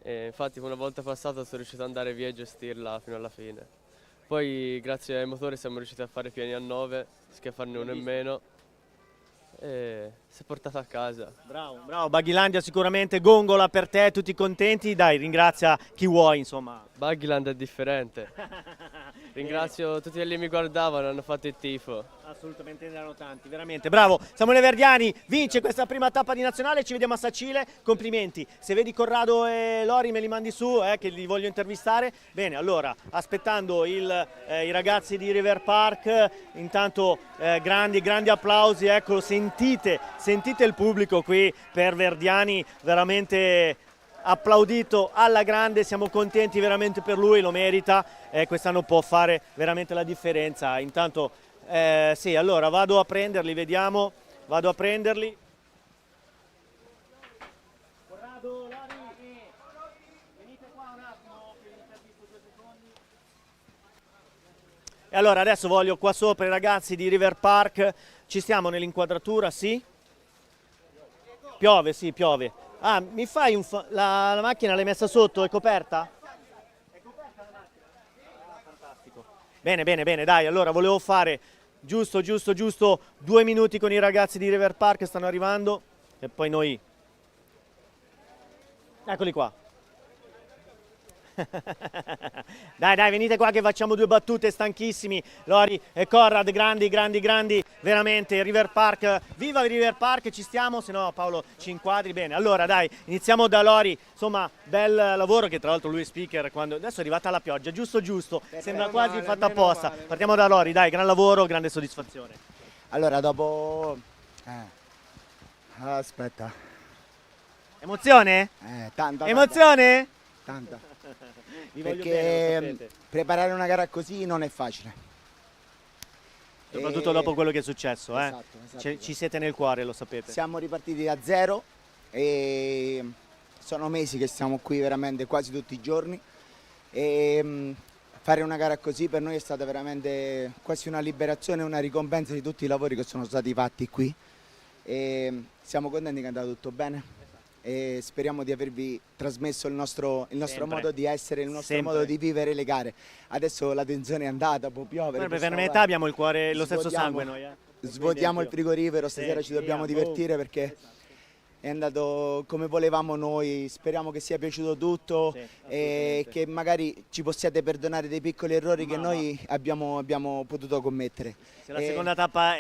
e infatti una volta passato sono riuscito ad andare via e gestirla fino alla fine. Poi grazie ai motori siamo riusciti a fare piani a 9, che farne uno in meno e si è portata a casa. Bravo, bravo, Baghilandia sicuramente, gongola per te, tutti contenti, dai ringrazia chi vuoi insomma. Baghiland è differente. Ringrazio tutti quelli che mi guardavano, hanno fatto il tifo. Assolutamente, ne erano tanti, veramente. Bravo, Samuele Verdiani vince questa prima tappa di nazionale, ci vediamo a Sacile, complimenti. Se vedi Corrado e Lori me li mandi su, che li voglio intervistare. Bene, allora, aspettando i ragazzi di River Park, intanto grandi applausi, ecco, sentite il pubblico qui per Verdiani, veramente applaudito alla grande, siamo contenti veramente per lui, lo merita, quest'anno può fare veramente la differenza. Intanto sì, allora vado a prenderli, vediamo, vado a prenderli. Corrado, Lori, venite qua un attimo che vi intervisto 2 secondi. E allora adesso voglio qua sopra i ragazzi di River Park, ci stiamo nell'inquadratura, sì? Piove, sì, piove. Ah, mi fai la macchina l'hai messa sotto, è coperta? È coperta la macchina? Ah, fantastico. Bene, bene, bene, dai, allora volevo fare giusto 2 minuti con i ragazzi di River Park, stanno arrivando e poi noi... Eccoli qua. Dai, venite qua che facciamo 2 battute, stanchissimi. Lori e Corrad, grandi, veramente. River Park, viva River Park, ci stiamo, se no Paolo ci inquadri. Bene, allora dai, iniziamo da Lori. Insomma, bel lavoro, che tra l'altro lui è speaker quando... Adesso è arrivata la pioggia, giusto, sembra quasi fatta apposta. Partiamo da Lori, dai, gran lavoro, grande soddisfazione. Allora, dopo... Aspetta. Emozione? Tanta. Emozione? Tanta. Vi voglio Perché bene, lo sapete. preparare una gara così non è facile. Soprattutto dopo quello che è successo, Esatto. Ci siete nel cuore, lo sapete. Siamo ripartiti da zero e sono mesi che siamo qui veramente quasi tutti i giorni e fare una gara così per noi è stata veramente quasi una liberazione, una ricompensa di tutti i lavori che sono stati fatti qui e siamo contenti che è andato tutto bene. E speriamo di avervi trasmesso il nostro modo di essere, il nostro modo di vivere le gare. Adesso la tensione è andata, può piovere. Per metà abbiamo il cuore, lo stesso sangue noi. Svuotiamo il frigorifero, stasera ci dobbiamo divertire perché è andato come volevamo noi, speriamo che sia piaciuto tutto e che magari ci possiate perdonare dei piccoli errori che noi abbiamo potuto commettere. Se la seconda tappa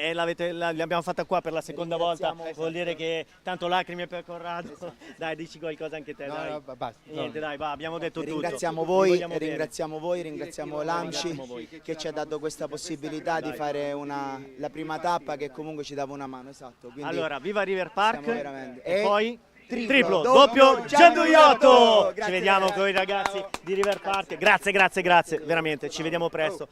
l'abbiamo fatta qua per la seconda volta, vuol dire che tanto lacrime per Corrado. Dai, dici qualcosa anche te, dai. No, basta. Niente, dai, va, abbiamo detto tutto. Ringraziamo Vi voi, vogliamo bene. ringraziamo l'AMCI che ci ha dato questa possibilità di fare la prima tappa che comunque ci dava una mano, esatto. Quindi allora, viva River Park siamo veramente- e poi triplo, doppio Gianduiotto. Ci Grazie, vediamo ragazzi. con i ragazzi di River Park. Grazie, veramente, ci vediamo presto.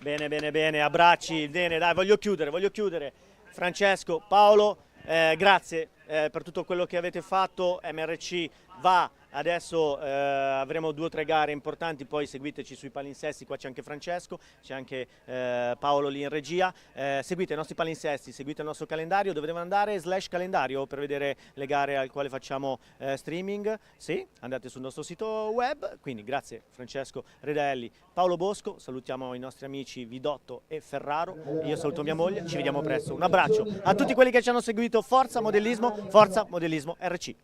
Bene, abbracci, bene, dai, voglio chiudere. Francesco, Paolo, grazie per tutto quello che avete fatto. MRC va, adesso avremo 2 o 3 gare importanti, poi seguiteci sui palinsesti, qua c'è anche Francesco, c'è anche Paolo lì in regia. Seguite i nostri palinsesti, seguite il nostro calendario, dove devono andare /calendario per vedere le gare al quale facciamo streaming. Sì, andate sul nostro sito web, quindi grazie Francesco Redelli, Paolo Bosco, salutiamo i nostri amici Vidotto e Ferraro, io saluto mia moglie, ci vediamo presto, un abbraccio a tutti quelli che ci hanno seguito, forza modellismo RC.